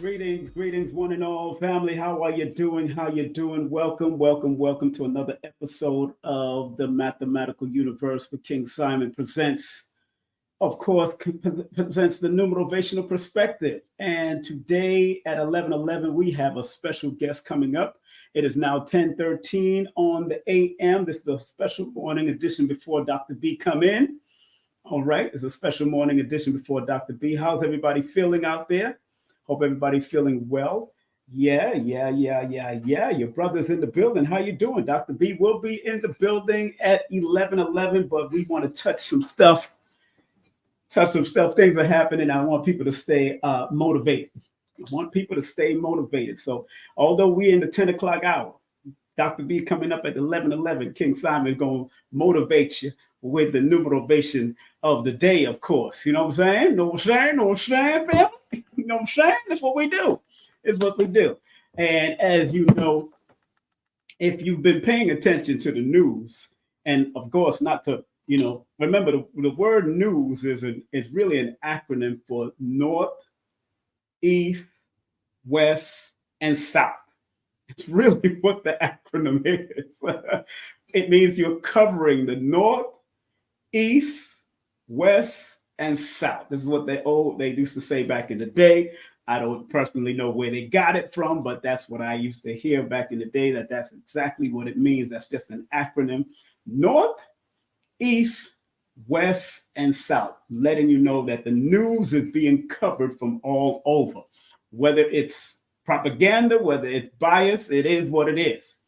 Greetings, one and all family. How are you doing? How you doing? Welcome to another episode of the Mathematical Universe for King Simon presents, of course, presents the Numerovational Perspective. And today at 11:11, we have a special guest coming up. It is now 10:13 on the AM. This is the special morning edition before Doctah B come in. All right, it's a special morning edition before Doctah B. How's everybody feeling out there? Hope everybody's feeling well. Yeah. Your brother's in the building. How you doing? Doctah B will be in the building at 11:11, but we want to touch some stuff. Things are happening. I want people to stay motivated. I want people to stay motivated. So although we're in the 10 o'clock hour, Doctah B coming up at 11:11, King Simon is going to motivate you with the numerovation of the day, of course. You know what I'm saying? Know what I'm saying, family? You know what I'm saying? That's what we do. It's what we do. And as you know, if you've been paying attention to the news, and of course, not to, remember the word news is really an acronym for North, East, West, and South. It's really what the acronym is. It means you're covering the North, East, West, and South. This is what they used to say back in the day. I don't personally know where they got it from, but that's what I used to hear back in the day, that's exactly what it means. That's just an acronym. North, East, West, and South, letting you know that the news is being covered from all over. Whether it's propaganda, whether it's bias, it is what it is.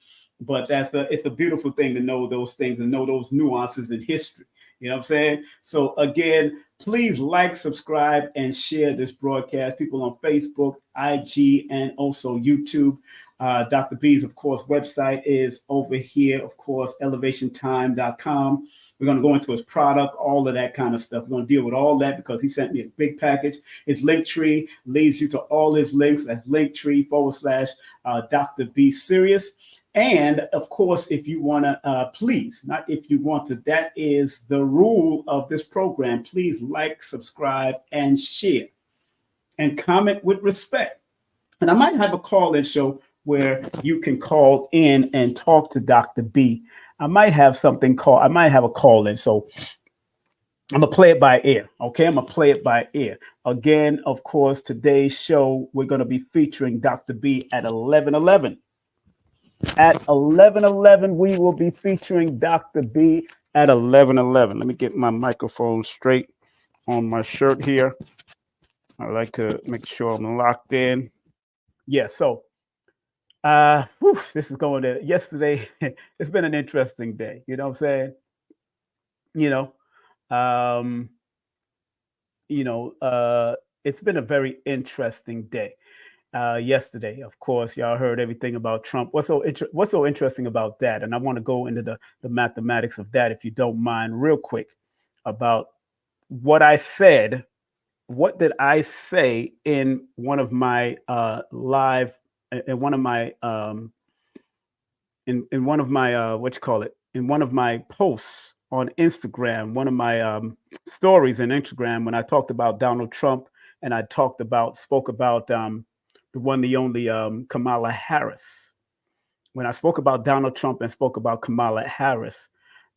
But it's a beautiful thing to know those things and know those nuances in history. You know what I'm saying? So again, please like, subscribe, and share this broadcast. People on Facebook, IG, and also YouTube. Doctah B's, of course, website is over here, of course, elevationtime.com. We're going to go into his product, all of that kind of stuff. We're going to deal with all that because he sent me a big package. His Linktree leads you to all his links. That's Linktree / Doctah B Sirius. And of course, if you want to, please, not if you want to, that is the rule of this program. Please like, subscribe, and share, and comment with respect. And I might have a call-in show where you can call in and talk to Doctah B. I might have a call-in. So I'm going to play it by ear. Okay, I'm going to play it by ear. Again, of course, today's show, we're going to be featuring Doctah B at 11:11. At 11:11, we will be featuring Doctah B at 11:11. Let me get my microphone straight on my shirt here. I like to make sure I'm locked in. Yeah, so this is going to yesterday. It's been an interesting day. You know what I'm saying? It's been a very interesting day. Yesterday, of course, y'all heard everything about Trump. What's so interesting about that? And I want to go into the mathematics of that, if you don't mind, real quick, about what I said. What did I say in one of my live, in one of my in one of my in one of my posts on Instagram, one of my stories in Instagram, when I talked about Donald Trump and I spoke about the one, the only Kamala Harris. When I spoke about Donald Trump and spoke about Kamala Harris,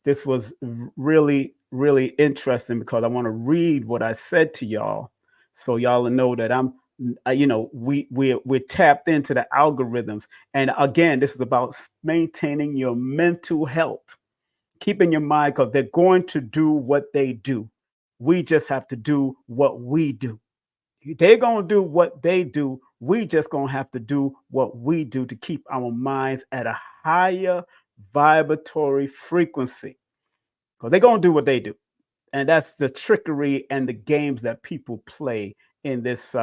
this was really, really interesting because I want to read what I said to y'all, so y'all know that we're tapped into the algorithms. And again, this is about maintaining your mental health, keeping your mind, because they're going to do what they do. We just have to do what we do. They're going to do what they do. We just going to have to do what we do to keep our minds at a higher vibratory frequency, because they're going to do what they do. And that's the trickery and the games that people play in this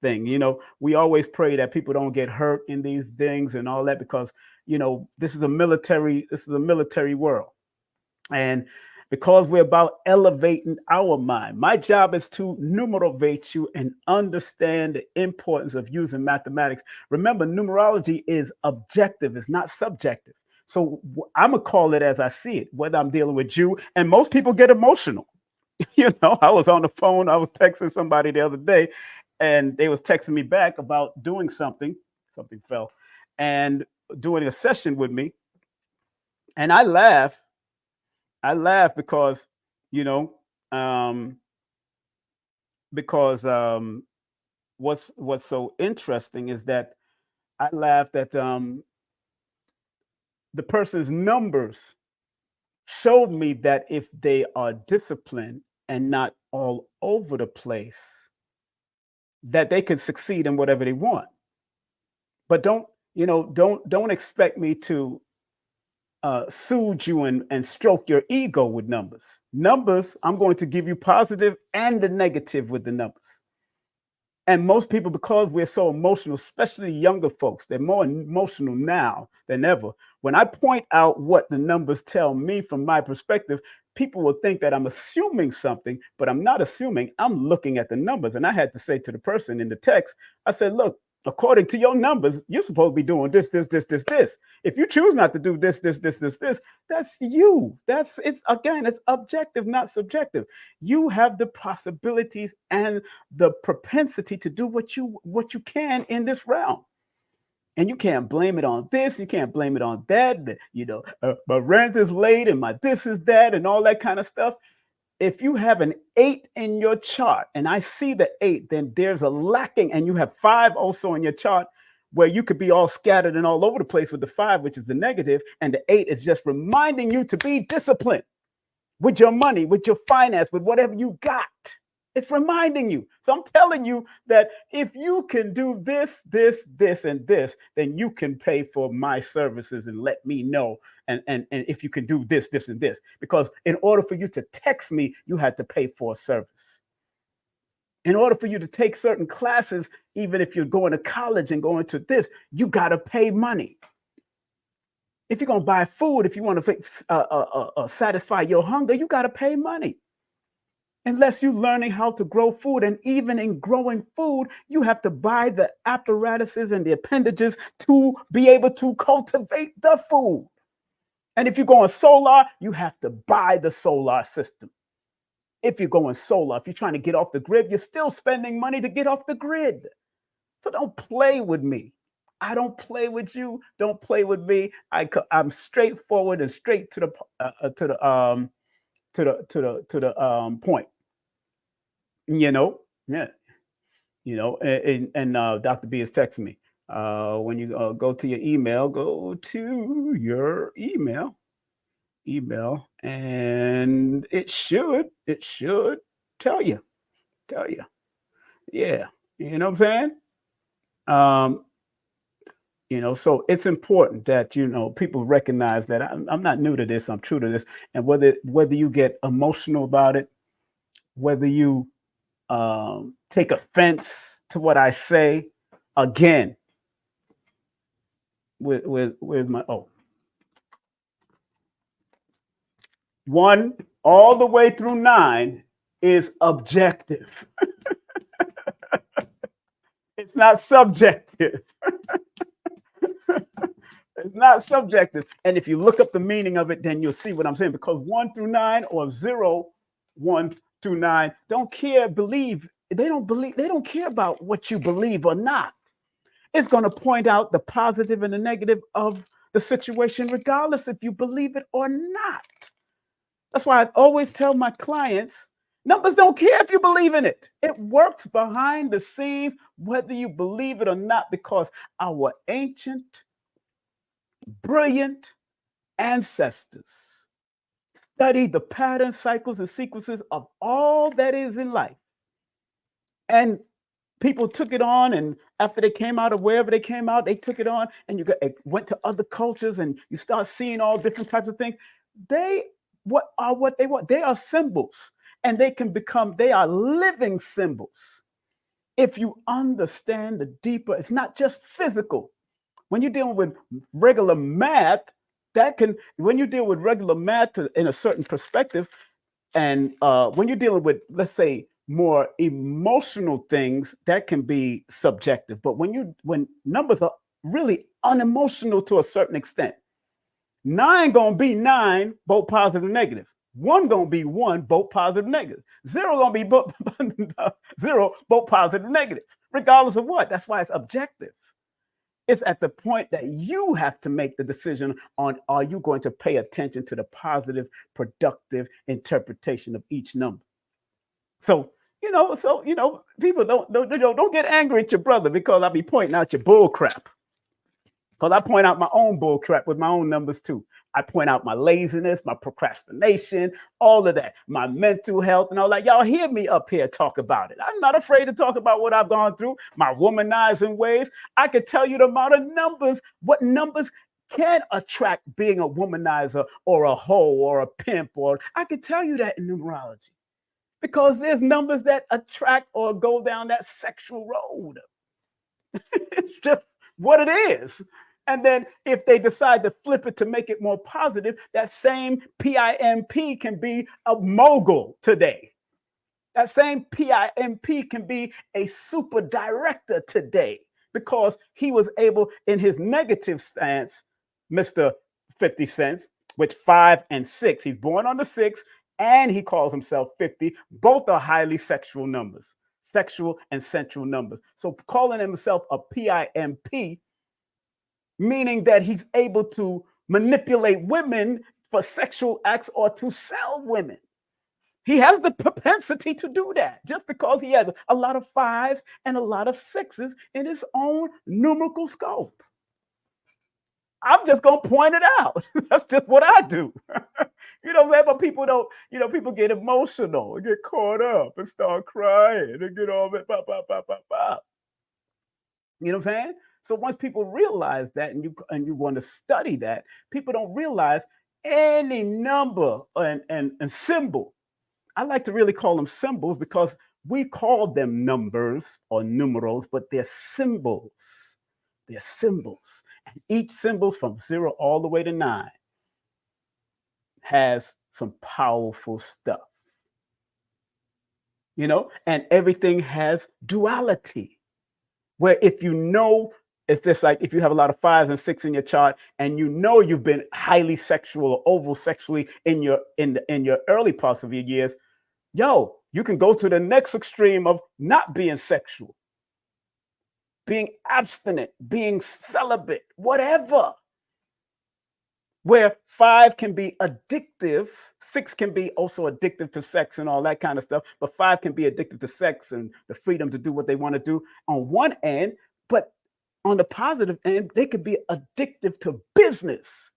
thing. We always pray that people don't get hurt in these things and all that, because, this is a military world. And because we're about elevating our mind, my job is to numerovate you and understand the importance of using mathematics. Remember, numerology is objective, it's not subjective. So I'm going to call it as I see it, whether I'm dealing with you. And most people get emotional. I was on the phone, I was texting somebody the other day, and they was texting me back about doing something fell, and doing a session with me. And I laugh because, you know, because what's so interesting is that I laughed at the person's numbers showed me that if they are disciplined and not all over the place, that they can succeed in whatever they want. But don't expect me to soothe you and stroke your ego with numbers. Numbers, I'm going to give you positive and the negative with the numbers. And most people, because we're so emotional, especially younger folks, they're more emotional now than ever. When I point out what the numbers tell me from my perspective, people will think that I'm assuming something, but I'm not assuming. I'm looking at the numbers. And I had to say to the person in the text, I said, look, according to your numbers, you're supposed to be doing this, this, this, this, this. If you choose not to do this, this, this, this, this, that's you. It's objective, not subjective. You have the possibilities and the propensity to do what you can in this realm. And you can't blame it on this. You can't blame it on that. My rent is late and my this is that and all that kind of stuff. If you have an 8 in your chart and I see the 8, then there's a lacking, and you have 5 also in your chart where you could be all scattered and all over the place with the 5, which is the negative, and the 8 is just reminding you to be disciplined with your money, with your finance, with whatever you got. It's reminding you. So I'm telling you that if you can do this, this, this, and this, then you can pay for my services and let me know. And if you can do this, this, and this, because in order for you to text me, you had to pay for a service. In order for you to take certain classes, even if you're going to college and going to this, you got to pay money. If you're going to buy food, if you want to satisfy your hunger, you got to pay money. Unless you're learning how to grow food. And even in growing food, you have to buy the apparatuses and the appendages to be able to cultivate the food. And if you're going solar, you have to buy the solar system. If you're going solar, if you're trying to get off the grid, you're still spending money to get off the grid. So don't play with me. I don't play with you. Don't play with me. I'm straightforward and straight to the point. Yeah. And Doctah B is texting me. When you go to your email, go to your email, and it should tell you. Yeah. You know what I'm saying? So it's important that, people recognize that I'm not new to this. I'm true to this. And whether you get emotional about it, whether you take offense to what I say, again, with my 1 all the way through 9 is objective. It's not subjective. It's not subjective. And if you look up the meaning of it, then you'll see what I'm saying. Because 1 through 9 or 0, 1 through 9 don't care, believe. They don't care about what you believe or not. It's going to point out the positive and the negative of the situation, regardless if you believe it or not. That's why I always tell my clients, numbers don't care if you believe in it. It works behind the scenes, whether you believe it or not, because our ancient, brilliant ancestors studied the patterns, cycles, and sequences of all that is in life. And people took it on, and after they came out of wherever they came out, they took it on, and went to other cultures, and you start seeing all different types of things. They are symbols, and they are living symbols. If you understand the deeper, it's not just physical. When you're dealing with regular math, when you deal with regular math in a certain perspective, and when you're dealing with, let's say, more emotional things, that can be subjective. But when numbers are really unemotional to a certain extent, 9 gonna be 9, both positive and negative. 1 gonna be 1, both positive and negative. 0 gonna be 0, both positive and negative. regardless of what. That's why it's objective. It's at the point that you have to make the decision on, are you going to pay attention to the positive, productive interpretation of each number? So, people don't get angry at your brother because I'll be pointing out your bull crap. Because I point out my own bull crap with my own numbers too. I point out my laziness, my procrastination, all of that, my mental health, and all that. Y'all hear me up here talk about it. I'm not afraid to talk about what I've gone through, my womanizing ways. I could tell you the amount of numbers, what numbers can attract being a womanizer or a hoe or a pimp, or I could tell you that in numerology. Because there's numbers that attract or go down that sexual road. It's just what it is. And then if they decide to flip it to make it more positive, that same PIMP can be a mogul today. That same PIMP can be a super director today because he was able, in his negative stance, Mr. 50 cents, which 5 and 6, he's born on the 6, and he calls himself 50. Both are highly sexual numbers, sexual and sensual numbers. So calling himself a PIMP, meaning that he's able to manipulate women for sexual acts or to sell women. He has the propensity to do that just because he has a lot of 5s and a lot of 6s in his own numerical scope. I'm just going to point it out. That's just what I do. But people don't, people get emotional and get caught up and start crying and get all that, You know what I'm saying? So once people realize that and you want to study that, people don't realize any number and symbol. I like to really call them symbols because we call them numbers or numerals, but they're symbols. They're symbols. And each symbol from 0 all the way to 9 has some powerful stuff. And everything has duality. Where if it's just like if you have a lot of 5s and 6 in your chart, and you've been highly sexual or over sexually in your early parts of your years, you can go to the next extreme of not being sexual, being abstinent, being celibate, whatever. Where 5 can be addictive, 6 can be also addictive to sex and all that kind of stuff, but 5 can be addicted to sex and the freedom to do what they want to do on one end, but on the positive end, they could be addictive to business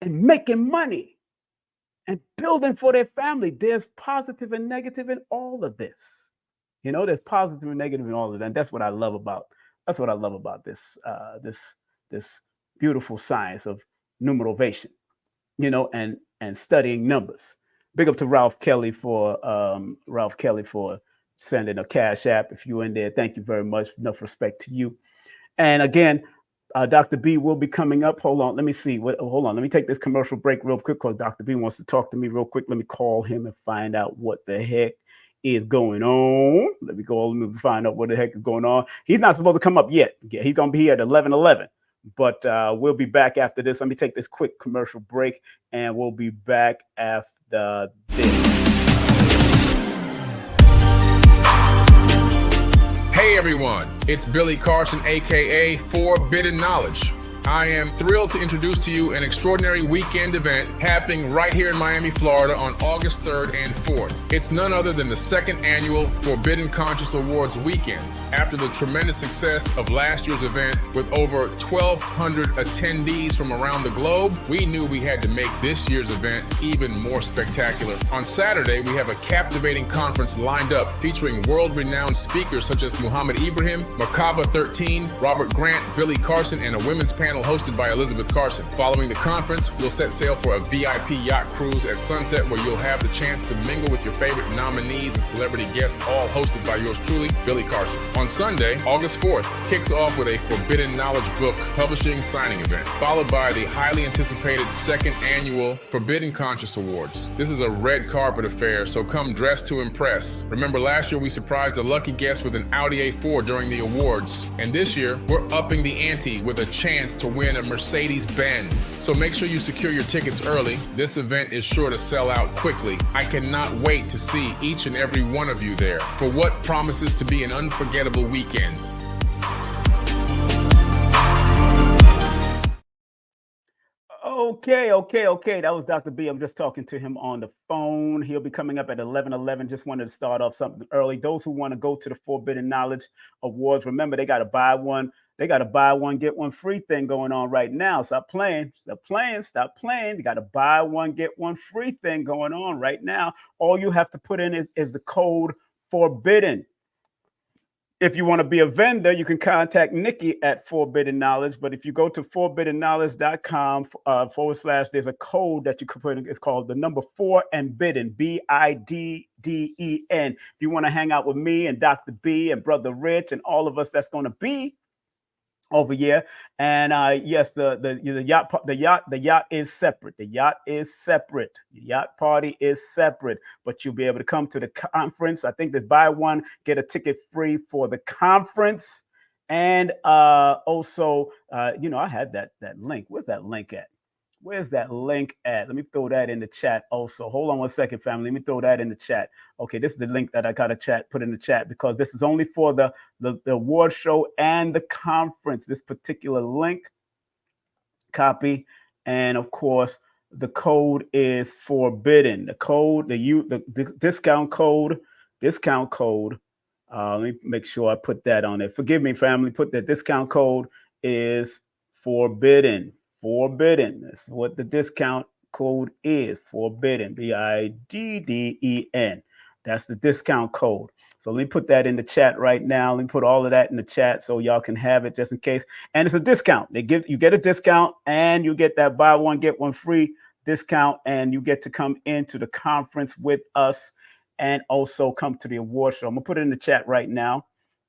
and making money and building for their family. There's positive and negative in all of this. There's positive and negative in all of that. And that's what I love about. That's what I love about this this beautiful science of numerovation, and studying numbers. Big up to Ralph Kelly for sending a Cash App. If you're in there, thank you very much. Enough respect to you. And again, Dr. B will be coming up. Hold on, let me see. Hold on, let me take this commercial break real quick because Dr. B wants to talk to me real quick. Let me call him and find out what the heck is going on. Let me go and find out what the heck is going on. He's not supposed to come up yet. He's going to be here at 11:11. But we'll be back after this. Let me take this quick commercial break, and we'll be back after this. Hey everyone, it's Billy Carson, aka Forbidden Knowledge. I am thrilled to introduce to you an extraordinary weekend event happening right here in Miami, Florida on August 3rd and 4th. It's none other than the 2nd annual Forbidden Conscious Awards weekend. After the tremendous success of last year's event with over 1,200 attendees from around the globe, we knew we had to make this year's event even more spectacular. On Saturday, we have a captivating conference lined up featuring world-renowned speakers such as Muhammad Ibrahim, Merkaba 13, Robert Grant, Billy Carson, and a women's panel hosted by Elizabeth Carson. Following the conference, we'll set sail for a VIP yacht cruise at sunset where you'll have the chance to mingle with your favorite nominees and celebrity guests, all hosted by yours truly, Billy Carson. On Sunday, August 4th, kicks off with a Forbidden Knowledge book publishing signing event, followed by the highly anticipated 2nd annual Forbidden Conscious Awards. This is a red carpet affair, so come dressed to impress. Remember last year we surprised a lucky guest with an Audi A4 during the awards, and this year we're upping the ante with a chance to to win a Mercedes-Benz. So make sure you secure your tickets early. This event is sure to sell out quickly. I cannot wait to see each and every one of you there for what promises to be an unforgettable weekend. Okay. That was Dr. B. I'm just talking to him on the phone. He'll be coming up at 11:11. Just wanted to start off something early. Those who want to go to the Forbidden Knowledge Awards, remember they got to buy one. They got to buy one, get one free thing going on right now. Stop playing. You got to buy one, get one free thing going on right now. All you have to put in is the code FORBIDDEN. If you want to be a vendor, you can contact Nikki at Forbidden Knowledge. But if you go to forbiddenknowledge.com / there's a code that you can put in. It's called the number 4 and bidden, BIDDEN. If you want to hang out with me and Dr. B and Brother Rich and all of us that's going to be over here. And yes, the yacht is separate. The yacht is separate. The yacht party is separate, but you'll be able to come to the conference. I think there's buy one, get a ticket free for the conference. And also, I had that link. Where's that link at? Let me throw that in the chat also. Hold on one second, family. Let me throw that in the chat. Okay, this is the link that I got to put in the chat because this is only for the award show and the conference. This particular link, copy, and of course, the code is forbidden. The code, the discount code. Let me make sure I put that on there. Forgive me, family. Put the discount code is forbidden. Forbidden. That's what the discount code is. Forbidden. BIDDEN. That's the discount code. So let me put that in the chat right now. Let me put all of that in the chat so y'all can have it just in case. And it's a discount. You get a discount and you get that buy one, get one free discount, and you get to come into the conference with us and also come to the award show. I'm gonna put it in the chat right now.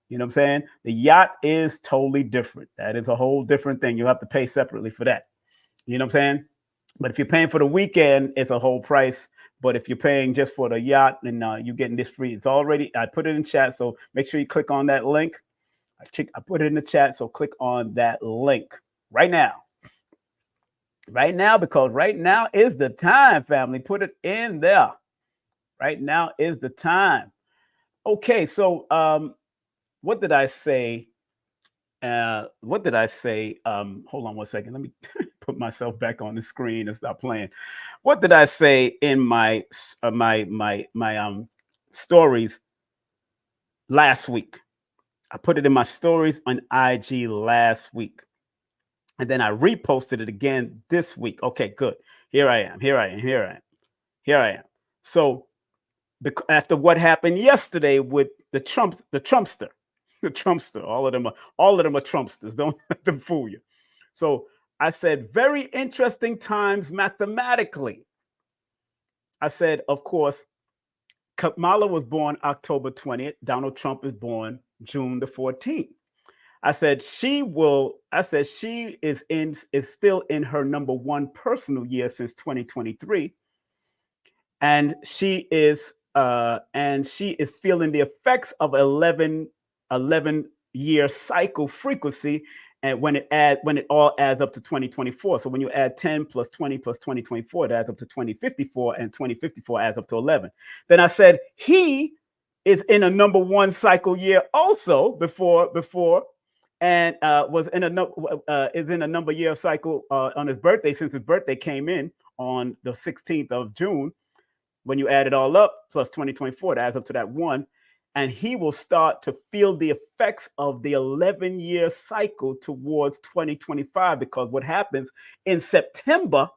You know what I'm saying? The yacht is totally different. That is a whole different thing. You have to pay separately for that. You know what I'm saying? But if you're paying for the weekend, it's a whole price. But if you're paying just for the yacht, then you're getting this free. I put it in chat. So make sure you click on that link. I put it in the chat. So click on that link right now. Right now, because right now is the time, family. Put it in there. Right now is the time. Okay, so what did I say? Hold on one second. Let me put myself back on the screen and stop playing. What did I say in my stories last week? I put it in my stories on IG last week. And then I reposted it again this week. Okay, good. Here I am. So after what happened yesterday with the Trumpster, all of them are Trumpsters. Don't let them fool you. So I said, very interesting times mathematically. I said, of course, Kamala was born October 20th. Donald Trump is born June the 14th. I said she is still in her number one personal year since 2023. And she is feeling the effects of 11-year cycle frequency, and when it all adds up to 2024. So when you add 10 plus 20 plus 2024, it adds up to 2054, and 2054 adds up to 11. Then I said he is in a number one cycle year also before, and is in a number year cycle on his birthday, since his birthday came in on the 16th of June. When you add it all up, plus 2024, it adds up to that one. And he will start to feel the effects of the 11-year cycle towards 2025, because what happens in September,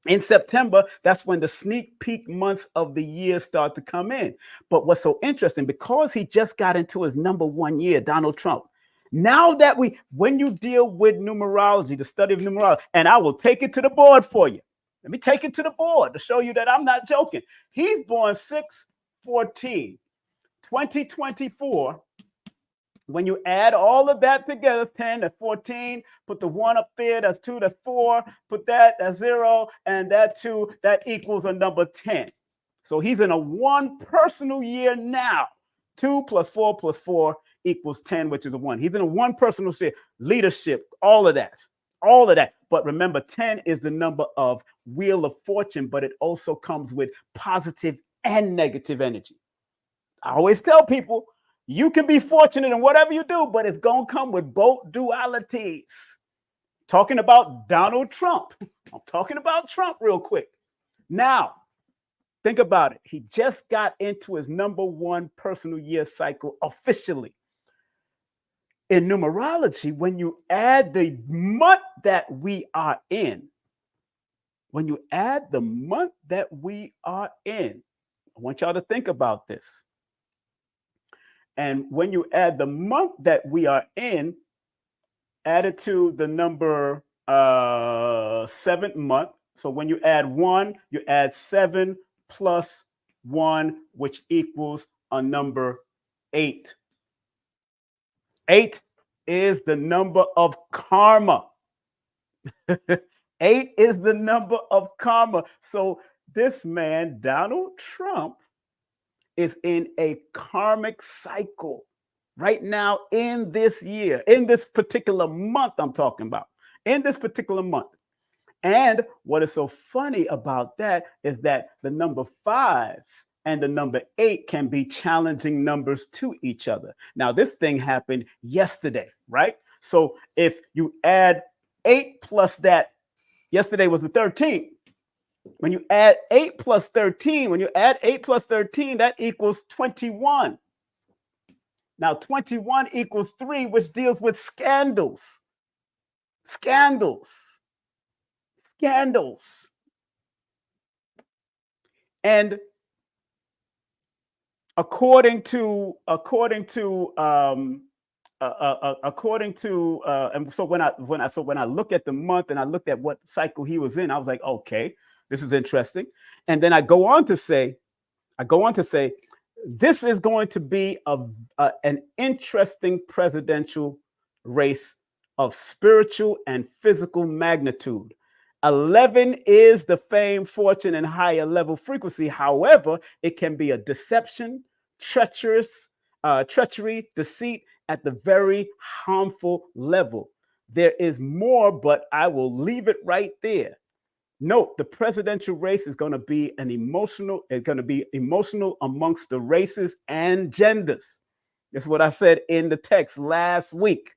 that's when the sneak peek months of the year start to come in. But what's so interesting, because he just got into his number one year, Donald Trump, now that when you deal with numerology, the study of numerology, and I will take it to the board for you. Let me take it to the board to show you that I'm not joking. He's born 6/14, 2024. When you add all of that together, 10, that's 14, put the 1 up there, that's 2, that's 4, put that's 0, and that 2, that equals a number 10. So he's in a one personal year now. 2 plus 4 plus 4 equals 10, which is a 1. He's in a one personal year, leadership, all of that. all of that. But remember, 10 is the number of Wheel of Fortune, but it also comes with positive and negative energy. I always tell people, you can be fortunate in whatever you do, but it's going to come with both dualities. Talking about Donald Trump. I'm talking about Trump real quick. Now, think about it. He just got into his number one personal year cycle officially. In numerology, when you add the month that we are in, I want y'all to think about this. And when you add the month that we are in, add it to the number 7th month. So when you add 1, you add 7 plus 1, which equals a number 8. 8 is the number of karma. 8 is the number of karma. So this man, Donald Trump, is in a karmic cycle right now in this year, in this particular month I'm talking about, in this particular month. And what is so funny about that is that the number 5 and the number 8 can be challenging numbers to each other. Now, this thing happened yesterday, right? So if you add 8 plus that, yesterday was the 13th. When you add 8 plus 13, that equals 21. Now, 21 equals 3, which deals with scandals. And according to and so when I look at the month and I looked at what cycle he was in, I was like, okay, this is interesting. And then I go on to say, this is going to be an interesting presidential race of spiritual and physical magnitude. 11 is the fame, fortune, and higher level frequency. However, it can be a deception, treachery, deceit at the very harmful level. There is more, but I will leave it right there. Note, the presidential race is going to be emotional amongst the races and genders. That's what I said in the text last week.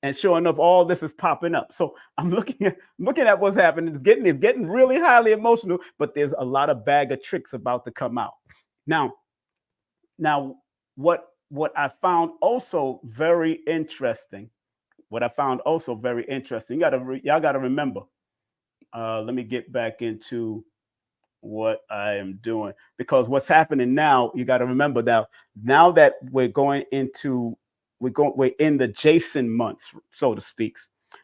And sure enough, all this is popping up. So I'm looking at what's happening. It's getting really highly emotional, but there's a lot of bag of tricks about to come out. Now, what I found also very interesting. Y'all gotta remember. Let me get back into what I am doing, because what's happening now, you got to remember now that we're in the Jason months, so to speak.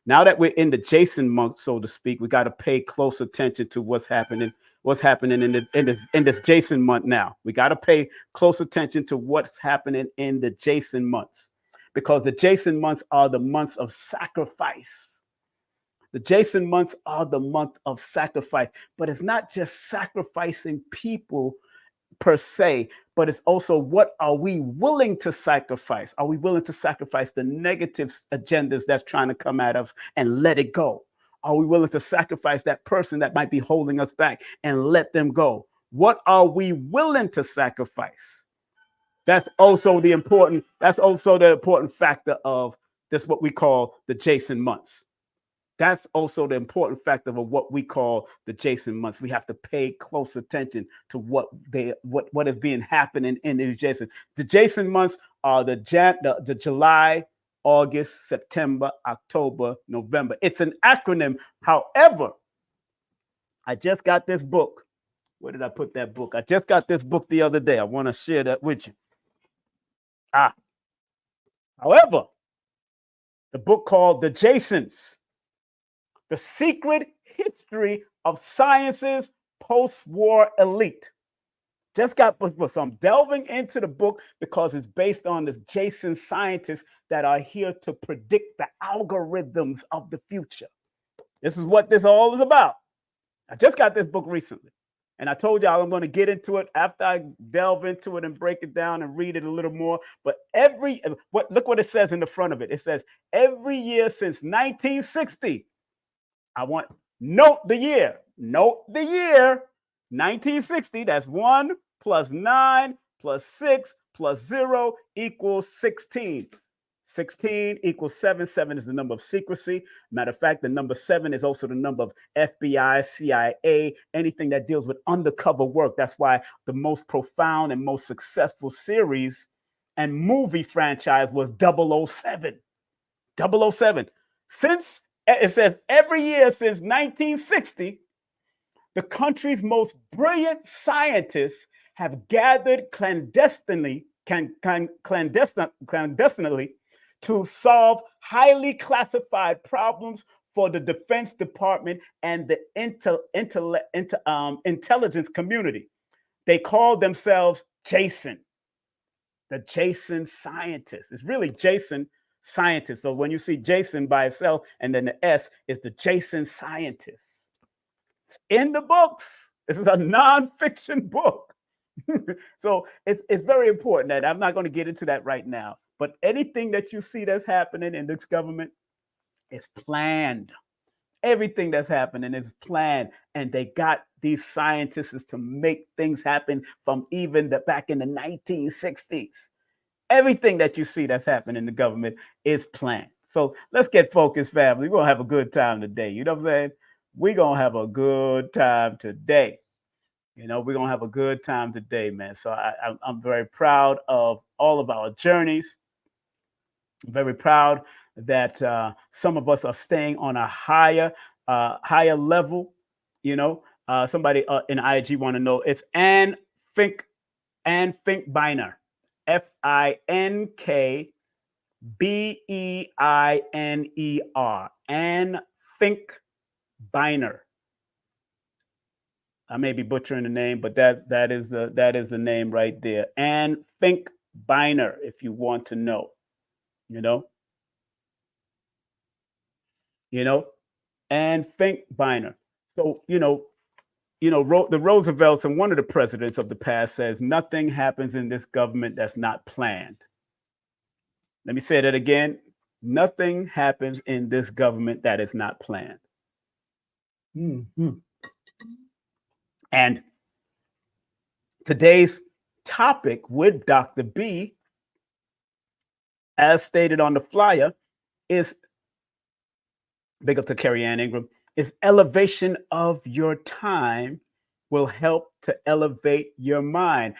Now that we're in the Jason month, so to speak, we got to pay close attention to what's happening in this Jason month. Now we got to pay close attention to what's happening in the Jason months, because the Jason months are the months of sacrifice. The Jason months are the month of sacrifice, but it's not just sacrificing people per se, but it's also, what are we willing to sacrifice? Are we willing to sacrifice the negative agendas that's trying to come at us and let it go? Are we willing to sacrifice that person that might be holding us back and let them go? What are we willing to sacrifice? That's also the important factor of this, what we call the Jason months. That's also the important factor of what we call the Jason months. We have to pay close attention to what is being happening in these Jason. The Jason months are the July, August, September, October, November. It's an acronym. However, I just got this book. Where did I put that book? I just got this book the other day. I want to share that with you. However, the book called The Jasons: The Secret History of Science's Post-War Elite. So I'm delving into the book because it's based on the Jason scientists that are here to predict the algorithms of the future. This is what this all is about. I just got this book recently, and I told y'all I'm going to get into it after I delve into it and break it down and read it a little more. But look what it says in the front of it. It says, every year since 1960, I want, note the year. Note the year. 1960, that's 1 plus 9 plus 6 plus 0 equals 16. 16 equals 7. 7 is the number of secrecy. Matter of fact, the number 7 is also the number of FBI, CIA, anything that deals with undercover work. That's why the most profound and most successful series and movie franchise was 007. 007. Since it says every year since 1960, the country's most brilliant scientists have gathered clandestinely to solve highly classified problems for the Defense Department and the intelligence community. They call themselves Jason, the Jason scientists. It's really Jason scientists. So when you see Jason by itself and then the S, is the Jason scientists. It's in the books. This is a nonfiction book. So it's very important that I'm not going to get into that right now. But anything that you see that's happening in this government is planned. Everything that's happening is planned. And they got these scientists to make things happen from even back in the 1960s. Everything that you see that's happening in the government is planned. So let's get focused, family. We're going to have a good time today. You know what I'm saying? We're going to have a good time today. We're going to have a good time today, man. So I'm very proud of all of our journeys. I'm very proud that some of us are staying on a higher level. Somebody in IG want to know, it's Ann Finkbeiner, FINKBEINER, Ann Finkbeiner. I may be butchering the name, but that is the name right there. Ann Finkbeiner, if you want to know. Ann Finkbeiner. So, the Roosevelts and one of the presidents of the past says nothing happens in this government that's not planned. Let me say that again. Nothing happens in this government that is not planned. Mm-hmm. And today's topic with Dr. B, as stated on the flyer, is, big up to Carrie Ann Ingram, is elevation of your time will help to elevate your mind.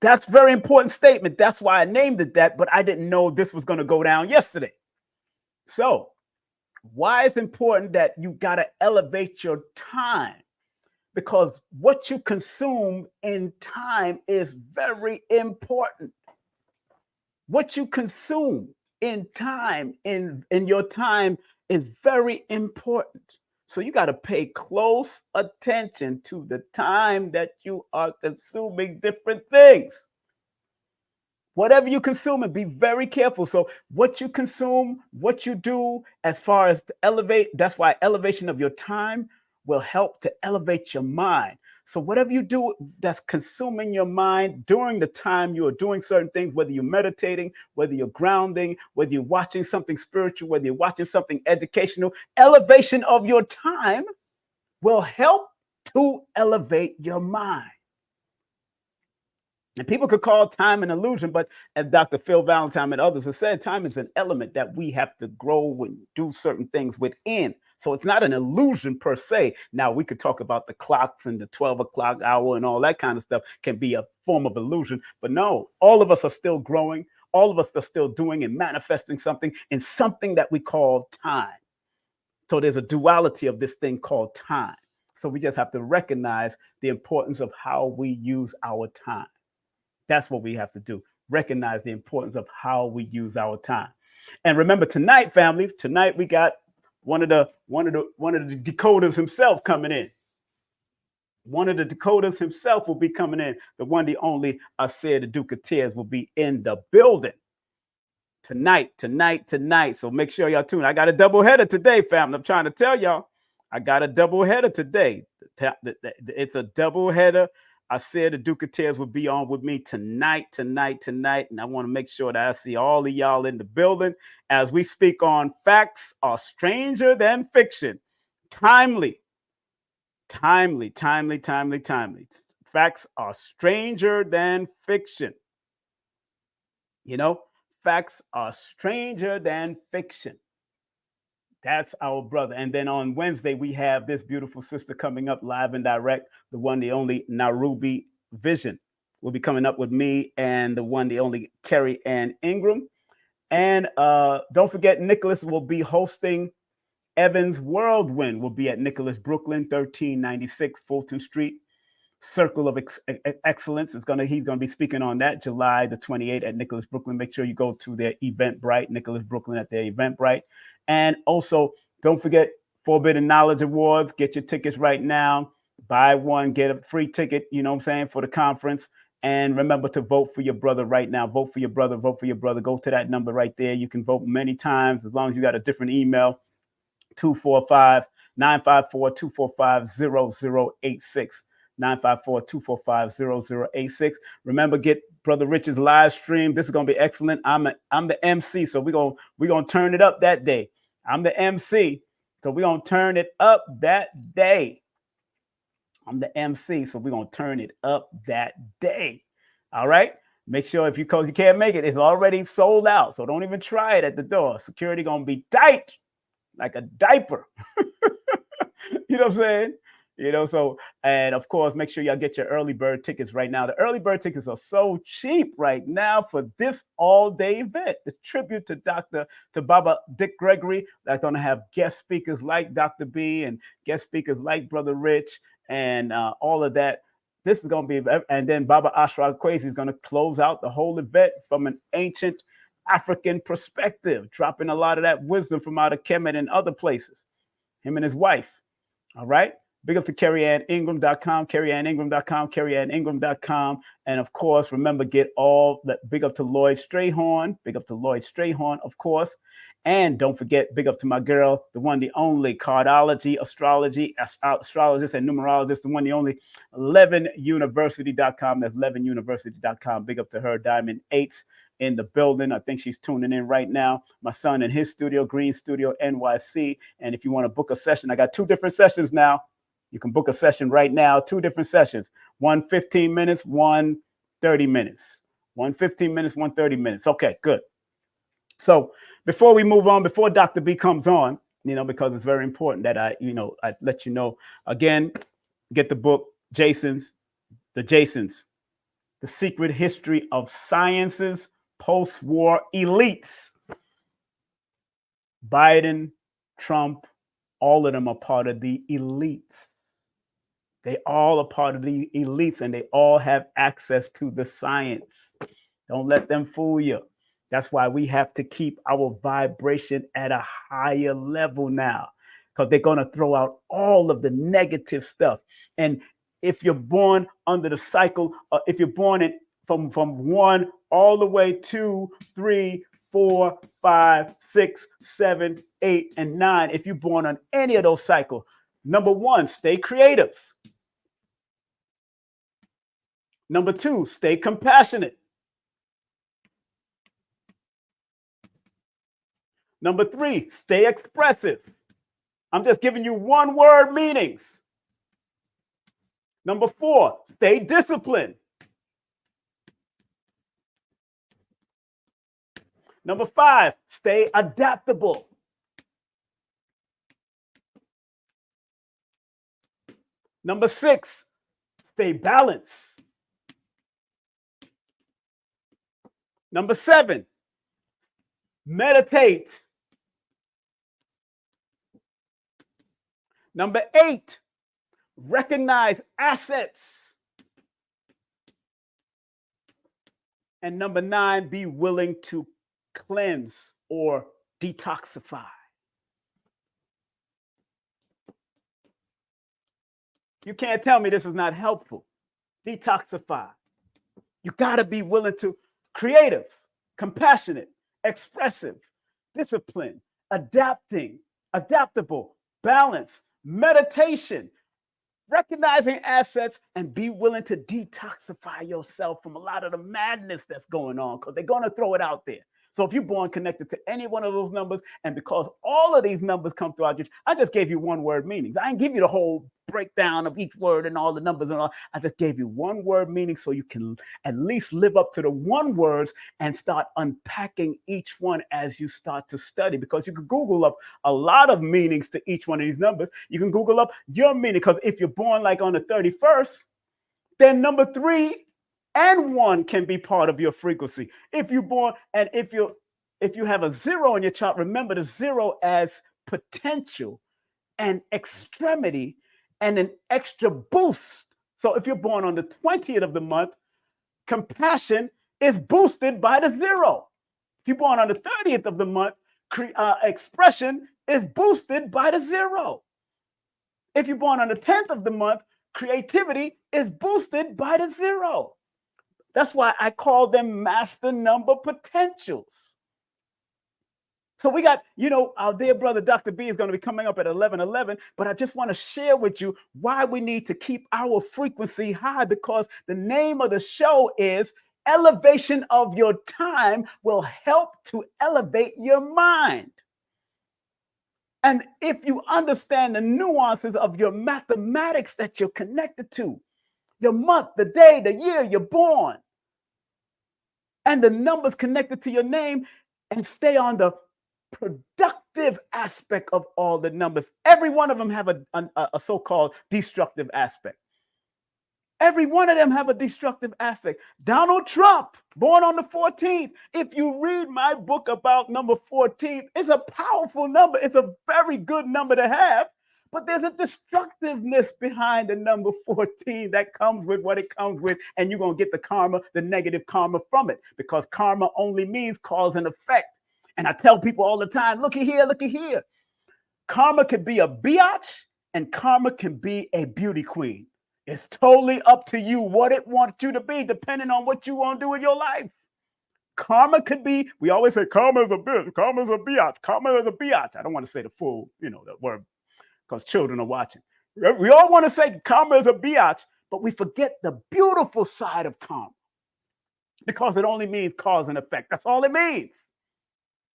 That's a very important statement. That's why I named it that, but I didn't know this was going to go down yesterday. So why it's important that you got to elevate your time? Because what you consume in time is very important. What you consume in time, in your time, is very important. So you got to pay close attention to the time that you are consuming different things. Whatever you consume, and be very careful. So what you consume, what you do as far as to elevate, that's why elevation of your time will help to elevate your mind. So whatever you do that's consuming your mind during the time you are doing certain things, whether you're meditating, whether you're grounding, whether you're watching something spiritual, whether you're watching something educational, elevation of your time will help to elevate your mind. And people could call time an illusion, but as Dr. Phil Valentine and others have said, time is an element that we have to grow and do certain things within. So it's not an illusion per se. Now, we could talk about the clocks and the 12 o'clock hour and all that kind of stuff can be a form of illusion. But no, all of us are still growing. All of us are still doing and manifesting something in something that we call time. So there's a duality of this thing called time. So we just have to recognize the importance of how we use our time. That's what we have to do. Recognize the importance of how we use our time. And remember, tonight, family, tonight we got one of the decoders himself coming in. One of the decoders himself will be coming in. The one, the only, I said, the Duke of Tears will be in the building tonight. So make sure y'all tune. I got a double header today, family. I'm trying to tell y'all, I got a double header today. It's a double header. I said the Duke of Tears will be on with me tonight. And I want to make sure that I see all of y'all in the building as we speak on Facts Are Stranger Than Fiction. Timely. Timely, timely, timely, timely. Facts are stranger than fiction. You know, facts are stranger than fiction. That's our brother. And then on Wednesday, we have this beautiful sister coming up live and direct, the one, the only Narubi Vision will be coming up with me and the one, the only Carrie Ann Ingram. And don't forget, Nicholas will be hosting Evans Whirlwind will be at Nicholas Brooklyn, 1396 Fulton Street, Circle of Excellence. He's going to be speaking on that July the 28th at Nicholas Brooklyn. Make sure you go to their Eventbrite, Nicholas Brooklyn at their Eventbrite. And also, don't forget Forbidden Knowledge Awards. Get your tickets right now. Buy one, get a free ticket, you know what I'm saying, for the conference. And remember to vote for your brother right now. Vote for your brother. Vote for your brother. Go to that number right there. You can vote many times as long as you got a different email. 245-954-245-0086. 954-245-0086. Remember, get Brother Rich's live stream. This is gonna be excellent. I'm the MC, so we're gonna turn it up that day. I'm the MC, so we're gonna turn it up that day. I'm the MC, so we're gonna turn it up that day. All right. Make sure if you can't make it, it's already sold out. So don't even try it at the door. Security gonna be tight like a diaper. You know what I'm saying? You know, so, and of course, make sure y'all get your early bird tickets right now. The early bird tickets are so cheap right now for this all-day event. It's tribute to Baba Dick Gregory. That's going to have guest speakers like Doctah B and guest speakers like Brother Rich and all of that. This is going to be, and then Baba Ashraf Kwesi is going to close out the whole event from an ancient African perspective, dropping a lot of that wisdom from out of Kemet and other places. Him and his wife. All right. Big up to CarrieAnnIngram.com, CarrieAnnIngram.com, CarrieAnnIngram.com. And of course, remember, get all that. Big up to Lloyd Strayhorn. Big up to Lloyd Strayhorn, of course. And don't forget, big up to my girl, the one, the only cardology, astrologist, and numerologist, the one, the only 11university.com. That's 11university.com. Big up to her, Diamond 8s in the building. I think she's tuning in right now. My son in his studio, Green Studio NYC. And if you want to book a session, I got 2 different sessions now. You can book a session right now, 2 different sessions. 1 15 minutes, 1 30 minutes. 1 15 minutes, 1 30 minutes. Okay, good. So before we move on, before Doctah B comes on, you know, because it's very important that I let you know, again, get the book, The Secret History of Science's Post-War Elites. Biden, Trump, all of them are part of the elites. They all are part of the elites, and they all have access to the science. Don't let them fool you. That's why we have to keep our vibration at a higher level now, because they're going to throw out all of the negative stuff. And if you're born under the cycle, if you're born in from 1 all the way 2, 3, 4, 5, 6, 7, 8, and 9, if you're born on any of those cycles, number 1, stay creative. Number 2, stay compassionate. Number 3, stay expressive. I'm just giving you 1-word meanings. Number 4, stay disciplined. Number 5, stay adaptable. Number 6, stay balanced. Number 7, meditate. Number 8, recognize assets. And number 9, be willing to cleanse or detoxify. You can't tell me this is not helpful. Detoxify. You got to be willing to creative, compassionate, expressive, disciplined, adaptable, balance, meditation, recognizing assets, and be willing to detoxify yourself from a lot of the madness that's going on, because they're going to throw it out there. So if you're born connected to any one of those numbers, and because all of these numbers come throughout you, I just gave you one word meanings. I didn't give you the whole breakdown of each word and all the numbers and all. I just gave you one word meaning so you can at least live up to the one words and start unpacking each one as you start to study. Because you can Google up a lot of meanings to each one of these numbers. You can Google up your meaning, because if you're born like on the 31st, then number 3 and 1 can be part of your frequency. If you're born, and if you have a 0 in your chart, remember the 0 as potential and extremity and an extra boost. So if you're born on the 20th of the month, compassion is boosted by the 0. If you're born on the 30th of the month, expression is boosted by the 0. If you're born on the 10th of the month, creativity is boosted by the 0. That's why I call them master number potentials. So we got, our dear brother, Doctah B, is going to be coming up at 11:11, but I just want to share with you why we need to keep our frequency high, because the name of the show is Elevation of Your Time Will Help to Elevate Your Mind. And if you understand the nuances of your mathematics that you're connected to, your month, the day, the year you're born, and the numbers connected to your name, and stay on the productive aspect of all the numbers. Every one of them have a so-called destructive aspect. Every one of them have a destructive aspect. Donald Trump, born on the 14th. If you read my book about number 14, it's a powerful number. It's a very good number to have. But there's a destructiveness behind the number 14 that comes with what it comes with, and you're going to get the karma, the negative karma from it, because karma only means cause and effect. And I tell people all the time, look at here. Karma could be a biatch, and karma can be a beauty queen. It's totally up to you what it wants you to be, depending on what you want to do in your life. Karma could be, we always say karma is a bitch, karma is a biatch, karma is a biatch. I don't want to say the full, the word, because children are watching. We all want to say karma is a biatch, but we forget the beautiful side of karma, because it only means cause and effect. That's all it means.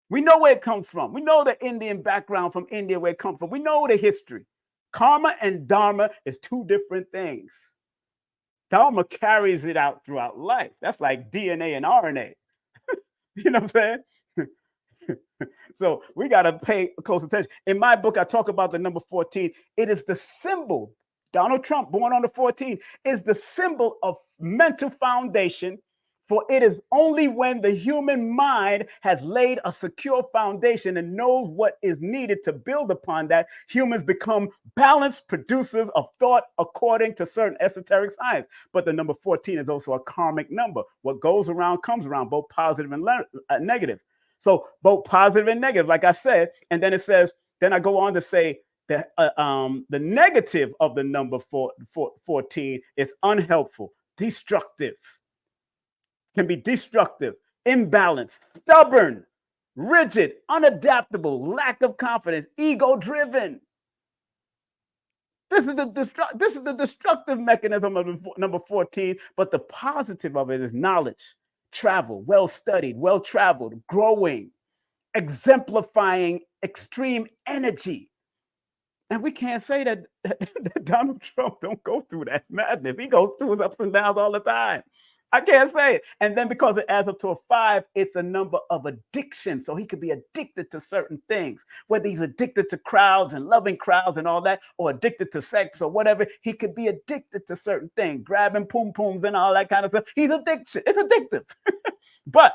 We know where it comes from. We know the Indian background from India, where it comes from. We know the history. Karma and dharma is two different things. Dharma carries it out throughout life. That's like DNA and RNA. You know what I'm saying? So we got to pay close attention. In my book, I talk about the number 14. It is the symbol. Donald Trump, born on the 14th, is the symbol of mental foundation. For it is only when the human mind has laid a secure foundation and knows what is needed to build upon that, humans become balanced producers of thought according to certain esoteric science. But the number 14 is also a karmic number. What goes around comes around, both positive and negative. So both positive and negative, like I said. And then it says, then I go on to say that the negative of the number 14 is unhelpful, destructive. Can be destructive, imbalanced, stubborn, rigid, unadaptable, lack of confidence, ego-driven. This is the destructive mechanism of number 14, but the positive of it is knowledge, travel, well-studied, well-traveled, growing, exemplifying extreme energy. And we can't say that Donald Trump don't go through that madness. He goes through his ups and downs all the time. I can't say it. And then because it adds up to a 5, it's a number of addiction. So he could be addicted to certain things, whether he's addicted to crowds and loving crowds and all that, or addicted to sex or whatever. He could be addicted to certain things, grabbing pum-pums and all that kind of stuff. He's addiction. It's addictive. But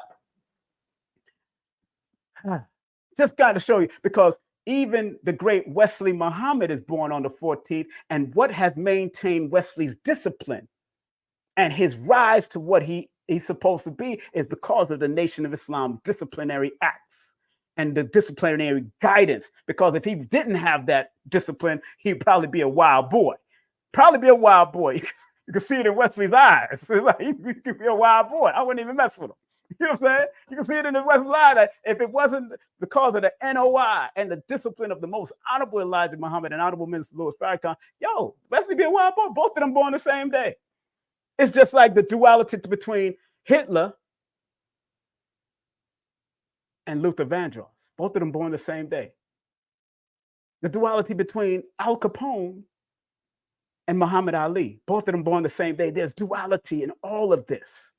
just got to show you, because even the great Wesley Muhammad is born on the 14th. And what has maintained Wesley's discipline and his rise to what he's supposed to be is because of the Nation of Islam disciplinary acts and the disciplinary guidance. Because if he didn't have that discipline, he'd probably be a wild boy. You can see it in Wesley's eyes. It's like, he could be a wild boy. I wouldn't even mess with him. You know what I'm saying? You can see it in the Wesley's eyes that if it wasn't because of the NOI and the discipline of the most honorable Elijah Muhammad and honorable Minister Louis Farrakhan, Wesley be a wild boy. Both of them born the same day. It's just like the duality between Hitler and Luther Vandross. Both of them born the same day. The duality between Al Capone and Muhammad Ali. Both of them born the same day. There's duality in all of this.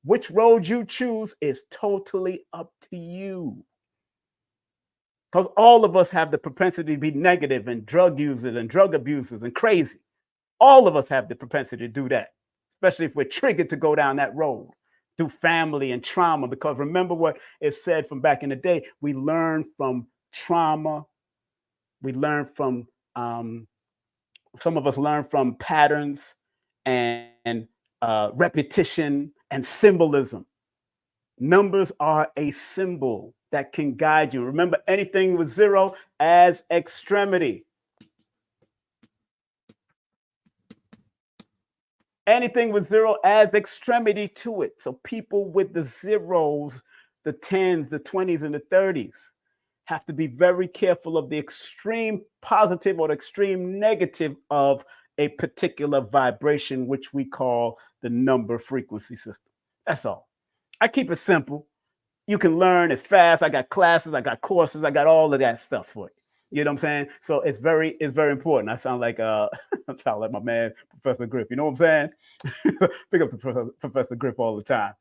Which road you choose is totally up to you. Because all of us have the propensity to be negative and drug users and drug abusers and crazy. All of us have the propensity to do that, especially if we're triggered to go down that road through family and trauma. Because remember what is said from back in the day, we learn from trauma. We learn from, some of us learn from patterns and repetition and symbolism. Numbers are a symbol that can guide you. Remember, anything with zero as extremity. Anything with zero adds extremity to it. So people with the zeros, the 10s, the 20s, and the 30s have to be very careful of the extreme positive or the extreme negative of a particular vibration, which we call the number frequency system. That's all. I keep it simple. You can learn as fast. I got classes, I got courses, I got all of that stuff for you. You know what I'm saying? So it's very important. I sound like I sound like my man Professor Griff. You know what I'm saying? Pick up the Professor Griff all the time.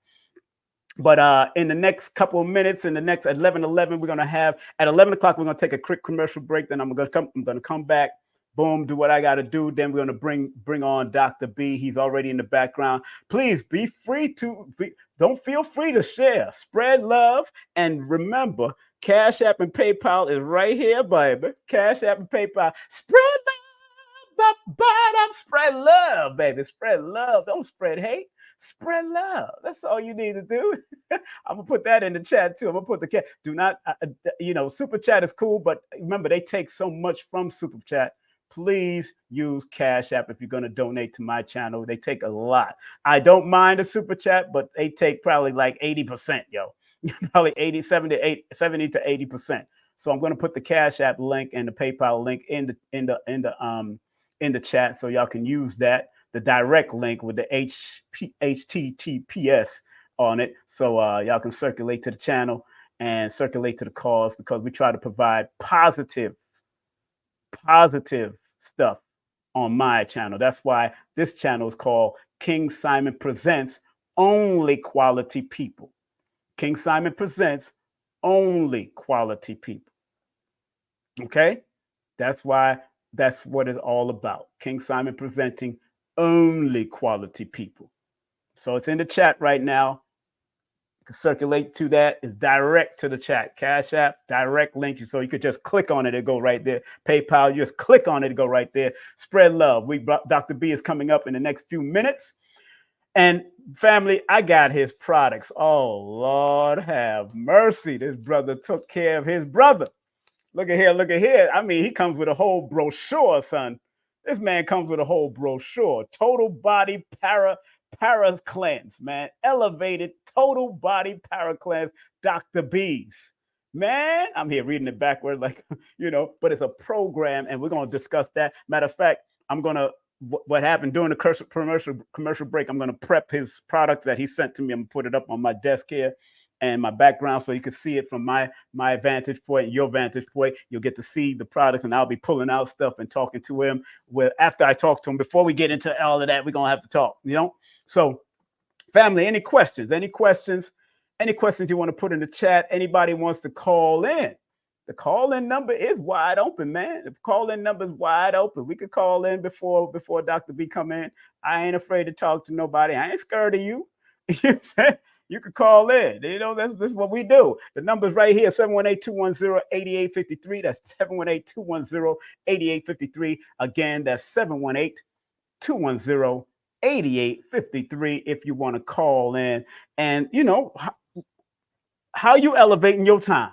But in the next couple of minutes, in the next 11:11, we're gonna have at 11 o'clock. We're gonna take a quick commercial break. Then I'm gonna come back. Boom, do what I gotta do. Then we're gonna bring on Doctah B. He's already in the background. Please be free to don't feel free to share, spread love, and remember, Cash App and PayPal is right here, baby. Cash App and PayPal. Spread love, spread love, baby. Spread love. Don't spread hate. Spread love. That's all you need to do. I'm gonna put that in the chat too. I'm gonna put the cat. Do not, super chat is cool, but remember they take so much from super chat. Please use Cash App if you're gonna donate to my channel. They take a lot. I don't mind a super chat, but they take probably like 80%, yo. Probably 70 to 80%. So I'm gonna put the Cash App link and the PayPal link in the chat so y'all can use that. The direct link with the HTTPS on it. So y'all can circulate to the channel and circulate to the cause, because we try to provide positive stuff on my channel. That's why this channel is called King Simon Presents Only Quality People. King Simon Presents Only Quality People. Okay? That's what it's all about. King Simon presenting only quality people. So it's in the chat right now. You can circulate to that. It's direct to the chat. Cash App, direct link. So you could just click on it and go right there. PayPal, you just click on it and go right there. Spread love. Doctah B is coming up in the next few minutes. And family, I got his products. Oh, Lord have mercy. This brother took care of his brother. Look at here. I mean, he comes with a whole brochure, son. This man comes with a whole brochure. Total body para cleanse, man. Elevated total body para cleanse, Doctah B's. Man, I'm here reading it backward, like, but it's a program, and we're going to discuss that. Matter of fact, what happened during the commercial break, I'm going to prep his products that he sent to me. I'm going to put it up on my desk here and my background so you can see it from my vantage point and your vantage point. You'll get to see the products, and I'll be pulling out stuff and talking to him. After I talk to him, before we get into all of that, we're going to have to talk, So, family, any questions you want to put in the chat? Anybody wants to call in? The call-in number is wide open, man. The call-in number is wide open. We could call in before Doctah B come in. I ain't afraid to talk to nobody. I ain't scared of you. You know what I'm saying? You could call in. This is what we do. The number's right here, 718-210-8853. That's 718-210-8853. Again, that's 718-210-8853 if you want to call in. And, how you elevating your time?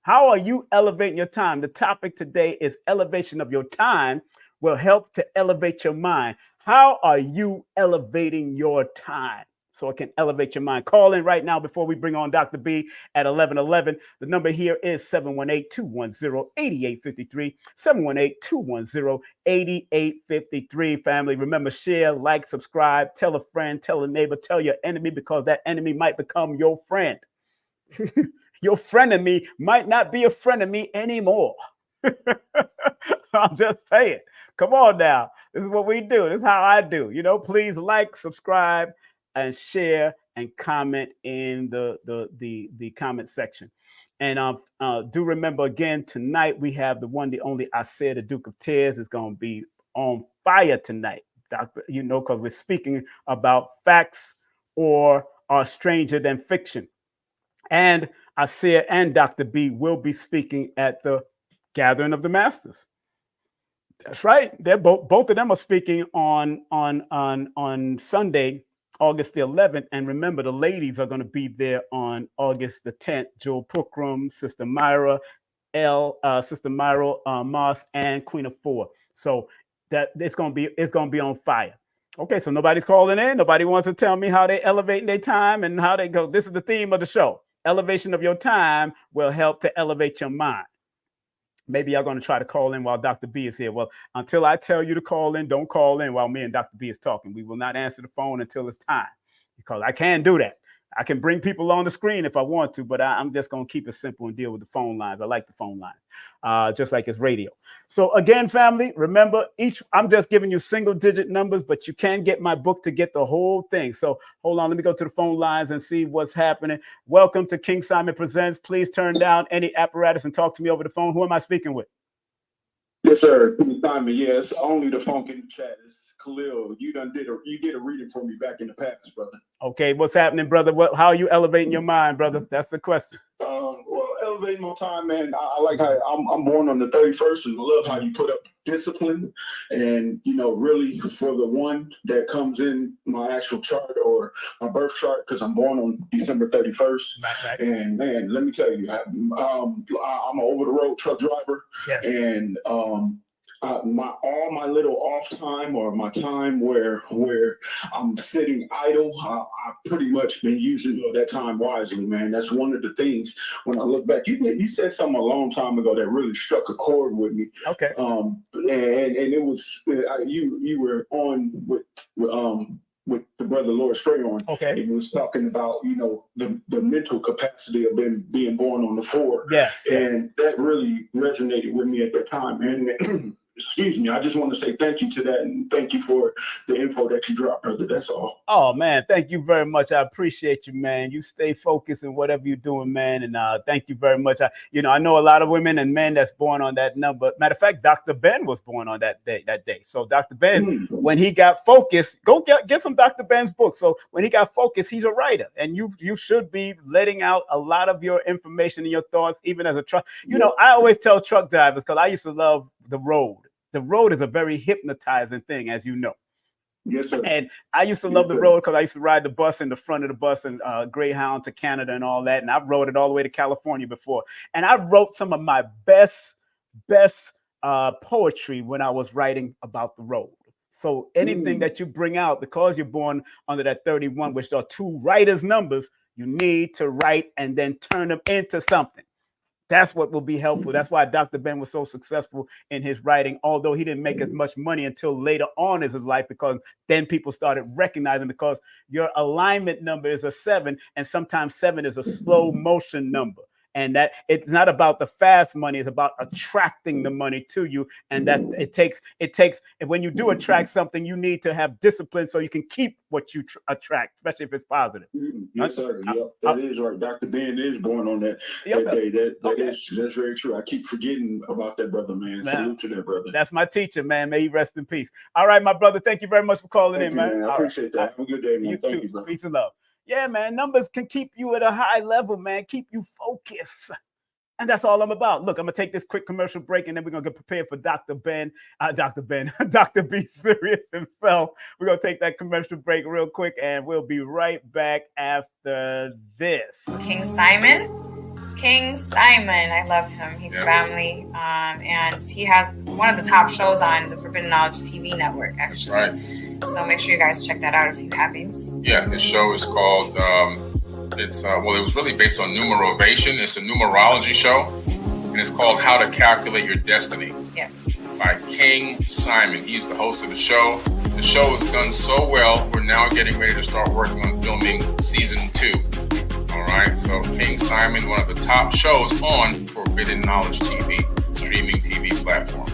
How are you elevating your time? The topic today is elevation of your time will help to elevate your mind. How are you elevating your time so it can elevate your mind? Call in right now before we bring on Doctah B at 11:11. The number here is 718-210-8853. 718-210-8853. Family, remember, share, like, subscribe, tell a friend, tell a neighbor, tell your enemy, because that enemy might become your friend. your frenemy might not be a frenemy anymore. I'm just saying. Come on now. This is what we do. This is how I do. Please like, subscribe, and share and comment in the comment section. And do remember again, tonight we have the one, the only Isaiah, the Duke of Tears, is going to be on fire tonight, Doctor. Because we're speaking about facts or are stranger than fiction. And Isaiah and Doctah B will be speaking at the Gathering of the Masters. That's right. They're both of them are speaking on Sunday, August the 11th. And remember, the ladies are going to be there on August the 10th. Joel Pookrum, Sister Myra, Sister Myra Moss, and Queen of Four. So that it's going to be on fire. Okay, so nobody's calling in. Nobody wants to tell me how they elevate their time and how they go. This is the theme of the show. Elevation of your time will help to elevate your mind. Maybe y'all going to try to call in while Doctah B is here. Well, until I tell you to call in, don't call in while me and Doctah B is talking. We will not answer the phone until it's time, because I can do that. I can bring people on the screen if I want to, but I'm just going to keep it simple and deal with the phone lines. I like the phone lines, just like it's radio. So again, family, remember, I'm just giving you single digit numbers, but you can get my book to get the whole thing. So hold on, let me go to the phone lines and see what's happening. Welcome to King Simon Presents. Please turn down any apparatus and talk to me over the phone. Who am I speaking with? Yes, sir. King Simon. Yes, only the phone in the chat. It's Khalil. You did a reading for me back in the past, brother. Okay, what's happening, brother? How are you elevating your mind, brother? That's the question. Well, elevating my time, man. I like how I'm born on the 31st, and I love how you put up discipline, and really for the one that comes in my actual chart or my birth chart, because I'm born on December 31st. Right. And man, let me tell you, I'm an over the road truck driver. Yes. And all my little off time, or my time where I'm sitting idle, I've pretty much been using that time wisely, man. That's one of the things when I look back. You said something a long time ago that really struck a chord with me. Okay. And it was you were on with the brother Lord Strayon. Okay. He was talking about the mental capacity of being born on the 4. Yes. And that really resonated with me at that time, and excuse me, I just want to say thank you to that, and thank you for the info that you dropped, brother. That's all. Oh, man, thank you very much. I appreciate you, man. You stay focused in whatever you're doing, man, and thank you very much. I know a lot of women and men that's born on that number. Matter of fact, Dr. Ben was born on that day. So Dr. Ben, when he got focused, go get some Dr. Ben's book. So when he got focused, he's a writer, and you should be letting out a lot of your information and your thoughts, even as a truck. I always tell truck drivers, because I used to love the road. The road is a very hypnotizing thing, as you know. Yes, sir. And I used to love the road because I used to ride the bus in the front of the bus and Greyhound to Canada and all that. And I've rode it all the way to California before. And I wrote some of my best poetry when I was writing about the road. So anything that you bring out, because you're born under that 31, which are 2 writers' numbers, you need to write and then turn them into something. That's what will be helpful. That's why Dr. Ben was so successful in his writing, although he didn't make as much money until later on in his life, because then people started recognizing, because your alignment number is a 7, and sometimes 7 is a slow motion number. And that it's not about the fast money, it's about attracting the money to you. And that it takes, and when you do attract something, you need to have discipline so you can keep what you attract, especially if it's positive. Yes, sir. That is right. Dr. Ben is born on that day. That's very true. I keep forgetting about that brother, man. Salute to that brother. That's my teacher, man. May he rest in peace. All right, my brother. Thank you very much for calling in, man. I appreciate that. Have a good day, man. Thank you, brother. Peace and love. Yeah, man, numbers can keep you at a high level, man. Keep you focused. And that's all I'm about. Look, I'm going to take this quick commercial break, and then we're going to get prepared for Doctah B Sirius himself. We're going to take that commercial break real quick, and we'll be right back after this. King Simon, I love him. He's family. And he has one of the top shows on the Forbidden Knowledge TV network, actually. That's right. So make sure you guys check that out if you haven't. Yeah, his show is called, it was really based on numerovation. It's a numerology show, and it's called How to Calculate Your Destiny. Yes. By King Simon. He's the host of the show. The show has done so well, we're now getting ready to start working on filming season 2. All right, so King Simon, one of the top shows on Forbidden Knowledge TV, streaming TV platform.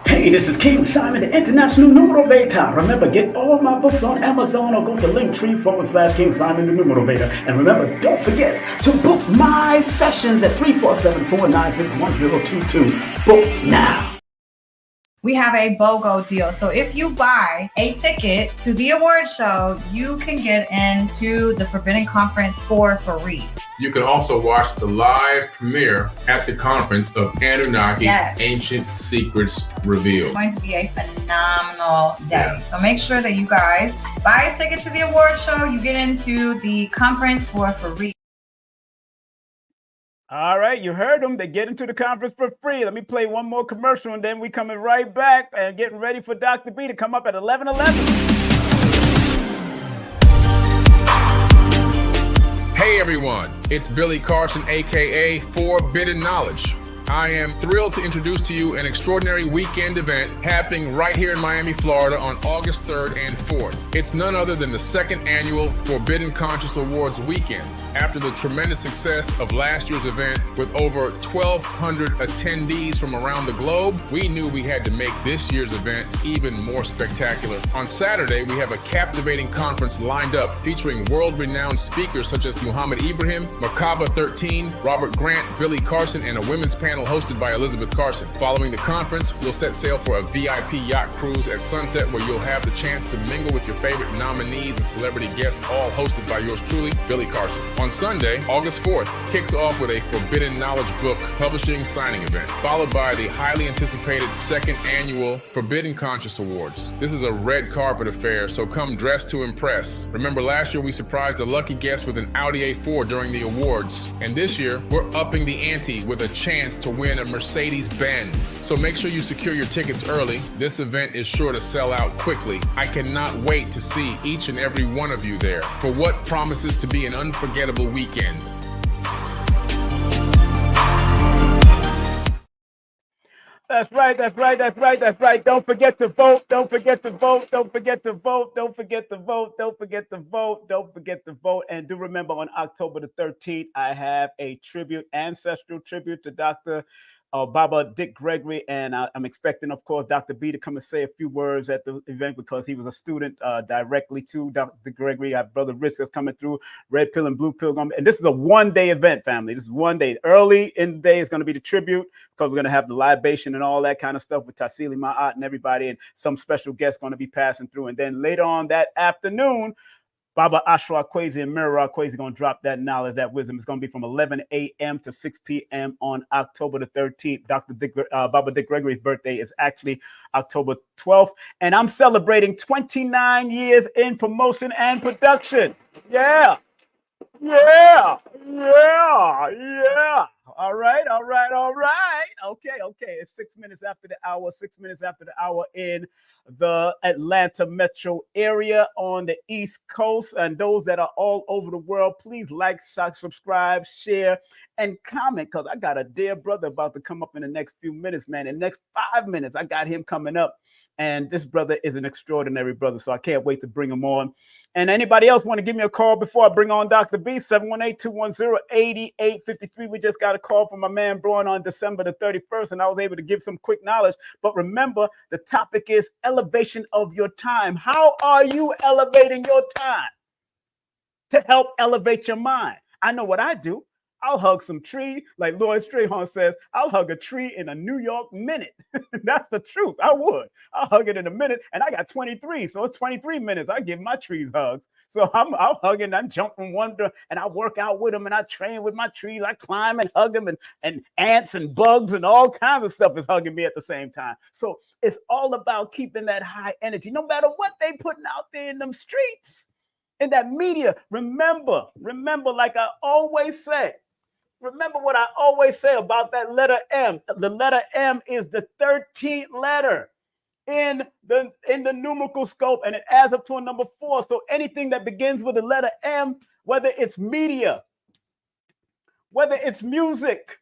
Hey, this is King Simon, the International Numerovator. Remember, get all my books on Amazon or go to Linktree/King Simon, the Numerovator. And remember, don't forget to book my sessions at 347-496-1022. Book now. We have a BOGO deal. So if you buy a ticket to the award show, you can get into the Forbidden Conference for free. You can also watch the live premiere at the conference of Anunnaki Ancient Secrets Revealed. It's going to be a phenomenal day. So make sure that you guys buy a ticket to the award show. You get into the conference for free. All right, you heard them. They get into the conference for free. Let me play one more commercial, and then we coming right back and getting ready for Doctah B to come up at 11:11. Hey everyone, it's Billy Carson, aka Forbidden Knowledge. I am thrilled to introduce to you an extraordinary weekend event happening right here in Miami, Florida on August 3rd and 4th. It's none other than the second annual Forbidden Conscious Awards weekend. After the tremendous success of last year's event with over 1,200 attendees from around the globe, we knew we had to make this year's event even more spectacular. On Saturday, we have a captivating conference lined up featuring world-renowned speakers such as Muhammad Ibrahim, Merkaba 13, Robert Grant, Billy Carson, and a women's panel hosted by Elizabeth Carson. Following the conference, we'll set sail for a VIP yacht cruise at sunset where you'll have the chance to mingle with your favorite nominees and celebrity guests, all hosted by yours truly, Billy Carson. On Sunday, August 4th, kicks off with a Forbidden Knowledge book publishing signing event, followed by the highly anticipated second annual Forbidden Conscious Awards. This is a red carpet affair, so come dressed to impress. Remember, last year we surprised a lucky guest with an Audi A4 during the awards, and this year we're upping the ante with a chance to win a Mercedes-Benz. So make sure you secure your tickets early. This event is sure to sell out quickly. I cannot wait to see each and every one of you there for what promises to be an unforgettable weekend. That's right, that's right, that's right, that's right. Don't forget to vote, don't forget to vote, don't forget to vote, don't forget to vote, don't forget to vote, don't forget to vote. And do remember, on October the 13th, I have a tribute, ancestral tribute to Dr. Baba Dick Gregory, and I'm expecting, of course, Dr. B to come and say a few words at the event because he was a student directly to Dr. Gregory. Our brother Rich is coming through, Red Pill and Blue Pill. And this is a one-day event, family. This is one day. Early in the day is going to be the tribute because we're going to have the libation and all that kind of stuff with Tassili Ma'at and everybody, and some special guests going to be passing through. And then later on that afternoon, Baba Ashra Kwesi and Mirror Kwesi going to drop that knowledge, that wisdom. It's going to be from 11 a.m. to 6 p.m. on October the 13th. Baba Dick Gregory's birthday is actually October 12th. And I'm celebrating 29 years in promotion and production. Yeah. Yeah. Yeah. Yeah. All right. All right. All right. Okay. Okay. It's 6 minutes after the hour, 6 minutes after the hour in the Atlanta metro area on the East Coast. And those that are all over the world, please like, subscribe, share, and comment, because I got a dear brother about to come up in the next few minutes, man. In the next 5 minutes, I got him coming up. And this brother is an extraordinary brother, so I can't wait to bring him on. And anybody else want to give me a call before I bring on Doctah B? 718-210-8853. We just got a call from my man Braun on December the 31st, and I was able to give some quick knowledge. But remember, the topic is elevation of your time. How are you elevating your time to help elevate your mind? I know what I do. I'll hug some tree, like Lloyd Strayhorn says, I'll hug a tree in a New York minute. That's the truth. I would. I'll hug it in a minute, and I got 23, so it's 23 minutes. I give my trees hugs. So I'll hug it, and I jump from one to, and I work out with them, and I train with my trees. I climb and hug them, and ants and bugs and all kinds of stuff is hugging me at the same time. So it's all about keeping that high energy, no matter what they putting out there in them streets, in that media. Remember, like I always say, remember what I always say about that letter M. The letter M is the 13th letter in the numerical scope, and it adds up to a number 4. So anything that begins with the letter M, whether it's media, whether it's music,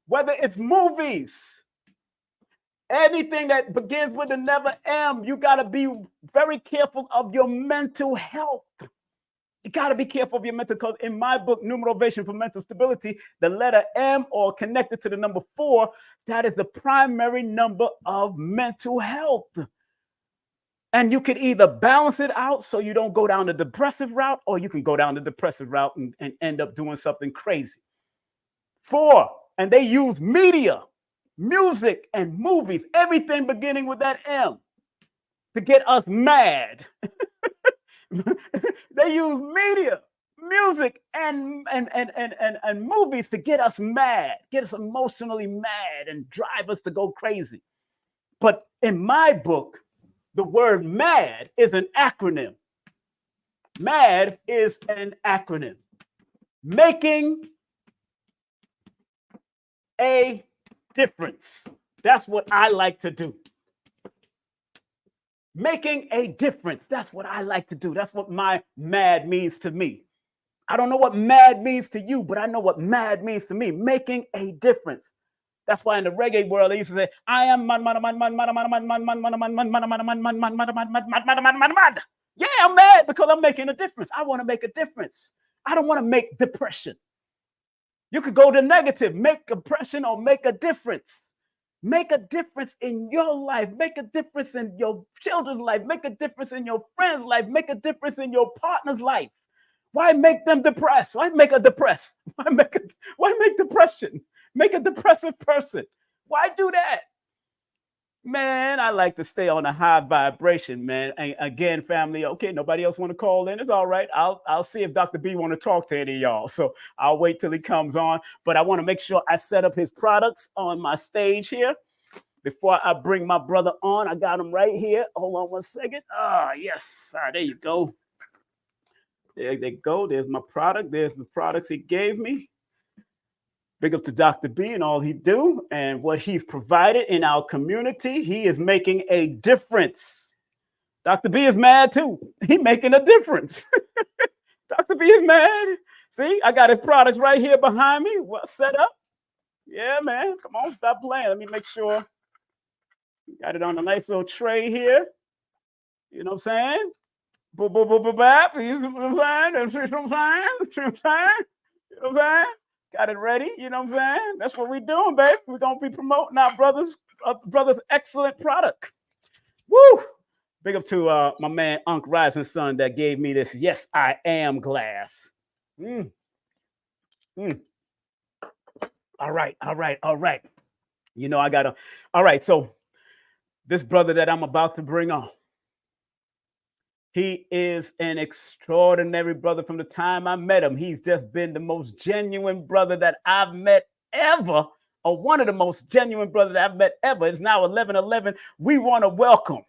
whether it's movies, anything that begins with the letter M, you got to be very careful of your mental health. You got to be careful of your mental, because in my book, Numerology for Mental Stability, the letter M, or connected to the number 4, that is the primary number of mental health. And you could either balance it out so you don't go down the depressive route, or you can go down the depressive route and end up doing something crazy. 4, and they use media, music, and movies, everything beginning with that M, to get us mad. They use media, music, and movies to get us mad, get us emotionally mad, and drive us to go crazy. But in my book, the word MAD is an acronym. MAD is an acronym. Making a difference. That's what I like to do. Making a difference. That's what I like to do. That's what my MAD means to me. I don't know what MAD means to you, but I know what MAD means to me. Making a difference. That's why in the reggae world, they used to say, I am mad. Yeah, I'm mad because I'm making a difference. I want to make a difference. I don't want to make depression. You could go to negative, make depression, or make a difference. Make a difference in your life. Make a difference in your children's life. Make a difference in your friend's life. Make a difference in your partner's life. Why make them depressed? Why make a depressed? Why make depression? Make a depressive person. Why do that? Man, I like to stay on a high vibration, man. And again, family, okay, nobody else want to call in. It's all right. I'll see if Dr. B want to talk to any of y'all. So I'll wait till he comes on. But I want to make sure I set up his products on my stage here. Before I bring my brother on, I got him right here. Hold on one second. Yes. There you go. There they go. There's my product. There's the products he gave me. Big up to Dr. B and all he do and what he's provided in our community. He is making a difference. Dr. B is mad too. He making a difference. Dr. B is mad. See, I got his products right here behind me. Well, set up. Yeah, man. Come on, stop playing. Let me make sure. Got it on a nice little tray here. You know what I'm saying? You know what I'm saying? Got it ready, you know what I'm saying? That's what we're doing, babe. We're going to be promoting our brother's excellent product. Woo! Big up to my man, Unc Rising Sun, that gave me this Yes, I Am glass. All right. You know, I got to. All right, so this brother that I'm about to bring on, he is an extraordinary brother from the time I met him. He's just been the most genuine brother that I've met ever, or one of the most genuine brothers that I've met ever. It's now 11:11. We want to welcome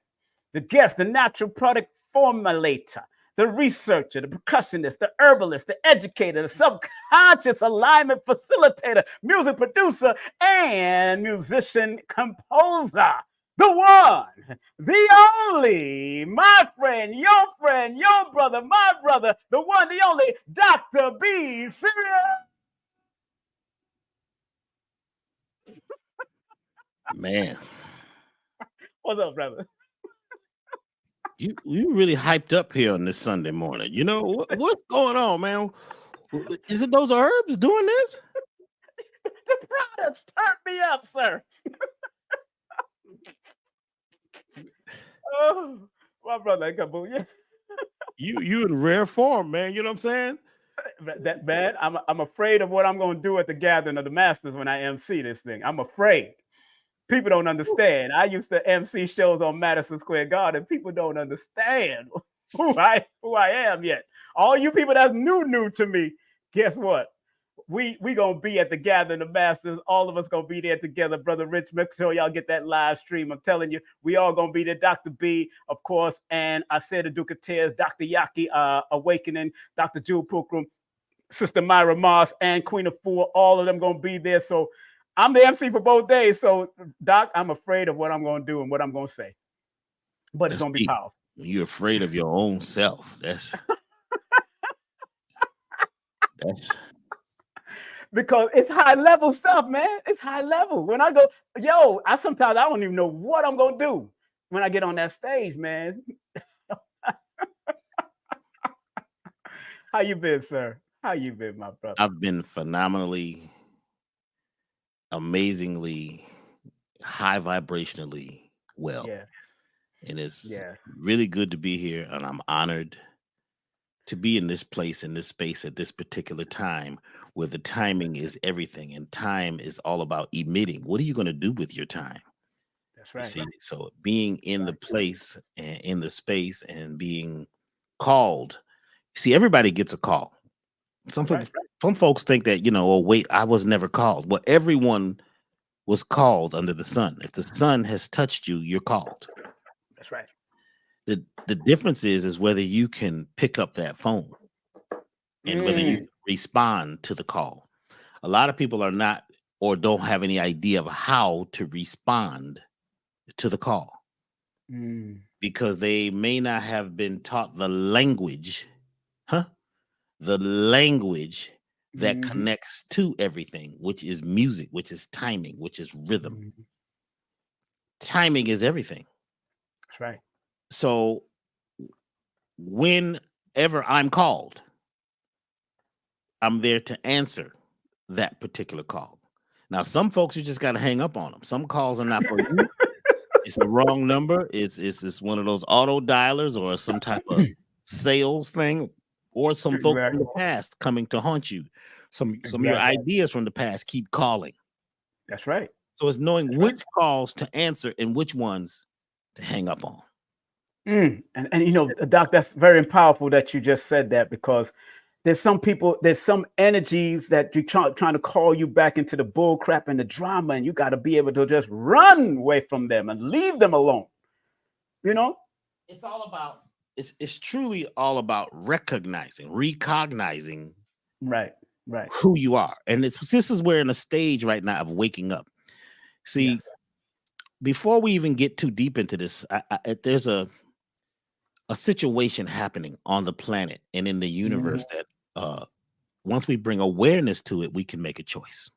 the guest, the natural product formulator, the researcher, the percussionist, the herbalist, the educator, the subconscious alignment facilitator, music producer, and musician composer. The one, the only, my friend, your brother, my brother, the one, the only, Doctah B Sirius. Man. What's up, brother? You really hyped up here on this Sunday morning. You know, what's going on, man? Is it those herbs doing this? The products turned me up, sir. Oh, my brother, yeah. You in rare form, man. You know what I'm saying? That bad. I'm afraid of what I'm going to do at the gathering of the masters when I MC this thing. I'm afraid. People don't understand. I used to MC shows on Madison Square Garden. People don't understand who I am yet. All you people that's new to me, guess what? We gonna be at the gathering of masters. All of us gonna be there together, brother Rich. Make sure y'all get that live stream. I'm telling you, we all gonna be there. Dr. B, of course, and I said the Duke of Tears, Dr. Yaki, Awakening, Dr. Jewel Pulcrum, Sister Myra Moss, and Queen of Four. All of them gonna be there. So I'm the MC for both days. So Doc, I'm afraid of what I'm gonna do and what I'm gonna say, but it's gonna be powerful. You're afraid of your own self. That's because it's high level stuff, man. It's high level. When I go, sometimes I don't even know what I'm gonna do when I get on that stage, man. How you been, sir? How you been, my brother? I've been phenomenally, amazingly, high vibrationally well. Yes. And it's Yes. really good to be here. And I'm honored to be in this place, in this space at this particular time where the timing is everything. And time is all about emitting. What are you going to do with your time? That's You right. see, so being in the place and in the space and being called. See, everybody gets a call. Some Right. folks think that, oh, wait, I was never called. Well, everyone was called under the sun. If the sun has touched you, you're called. That's right. The difference is whether you can pick up that phone and whether you respond to the call. A lot of people are not or don't have any idea of how to respond to the call because they may not have been taught the language, the language that connects to everything, which is music, which is timing, which is rhythm. Timing is everything. That's right. So whenever I'm called, I'm there to answer that particular call. Now, some folks, you just got to hang up on them. Some calls are not for you. It's the wrong number. It's one of those auto dialers or some type of sales thing, or some folks from the past coming to haunt you. Some of your ideas from the past keep calling. That's right. So it's knowing which calls to answer and which ones to hang up on. And Doc, that's very powerful that you just said that, because there's some people, there's some energies that you're trying to call you back into the bull crap and the drama, and you got to be able to just run away from them and leave them alone. It's all about, it's truly all about recognizing right who you are. And this is we're in a stage right now of waking up. See, before we even get too deep into this, there's a situation happening on the planet and in the universe that once we bring awareness to it, we can make a choice.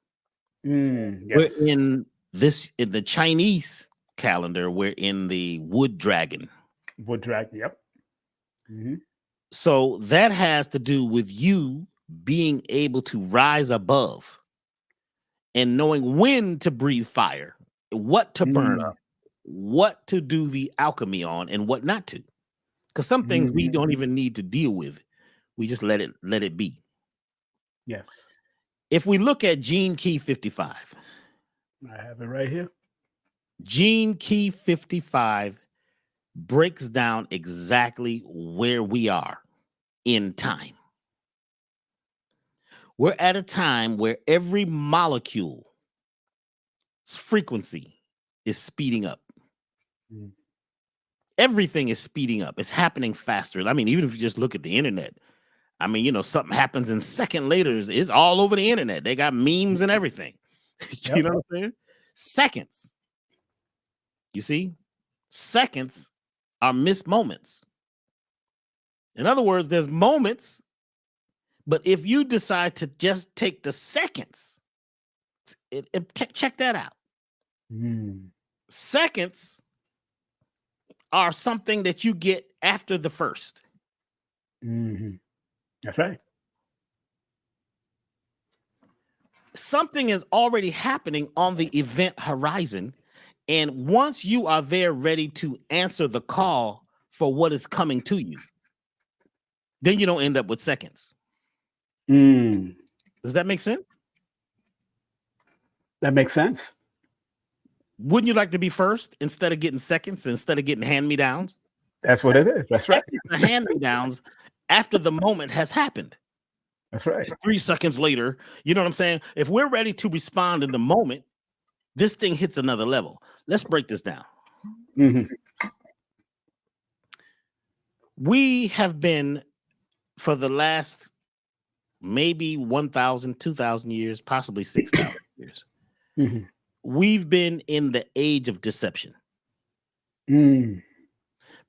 We're in the Chinese calendar, we're in the wood dragon. Yep. So that has to do with you being able to rise above and knowing when to breathe fire, what to burn up, what to do the alchemy on, and what not to. Because some things we don't even need to deal with. We just let it be. Yes. If we look at Gene Key 55. I have it right here. Gene Key 55 breaks down exactly where we are in time. We're at a time where every molecule's frequency is speeding up. Everything is speeding up. It's happening faster. I mean, even if you just look at the internet, I mean, something happens and second later it's all over the internet. They got memes and everything. You know what I'm saying? Seconds. You see? Seconds are missed moments. In other words, there's moments, but if you decide to just take the seconds, check that out. Seconds are something that you get after the first. That's right. Something is already happening on the event horizon. And once you are there ready to answer the call for what is coming to you, then you don't end up with seconds. Does that make sense? That makes sense. Wouldn't you like to be first instead of getting seconds, instead of getting hand-me-downs? That's what it is. That's right. Hand-me-downs after the moment has happened. That's right. 3 seconds later, you know what I'm saying? If we're ready to respond in the moment, this thing hits another level. Let's break this down. We have been, for the last maybe 1,000, 2,000 years, possibly 6,000 years, we've been in the age of deception.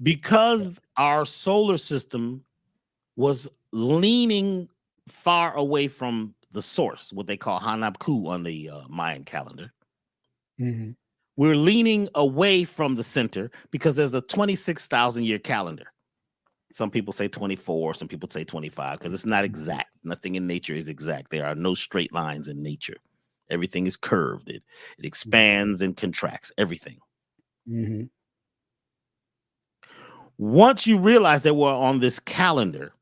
Because our solar system was leaning far away from the source, what they call Hanapku on the Mayan calendar. We're leaning away from the center because there's a 26,000 year calendar. Some people say 24, some people say 25, because it's not exact. Nothing in nature is exact. There are no straight lines in nature. Everything is curved. It expands and contracts, everything. Mm-hmm. Once you realize that we're on this calendar,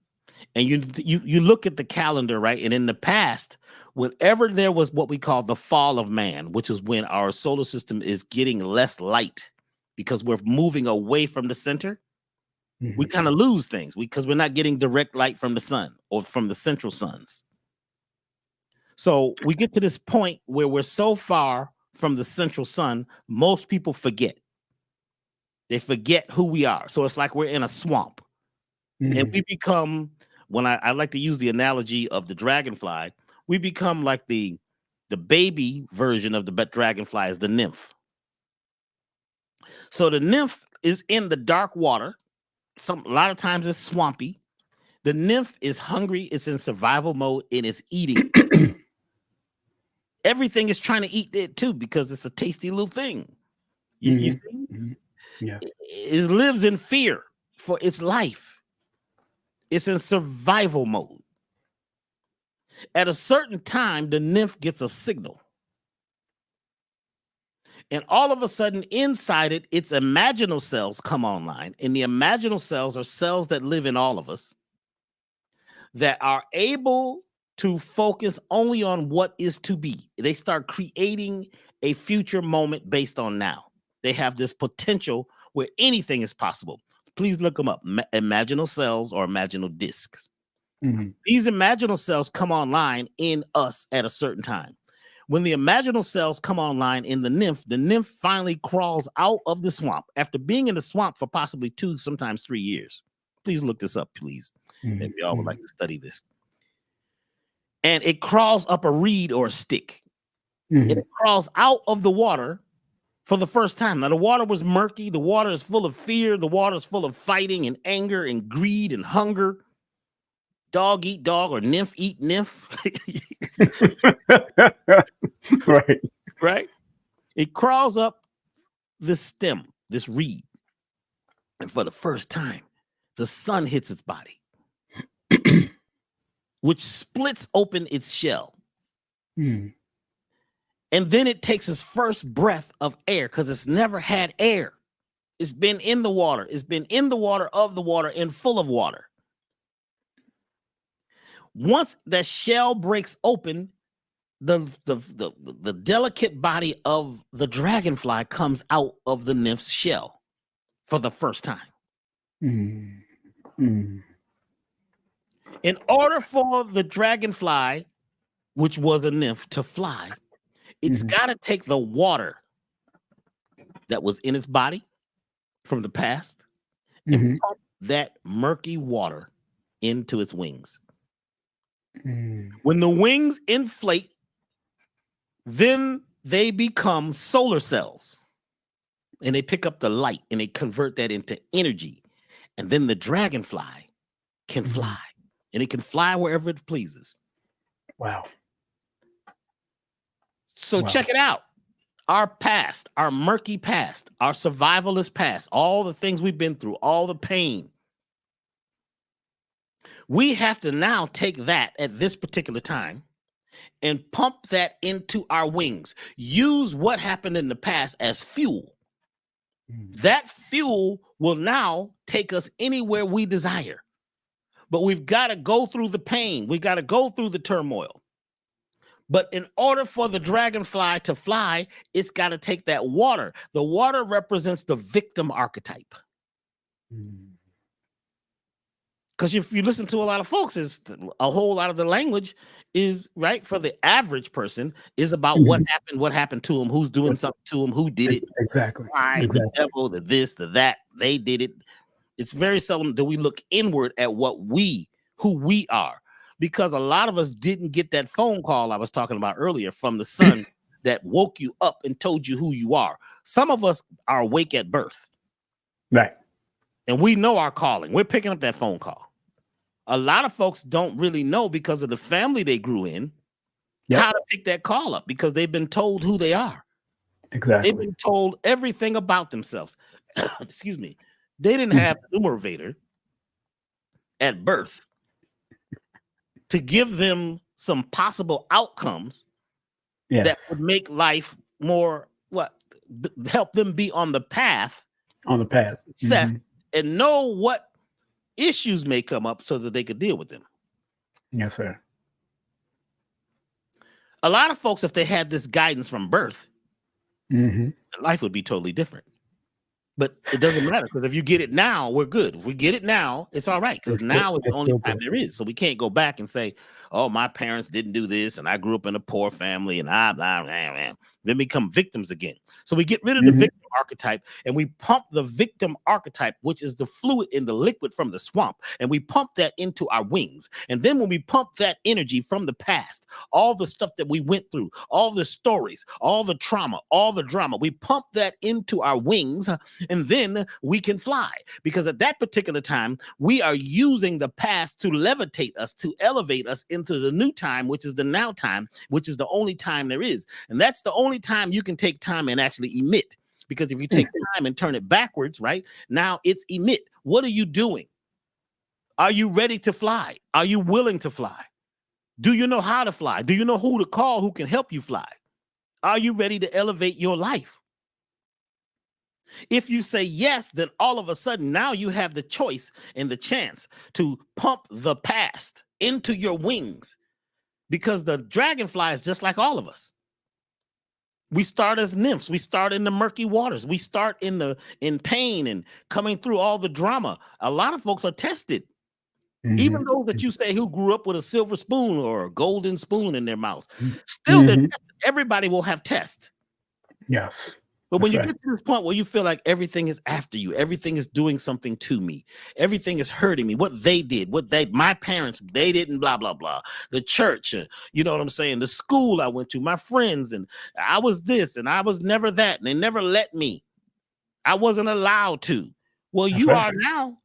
and you look at the calendar, right? And in the past, whenever there was what we call the fall of man, which is when our solar system is getting less light because we're moving away from the center, we kind of lose things because we're not getting direct light from the sun or from the central suns. So we get to this point where we're so far from the central sun, most people forget. They forget who we are. So it's like we're in a swamp. And we become, when I like to use the analogy of the dragonfly, we become like the baby version of the dragonfly is the nymph. So the nymph is in the dark water. A lot of times it's swampy. The nymph is hungry. It's in survival mode and it's eating. Everything is trying to eat it too because it's a tasty little thing. You see? Yeah. It lives in fear for its life. It's in survival mode. At a certain time, the nymph gets a signal. And all of a sudden, inside it, its imaginal cells come online. And the imaginal cells are cells that live in all of us that are able to focus only on what is to be. They start creating a future moment based on now. They have this potential where anything is possible. Please look them up. Imaginal cells or imaginal discs. These imaginal cells come online in us at a certain time. When the imaginal cells come online in the nymph finally crawls out of the swamp after being in the swamp for possibly 2, sometimes 3 years. Please look this up, please. If y'all would like to study this. And it crawls up a reed or a stick. It crawls out of the water for the first time. Now, the water was murky. The water is full of fear. The water is full of fighting and anger and greed and hunger. Dog eat dog or nymph eat nymph. Right. It crawls up this stem, this reed. And for the first time, the sun hits its body, which splits open its shell. And then it takes its first breath of air because it's never had air. It's been in the water. It's been in the water, of the water, and full of water. Once that shell breaks open, the delicate body of the dragonfly comes out of the nymph's shell for the first time. In order for the dragonfly, which was a nymph, to fly, it's got to take the water that was in its body from the past and pump that murky water into its wings. When the wings inflate, then they become solar cells and they pick up the light and they convert that into energy. And then the dragonfly can fly and it can fly wherever it pleases. Wow. So check it out. Our past, our murky past, our survivalist past, all the things we've been through, all the pain. We have to now take that at this particular time and pump that into our wings. Use what happened in the past as fuel. That fuel will now take us anywhere we desire. But we've got to go through the pain. We got to go through the turmoil. But in order for the dragonfly to fly, it's got to take that water. The water represents the victim archetype. Because if you listen to a lot of folks, is a whole lot of the language is right for the average person is about what happened to him, who's doing something to him, who did it, exactly, the devil, the this, the that, they did it. It's very seldom that we look inward at who we are, because a lot of us didn't get that phone call I was talking about earlier from the sun that woke you up and told you who you are. Some of us are awake at birth, right? And we know our calling. We're picking up that phone call. A lot of folks don't really know because of the family they grew in how to pick that call up because they've been told who they are. Exactly. They've been told everything about themselves. Excuse me. They didn't have the numerator. at birth to give them some possible outcomes that would make life more help them be on the path to success and know what issues may come up so that they could deal with them. Yes, sir. A lot of folks, if they had this guidance from birth, life would be totally different. But it doesn't matter, because if you get it now, we're good. If we get it now, it's all right, because now it's the only time there is. So we can't go back and say, oh, my parents didn't do this, and I grew up in a poor family, and then become victims again. So we get rid of the victim archetype, and we pump the victim archetype, which is the fluid in the liquid from the swamp, and we pump that into our wings. And then when we pump that energy from the past, all the stuff that we went through, all the stories, all the trauma, all the drama, we pump that into our wings, and then we can fly. Because at that particular time, we are using the past to levitate us, to elevate us into the new time, which is the now time, which is the only time there is. And that's the only time you can take time and actually emit. Because if you take time and turn it backwards, right, now it's emit. What are you doing? Are you ready to fly? Are you willing to fly? Do you know how to fly? Do you know who to call who can help you fly? Are you ready to elevate your life? If you say yes, then all of a sudden now you have the choice and the chance to pump the past into your wings, because the dragonfly is just like all of us. We start as nymphs. We start in the murky waters. We start in pain and coming through all the drama. A lot of folks are tested. Even those that you say who grew up with a silver spoon or a golden spoon in their mouth, still they're tested. Everybody will have tests. Yes. But when you get to this point where you feel like everything is after you, everything is doing something to me, everything is hurting me, what they did, my parents, they didn't, blah, blah, blah. The church, you know what I'm saying? The school I went to, my friends, and I was this and I was never that. And they never let me. I wasn't allowed to. Well, you are now.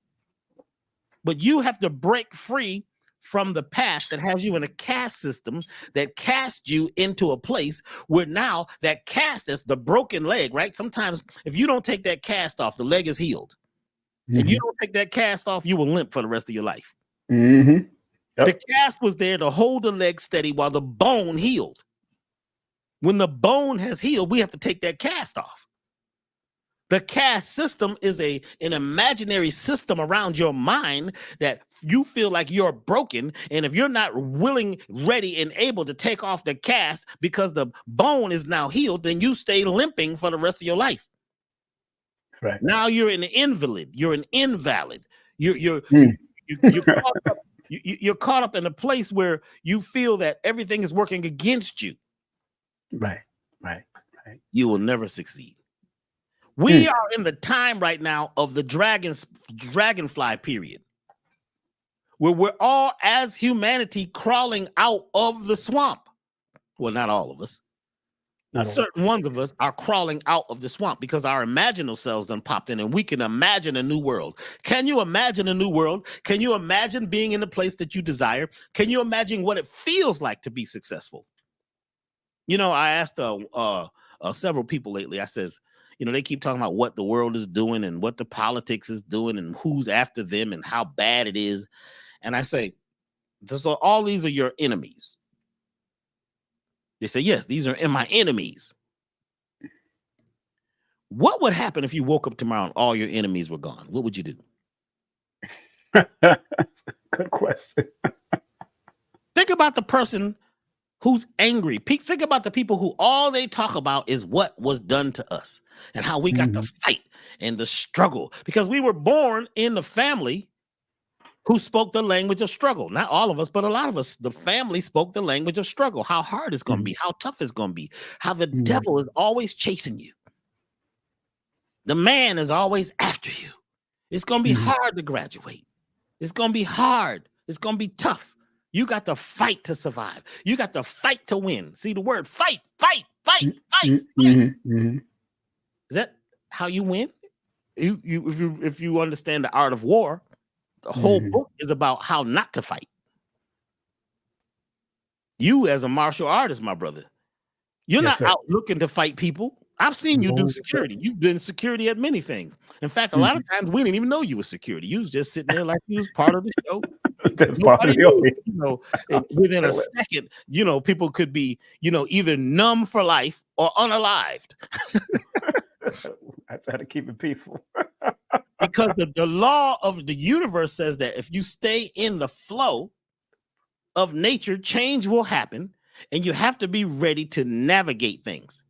But you have to break free from the past that has you in a caste system that cast you into a place where now that cast is the broken leg, right? Sometimes if you don't take that cast off, the leg is healed. And you don't take that cast off, you will limp for the rest of your life. The cast was there to hold the leg steady while the bone healed. When the bone has healed, we have to take that cast off. The caste system is an imaginary system around your mind that you feel like you're broken. And if you're not willing, ready, and able to take off the cast because the bone is now healed, then you stay limping for the rest of your life. Right. Now you're an invalid. You're an invalid. You're caught up in a place where you feel that everything is working against you. Right. You will never succeed. We are in the time right now of the dragonfly period, where we're all, as humanity, crawling out of the swamp. Well, not all of us. Certain ones of us are crawling out of the swamp because our imaginal cells done popped in, and we can imagine a new world. Can you imagine a new world? Can you imagine being in the place that you desire? Can you imagine what it feels like to be successful? You know, I asked several people lately, I says, you know, they keep talking about what the world is doing and what the politics is doing and who's after them and how bad it is. And I say, so all these are your enemies. They say, yes, these are my enemies. What would happen if you woke up tomorrow and all your enemies were gone? What would you do? Good question. Think about the person who's angry. Think about the people who all they talk about is what was done to us and how we got to fight and the struggle, because we were born in the family who spoke the language of struggle. Not all of us, but a lot of us, the family spoke the language of struggle, how hard it's going to be, how tough it's going to be, how the devil is always chasing you. The man is always after you. It's going to be hard to graduate. It's going to be hard. It's going to be tough. You got to fight to survive. You got to fight to win. See the word fight. Is that how you win? If you understand the art of war, the whole book is about how not to fight. You as a martial artist, my brother, you're not out looking to fight people. I've seen you do security. You've been security at many things. In fact, a lot of times we didn't even know you were security. You was just sitting there like you was part of the show. That's part of the Within a second, people could be, either numb for life or unalived. I try to keep it peaceful. Because the law of the universe says that if you stay in the flow of nature, change will happen, and you have to be ready to navigate things,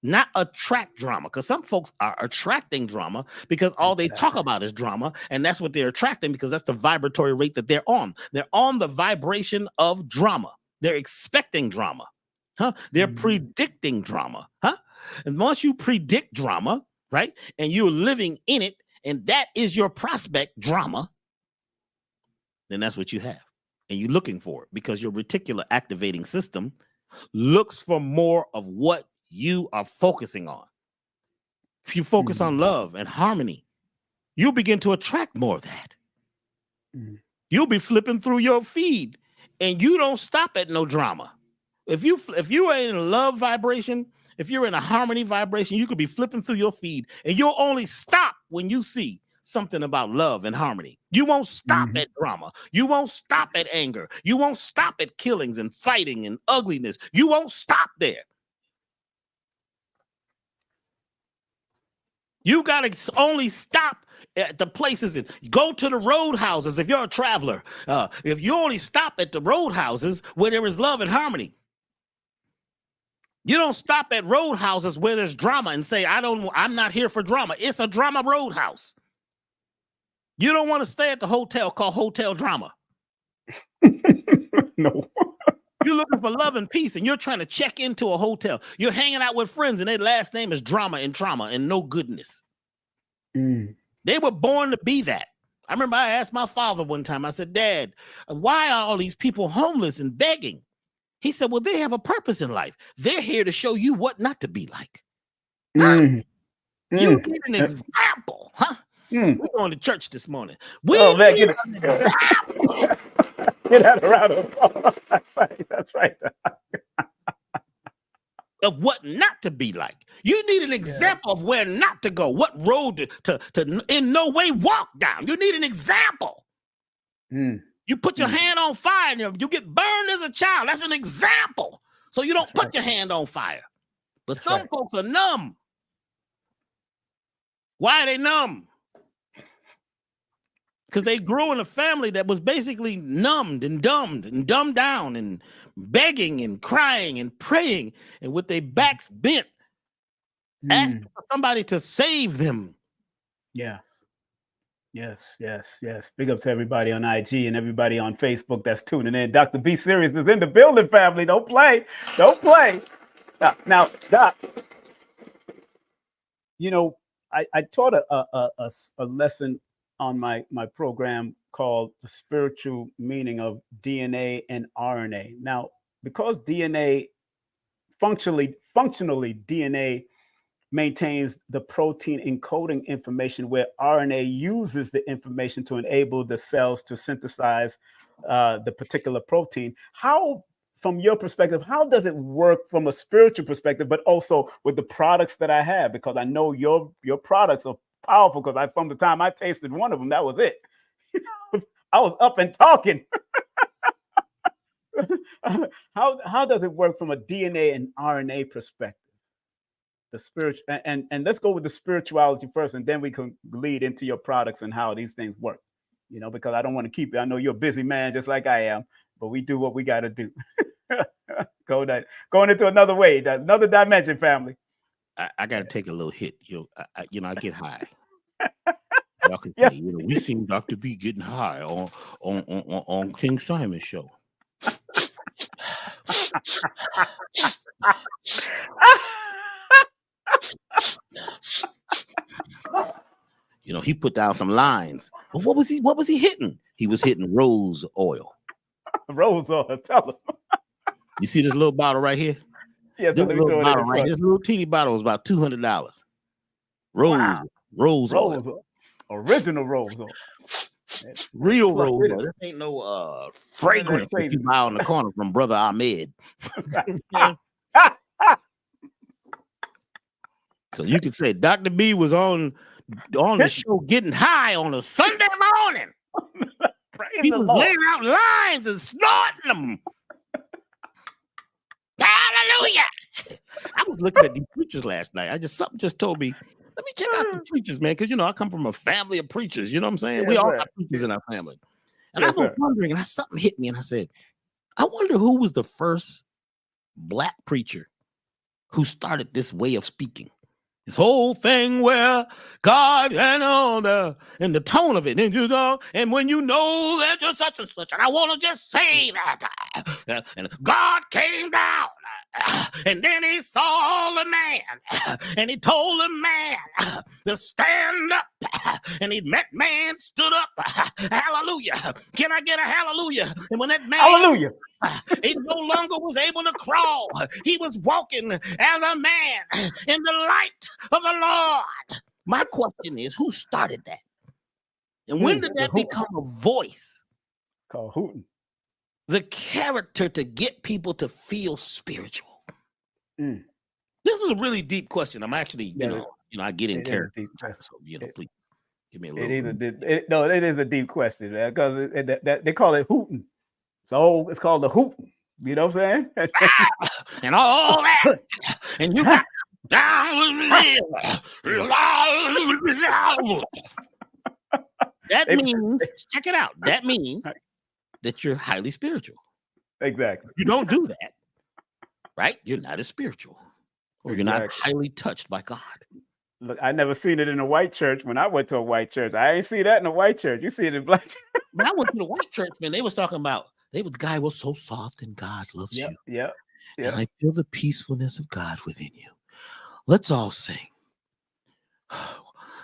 not attract drama. Because some folks are attracting drama because all they talk about is drama, and that's what they're attracting because that's the vibratory rate that they're on. They're on the vibration of drama. They're expecting drama. They're predicting drama. And once you predict drama, right, and you're living in it, and that is your prospect drama, then that's what you have. And you're looking for it because your reticular activating system looks for more of what you are focusing on. If you focus on love and harmony, you'll begin to attract more of that. You'll be flipping through your feed and you don't stop at no drama. If you are in a love vibration, if you're in a harmony vibration, you could be flipping through your feed and you'll only stop when you see something about love and harmony. You won't stop at drama. You won't stop at anger. You won't stop at killings and fighting and ugliness. You won't stop there. You got to only stop at the places and go to the roadhouses if you're a traveler. If you only stop at the roadhouses where there is love and harmony. You don't stop at roadhouses where there's drama and say, I'm not here for drama. It's a drama roadhouse. You don't want to stay at the hotel called Hotel Drama. No. You're looking for love and peace and you're trying to check into a hotel. You're hanging out with friends and their last name is drama and trauma and no goodness. They were born to be that. I remember I asked my father one time, I said, Dad, why are all these people homeless and begging? He said, well, they have a purpose in life. They're here to show you what not to be like. You get an example, We're going to church this morning. Get an example. Get out of round of applause. That's right. Of what not to be like. You need an example of where not to go, what road to in no way walk down. You need an example. You put your hand on fire and you get burned as a child. That's an example. So you don't put your hand on fire. But some folks are numb. Why are they numb? Because they grew in a family that was basically numbed and dumbed down and begging and crying and praying and with their backs bent, asking for somebody to save them. Yeah. Yes. Big up to everybody on IG and everybody on Facebook that's tuning in. Doctah B Sirius is in the building, family. Don't play. Now, Doc, I taught a lesson on my program called The Spiritual Meaning of DNA and RNA. Now, because DNA, functionally, DNA maintains the protein encoding information where RNA uses the information to enable the cells to synthesize the particular protein. How, from your perspective, how does it work from a spiritual perspective, but also with the products that I have? Because I know your products are powerful because from the time I tasted one of them, that was it. I was up and talking. How does it work from a DNA and RNA perspective? The spiritual and let's go with the spirituality first, and then we can lead into your products and how these things work. Because I don't want to keep it. I know you're a busy man just like I am, but we do what we got to do. Going into another way, another dimension, family. I got to take a little hit. I get high. Y'all can see, we seen Doctah B getting high on King Simon's show. He put down some lines. But what was he hitting? He was hitting rose oil. Rose oil, tell him. You see this little bottle right here? Yeah, this little bottle right. This little teeny bottle was about $200. Rose oil. Original rose oil. Real rose oil. This ain't no fragrance that you buy on the corner from Brother Ahmed. So you could say Dr. B was on the show getting high on a Sunday morning. He was laying out lines and snorting them. Hallelujah. I was looking at these preachers last night. Something just told me, let me check out the preachers, man. Because I come from a family of preachers. You know what I'm saying? We all got preachers in our family. And I was wondering, and something hit me, and I said, I wonder who was the first Black preacher who started this way of speaking. This whole thing where God and the tone of it, and when you know that you're such and such, and I want to just say that, and God came down, and then he saw the man, and he told the man to stand up, and man stood up, hallelujah. Can I get a hallelujah? And when that man, hallelujah, he no longer was able to crawl. He was walking as a man in the light of the Lord. My question is, who started that? And when did that become a voice? Called hooting. The character to get people to feel spiritual. Mm. This is a really deep question. I'm actually, I get in character. So, please give me a little. It is a deep question, man, because they call it hooting. So it's called the hooting. You know what I'm saying? And all that. And you got that means, check it out. That means that you're highly spiritual. Exactly. You don't do that, right? You're not as spiritual, or you're not highly touched by God. Look, I never seen it in a white church. When I went to a white church, I ain't see that in a white church. You see it in black church. When I went to the white church, man, they was talking about the guy was so soft and God loves you. Yeah. And I feel the peacefulness of God within you. Let's all sing.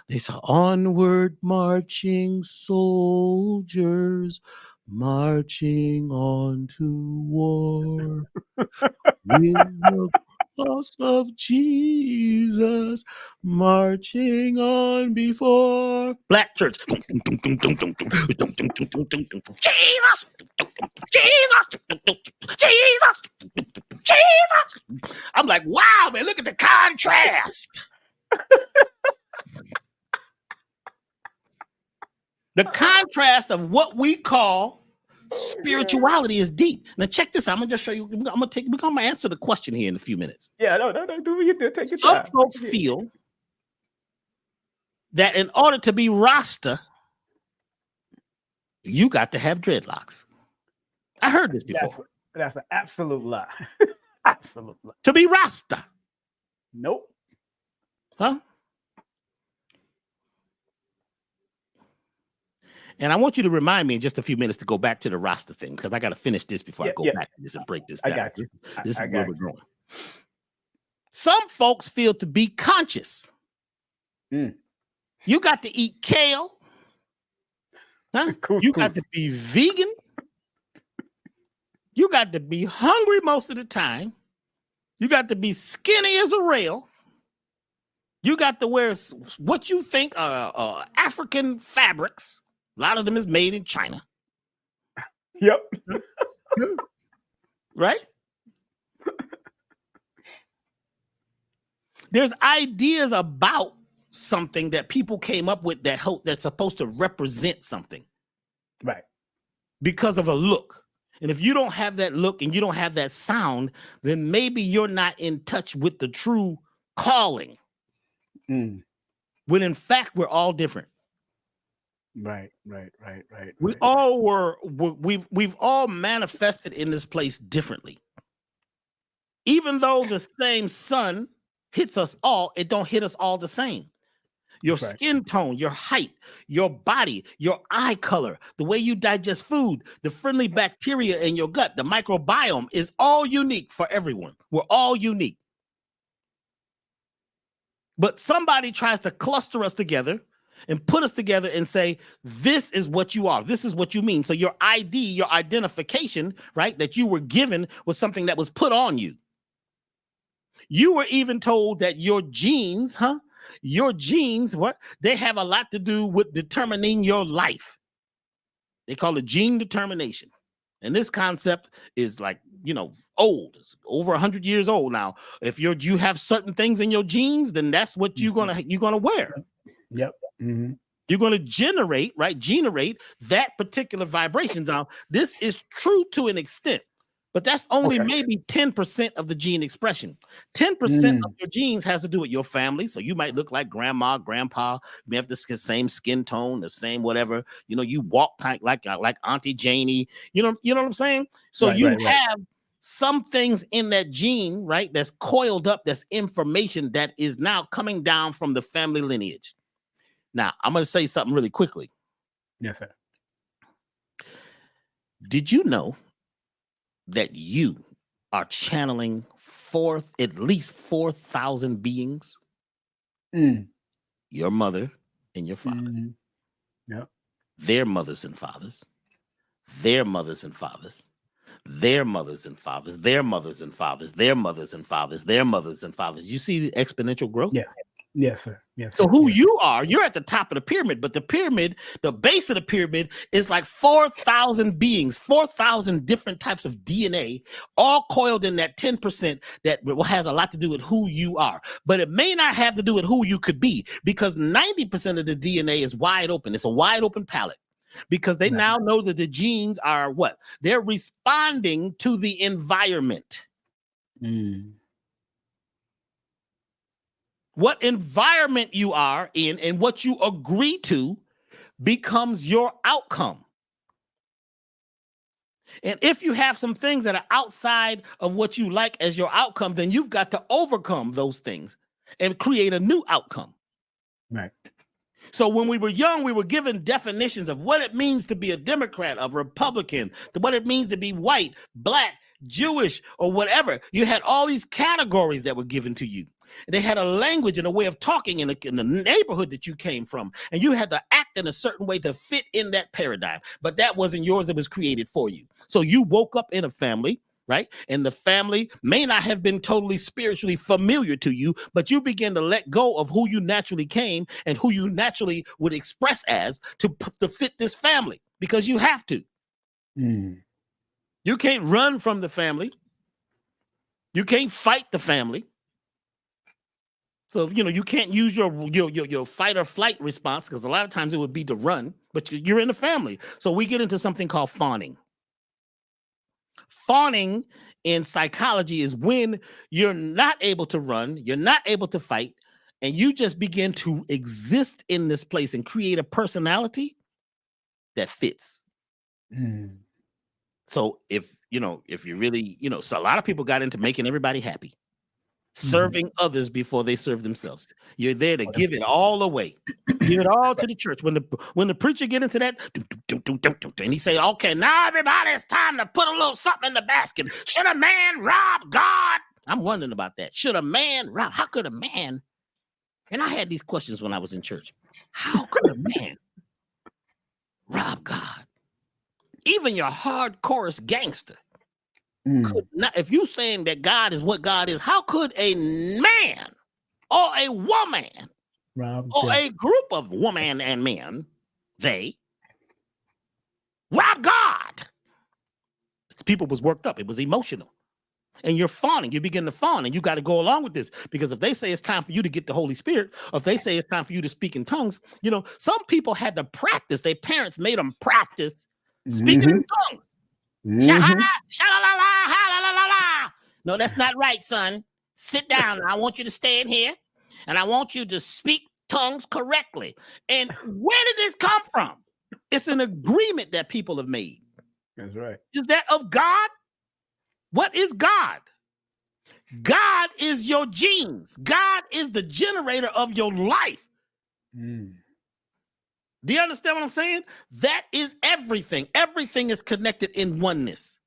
They saw onward marching soldiers marching on to war. With the cross of Jesus marching on before. Black church. Jesus! Jesus! I'm like, wow, man, look at the contrast. The contrast of what we call spirituality is deep. Now check this out. I'm gonna just show you. We're gonna answer the question here in a few minutes. Yeah, no. Do what you do. Take your Some time. folks feel that in order to be Rasta, you got to have dreadlocks. I heard this before. That's an absolute lie. Absolute lie. To be Rasta. Nope. Huh? And I want you to remind me in just a few minutes to go back to the Rasta thing, because I got to finish this before I go back to this and break this down. I got you. This is where we're going. Some folks feel to be conscious. You got to eat kale. Huh? You got to be vegan. You got to be hungry most of the time. You got to be skinny as a rail. You got to wear what you think are African fabrics. A lot of them is made in China. Yep. Right? There's ideas about something that people came up with that's supposed to represent something. Right. Because of a look. And if you don't have that look and you don't have that sound, then maybe you're not in touch with the true calling. When in fact, we're all different. Right. We all we've all manifested in this place differently. Even though the same sun hits us all, it don't hit us all the same. Your skin tone, your height, your body, your eye color, the way you digest food, the friendly bacteria in your gut, the microbiome is all unique for everyone. We're all unique. But somebody tries to cluster us together and put us together and say, this is what you are. This is what you mean. So your ID, your identification, right, that you were given was something that was put on you. You were even told that your genes, your genes, they have a lot to do with determining your life. They call it gene determination. And this concept is like, old. It's over 100 years old now. If you have certain things in your genes, then that's what you're gonna wear. Yep. Mm-hmm. You're going to generate that particular vibration. Now, this is true to an extent, but that's only maybe 10% of the gene expression. 10% of your genes has to do with your family. So you might look like grandma, grandpa. You have the same skin tone, the same whatever. You walk like Auntie Janie. You know what I'm saying? So you have some things in that gene, right? That's coiled up. That's information that is now coming down from the family lineage. Now, I'm going to say something really quickly. Yes, sir. Did you know that you are channeling at least 4,000 beings? Your mother and your father. Yep. Their mothers and fathers. Their mothers and fathers. Their mothers and fathers. Their mothers and fathers. Their mothers and fathers. Their mothers and fathers. You see the exponential growth? Yeah. Yes, sir. Yes. So who you are, you're at the top of the pyramid, but the base of the pyramid is like 4,000 beings, 4,000 different types of DNA, all coiled in that 10% that has a lot to do with who you are. But it may not have to do with who you could be, because 90% of the DNA is wide open. It's a wide open palette, because they now know that the genes are what? They're responding to the environment. What environment you are in and what you agree to becomes your outcome. And if you have some things that are outside of what you like as your outcome, then you've got to overcome those things and create a new outcome. Right. So when we were young, we were given definitions of what it means to be a Democrat, a Republican, what it means to be white, black, Jewish, or whatever. You had all these categories that were given to you. They had a language and a way of talking in the neighborhood that you came from. And you had to act in a certain way to fit in that paradigm. But that wasn't yours. It was created for you. So you woke up in a family, right? And the family may not have been totally spiritually familiar to you, but you begin to let go of who you naturally came and who you naturally would express as to fit this family, because you have to. You can't run from the family. You can't fight the family. So, you can't use your fight or flight response, because a lot of times it would be to run, but you're in the family. So we get into something called fawning. Fawning in psychology is when you're not able to run, you're not able to fight, and you just begin to exist in this place and create a personality that fits. So if you really, so a lot of people got into making everybody happy. Serving others before they serve themselves. You're there to give it all away. Give it all to the church. When the preacher get into that, and he say, okay, now everybody, it's time to put a little something in the basket. Should a man rob God? I'm wondering about that. Should a man rob? How could a man? And I had these questions when I was in church. How could a man rob God? Even your hardcore gangster could not. If you saying that God is what God is, how could a man or a woman or a group of women and men, they rob God? People was worked up. It was emotional. And you're fawning. You begin to fawn, and you got to go along with this, because if they say it's time for you to get the Holy Spirit, or if they say it's time for you to speak in tongues, some people had to practice. Their parents made them practice speaking in tongues. No, that's not right, son. Sit down. I want you to stay in here, and I want you to speak tongues correctly. And where did this come from? It's an agreement that people have made. That's right. Is that of God? What is God? God is your genes. God is the generator of your life. Do you understand what I'm saying? That is everything. Everything is connected in oneness.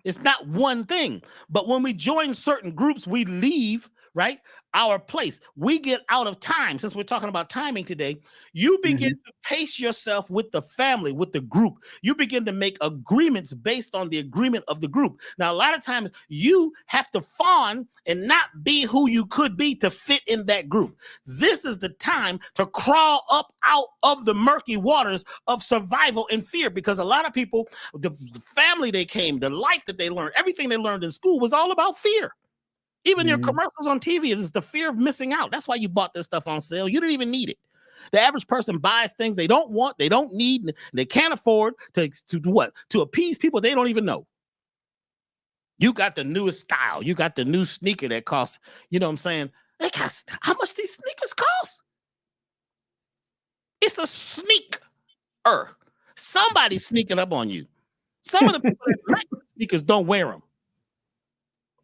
It's not one thing. But when we join certain groups, we leave right? Our place. We get out of time. Since we're talking about timing today, you begin to pace yourself with the family, with the group. You begin to make agreements based on the agreement of the group. Now, a lot of times you have to fawn and not be who you could be to fit in that group. This is the time to crawl up out of the murky waters of survival and fear, because a lot of people, the family they came, the life that they learned, everything they learned in school was all about fear. Even your commercials on TV is the fear of missing out. That's why you bought this stuff on sale. You didn't even need it. The average person buys things they don't want, they don't need, and they can't afford to do what? To appease people they don't even know. You got the newest style. You got the new sneaker that costs, you know what I'm saying? They cost, how much these sneakers cost? It's a sneaker. Somebody's sneaking up on you. Some of the people that make sneakers don't wear them.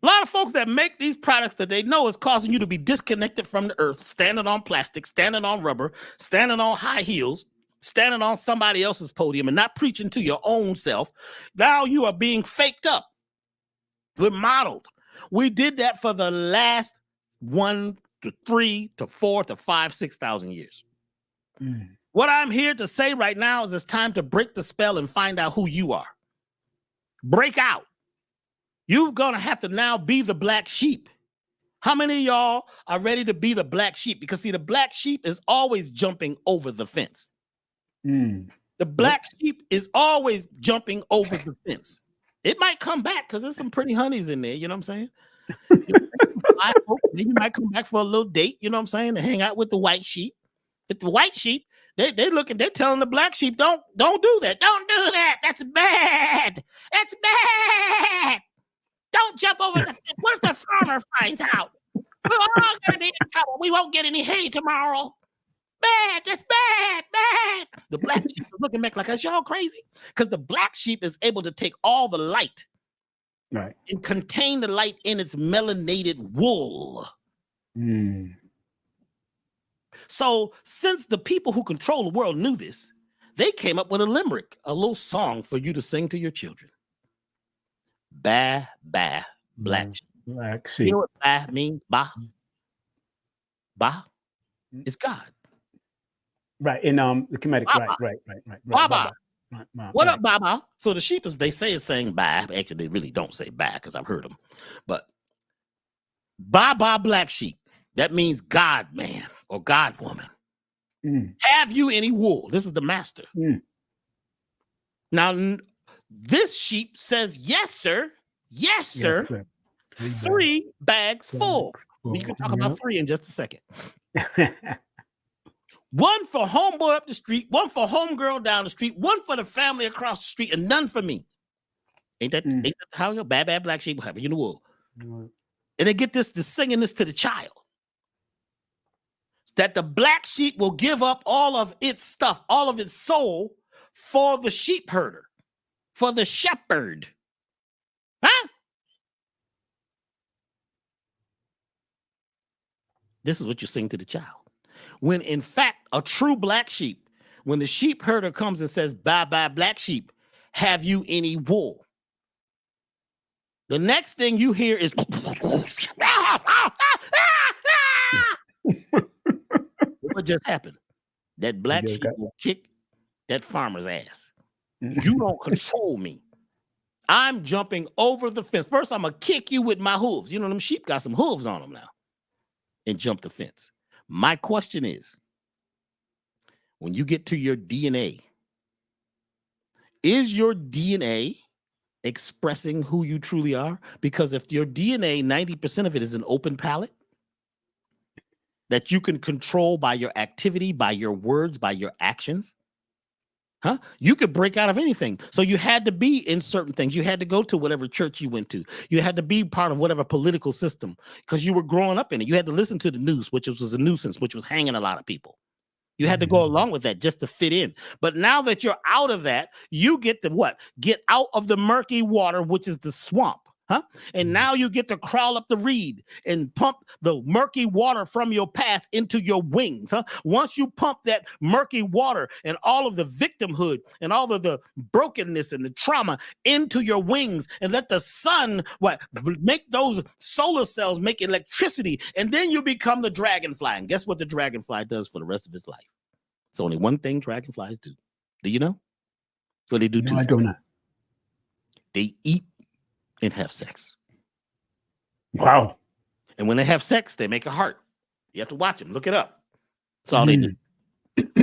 A lot of folks that make these products that they know is causing you to be disconnected from the earth, standing on plastic, standing on rubber, standing on high heels, standing on somebody else's podium and not preaching to your own self. Now you are being faked up. We're modeled. We did that for the last 1 to 3 to 4 to 5, 6,000 years. What I'm here to say right now is it's time to break the spell and find out who you are. Break out. You're going to have to now be the black sheep. How many of y'all are ready to be the black sheep? Because see, the black sheep is always jumping over the fence. The black sheep is always jumping over the fence. It might come back because there's some pretty honeys in there. You know what I'm saying? Maybe you might come back for a little date. You know what I'm saying? To hang out with the white sheep. But the white sheep, they're telling the black sheep, don't do that. Don't do that. That's bad. That's bad. Don't jump over the fence. What if the farmer finds out? We're all going to be in trouble. We won't get any hay tomorrow. Bad. That's bad. Bad. The black sheep is looking back like, is y'all crazy? Because the black sheep is able to take all the light, right, and contain the light in its melanated wool. So since the people who control the world knew this, they came up with a limerick, a little song for you to sing to your children. Ba, ba, black sheep. Black sheep. You know what ba means? Ba. Ba is God. Right. In the Kemetic. Right. Baba. What up, Baba? So the sheep is, they say it's saying ba. Actually, they really don't say ba because I've heard them. But Baba, black sheep. That means God man or God woman. Have you any wool? This is the master. Now, this sheep says, yes, sir. Yes, sir. Yes, sir. 3 bags full. We can talk about 3 in just a second. 1 for homeboy up the street, 1 for homegirl down the street, 1 for the family across the street, and none for me. Ain't that how you bad black sheep have you in the wool? And they get this singing this to the child. That the black sheep will give up all of its stuff, all of its soul for the sheep herder, for the shepherd. Huh? This is what you sing to the child. When in fact, a true black sheep, when the sheep herder comes and says, bye, black sheep, have you any wool? The next thing you hear is, what just happened? That black sheep will kick that farmer's ass. You don't control me. I'm jumping over the fence. First, I'm going to kick you with my hooves. You know, them sheep got some hooves on them now. And jump the fence. My question is, when you get to your DNA, is your DNA expressing who you truly are? Because if your DNA, 90% of it is an open palette that you can control by your activity, by your words, by your actions, you could break out of anything. So you had to be in certain things. You had to go to whatever church you went to. You had to be part of whatever political system because you were growing up in it. You had to listen to the news, which was a nuisance, which was hanging a lot of people. You had to go along with that just to fit in. But now that you're out of that, you get to what? Get out of the murky water, which is the swamp. Huh? And now you get to crawl up the reed and pump the murky water from your past into your wings. Huh? Once you pump that murky water and all of the victimhood and all of the brokenness and the trauma into your wings, and let the sun make those solar cells make electricity, and then you become the dragonfly. And guess what the dragonfly does for the rest of his life? It's only one thing dragonflies do. Do you know? What they do? No, I do not. They eat and have sex. Wow. And when they have sex, they make a heart. You have to watch them. Look it up. That's all they do.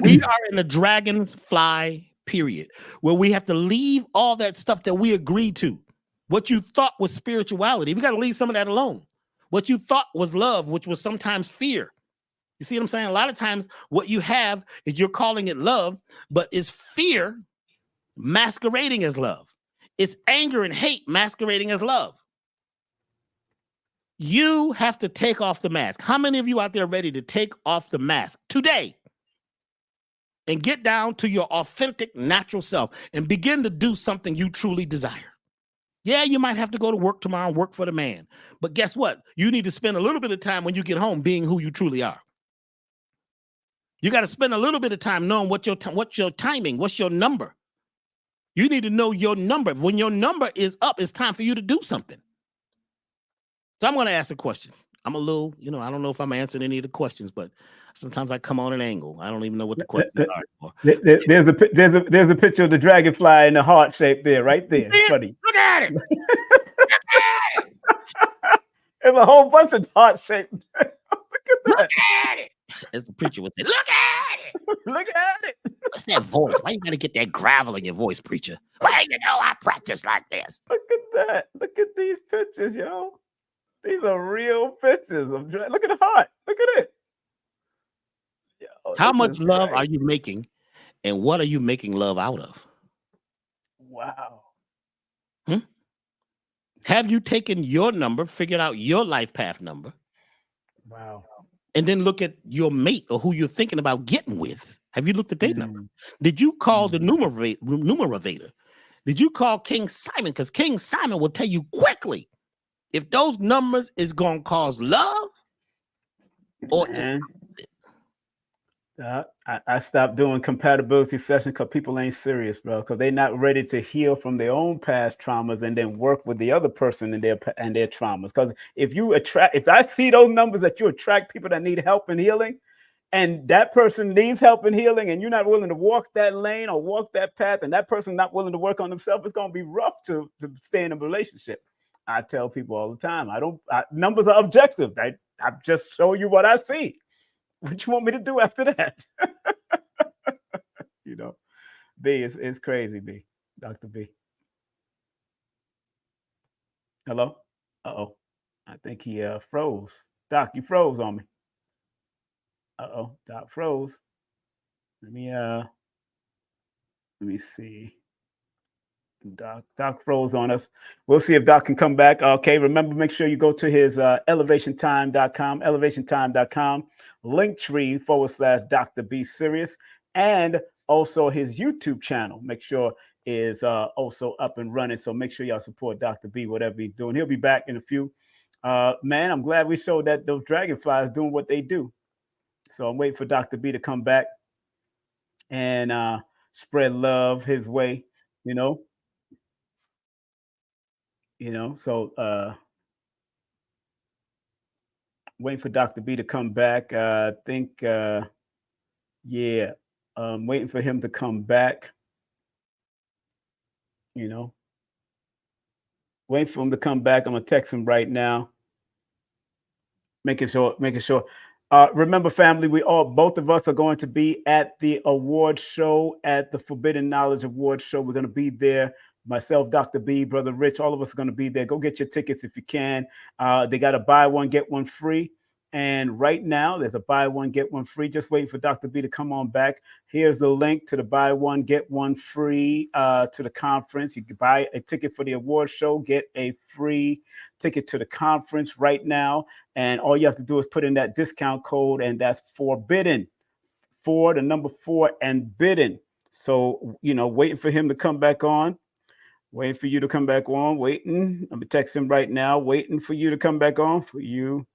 We are in the dragonfly period where we have to leave all that stuff that we agreed to. What you thought was spirituality, we got to leave some of that alone. What you thought was love, which was sometimes fear. You see what I'm saying? A lot of times what you have is you're calling it love, but it's fear masquerading as love. It's anger and hate masquerading as love. You have to take off the mask. How many of you out there ready to take off the mask today and get down to your authentic, natural self and begin to do something you truly desire? Yeah, you might have to go to work tomorrow and work for the man. But guess what? You need to spend a little bit of time when you get home being who you truly are. You got to spend a little bit of time knowing what's your timing, what's your number. You need to know your number. When your number is up, it's time for you to do something. So I'm going to ask a question. I'm a little, I don't know if I'm answering any of the questions, but sometimes I come on an angle. I don't even know what the questions are. There's a picture of the dragonfly in the heart shape there, right there. It's funny. Look at it. Look at it. There's a whole bunch of heart shapes. Look at that. Look at it. As the preacher would say, look at it. Look at it. What's that voice? Why you got to get that gravel in your voice, preacher? Why I practice like this? Look at that. Look at these pictures, yo. These are real pictures. Look at the heart. Look at it. Yo, how much love are you making, and what are you making love out of? Wow. Have you taken your number, figured out your life path number? Wow. And then look at your mate or who you're thinking about getting with. Have you looked at their number? Did you call the numerator? Did you call King Simon? Because King Simon will tell you quickly if those numbers is going to cause love or I stopped doing compatibility sessions because people ain't serious, bro. Because they're not ready to heal from their own past traumas and then work with the other person and their traumas. Because if I see those numbers that you attract people that need help and healing, and that person needs help and healing, and you're not willing to walk that lane or walk that path, and that person not willing to work on themselves, it's gonna be rough to stay in a relationship. I tell people all the time, numbers are objective. I just show you what I see. What you want me to do after that? B, it's crazy, B. Dr. B. Hello? Uh-oh. I think he froze. Doc, you froze on me. Uh-oh. Doc froze. Let me see. Doc froze on us. We'll see if Doc can come back. Okay, remember, make sure you go to his elevationtime.com, linktree / Doctah B Sirius, and also his YouTube channel. Make sure is also up and running. So make sure y'all support Dr. B, whatever he's doing. He'll be back in a few. Man, I'm glad we showed that those dragonflies doing what they do. So I'm waiting for Dr. B to come back and spread love his way, so waiting for Dr. B to come back. I think, waiting for him to come back, waiting for him to come back. I'm going to text him right now, making sure. Remember, family, both of us are going to be at the award show, at the Forbidden Knowledge Award show. We're going to be there. Myself, Dr. B, Brother Rich, all of us are going to be there. Go get your tickets if you can. They got a buy one, get one free. And right now, there's a buy one, get one free. Just waiting for Dr. B to come on back. Here's the link to the buy one, get one free to the conference. You can buy a ticket for the award show, get a free ticket to the conference right now. And all you have to do is put in that discount code, and that's FORBIDDEN. 4 and bidden. So, waiting for him to come back on. Waiting for you to come back on. Waiting. I'm gonna text him right now. Waiting for you to come back on. For you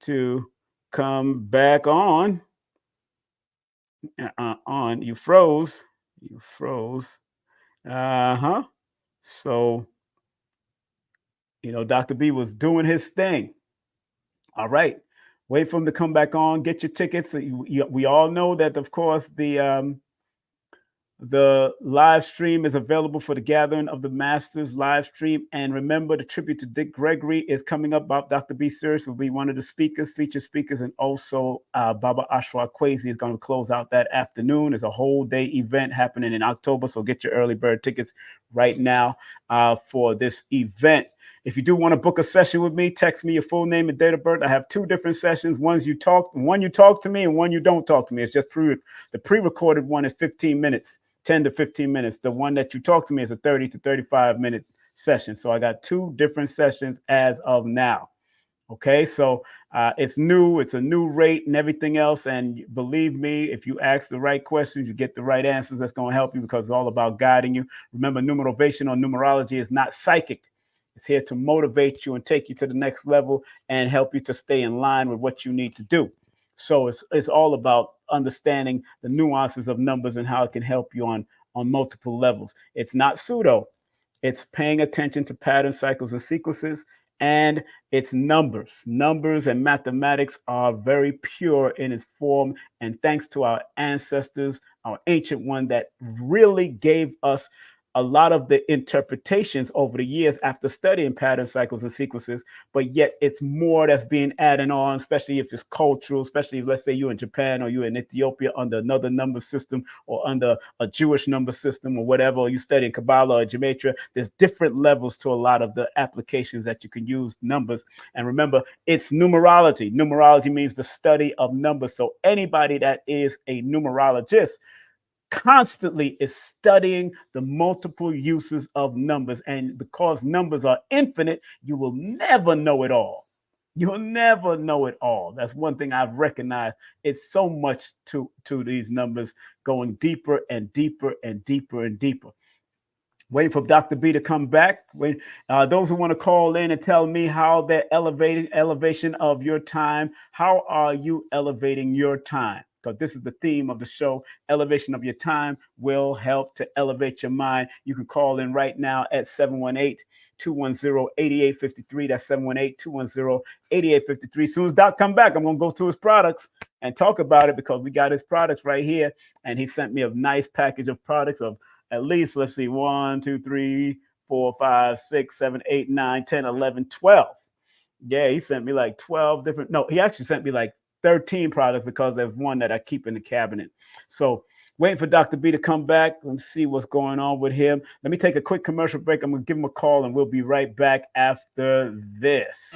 to come back on. On. You froze. You froze. So, Dr. B was doing his thing. All right. Wait for him to come back on. Get your tickets. We all know that, of course, the live stream is available for the Gathering of the Masters live stream. And remember, the tribute to Dick Gregory is coming up. Doctah B Sirius will be one of the featured speakers. And also Baba Ashwa Kwesi is going to close out that afternoon. It's a whole day event happening in October. So get your early bird tickets right now for this event. If you do want to book a session with me, text me your full name and date of birth. I have 2 different sessions. One you talk to me and one you don't talk to me. It's just the pre-recorded one is 15 minutes, 10 to 15 minutes. The one that you talk to me is a 30 to 35 minute session. So I got 2 different sessions as of now. Okay, so it's new. It's a new rate and everything else. And believe me, if you ask the right questions, you get the right answers. That's going to help you because it's all about guiding you. Remember, numerovation or numerology is not psychic. It's here to motivate you and take you to the next level and help you to stay in line with what you need to do. So it's all about understanding the nuances of numbers and how it can help you on multiple levels. It's not pseudo. It's paying attention to patterns, cycles, and sequences. And it's numbers. Numbers and mathematics are very pure in its form. And thanks to our ancestors, our ancient one that really gave us a lot of the interpretations over the years after studying pattern cycles and sequences, but yet it's more that's being added on, especially if it's cultural, especially if, let's say, you're in Japan or you're in Ethiopia under another number system or under a Jewish number system or whatever, or you study Kabbalah or Gematria. There's different levels to a lot of the applications that you can use numbers. And remember, it's numerology. Numerology means the study of numbers. So anybody that is a numerologist constantly is studying the multiple uses of numbers. And because numbers are infinite, you will never know it all. You'll never know it all. That's one thing I've recognized. It's so much to these numbers, going deeper and deeper and deeper and deeper. Waiting for Dr. B to come back. Those who want to call in and tell me how they're elevation of your time. How are you elevating your time? Because this is the theme of the show. Elevation of your time will help to elevate your mind. You can call in right now at 718-210-8853. That's 718-210-8853. As soon as Doc come back, I'm going to go to his products and talk about it because we got his products right here. And he sent me a nice package of products of at least, let's see, 1, 2, 3, 4, 5, 6, 7, 8, 9, 10, 11, 12. Yeah, he sent me like 12 different. No, he actually sent me like 13 products because there's one that I keep in the cabinet. So waiting for Dr. B to come back. Let's see what's going on with him. Let me take a quick commercial break. I'm going to give him a call and we'll be right back after this.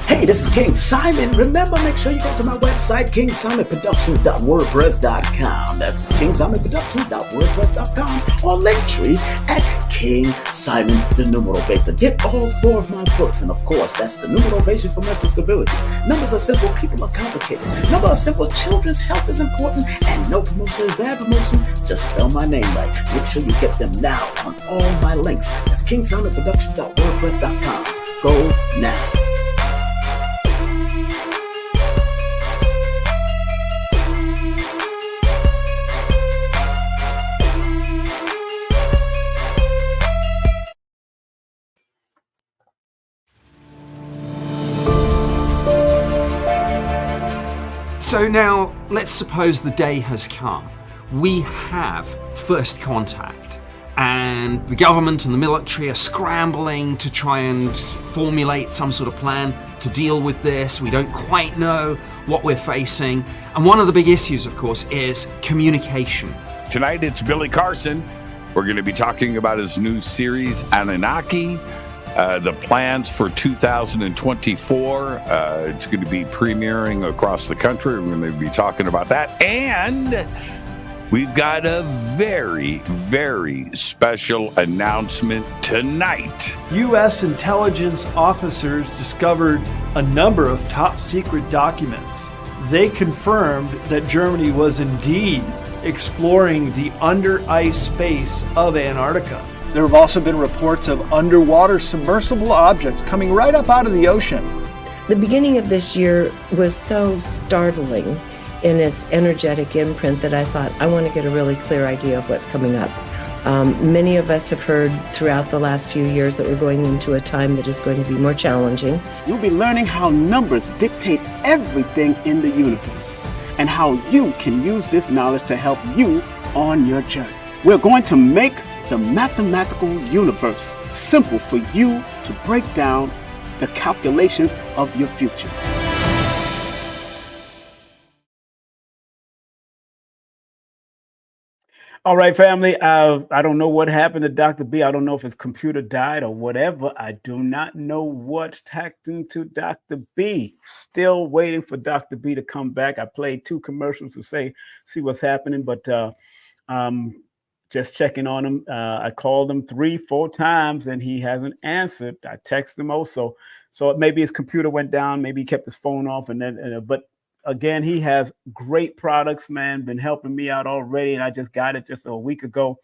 Hey, this is King Simon. Remember, make sure you go to my website, kingsimonproductions.wordpress.com. That's kingsimonproductions.wordpress.com or Linktree at King Simon the Numerovator. Get all 4 of my books, and of course, that's the Numerovation for Mental Stability. Numbers are simple, people are complicated. Numbers are simple, children's health is important, and no promotion is bad promotion. Just spell my name right. Make sure you get them now on all my links. That's kingsimonproductions.wordpress.com. Go now. So now, let's suppose the day has come. We have first contact, and the government and the military are scrambling to try and formulate some sort of plan to deal with this. We don't quite know what we're facing. And one of the big issues, of course, is communication. Tonight, it's Billy Carson. We're going to be talking about his new series, Anunnaki. the plans for 2024. It's going to be premiering across the country. We're going to be talking about that. And we've got a very, very special announcement tonight. U.S. intelligence officers discovered a number of top secret documents. They confirmed that Germany was indeed exploring the under ice space of Antarctica. There have also been reports of underwater submersible objects coming right up out of the ocean. The beginning of this year was so startling in its energetic imprint that I thought, I want to get a really clear idea of what's coming up. Many of us have heard throughout the last few years that we're going into a time that is going to be more challenging. You'll be learning how numbers dictate everything in the universe and how you can use this knowledge to help you on your journey. We're going to make the mathematical universe simple for you to break down the calculations of your future. All right, family. I don't know what happened to Dr. B. I don't know if his computer died or whatever. I do not know what happened to Dr. B. Still waiting for Dr. B to come back. I played 2 commercials to see what's happening, but just checking on him. I called him 3-4 times and he hasn't answered. I texted him also. So maybe his computer went down. Maybe he kept his phone off. And then, but again, he has great products, man, been helping me out already. And I just got it just a week ago.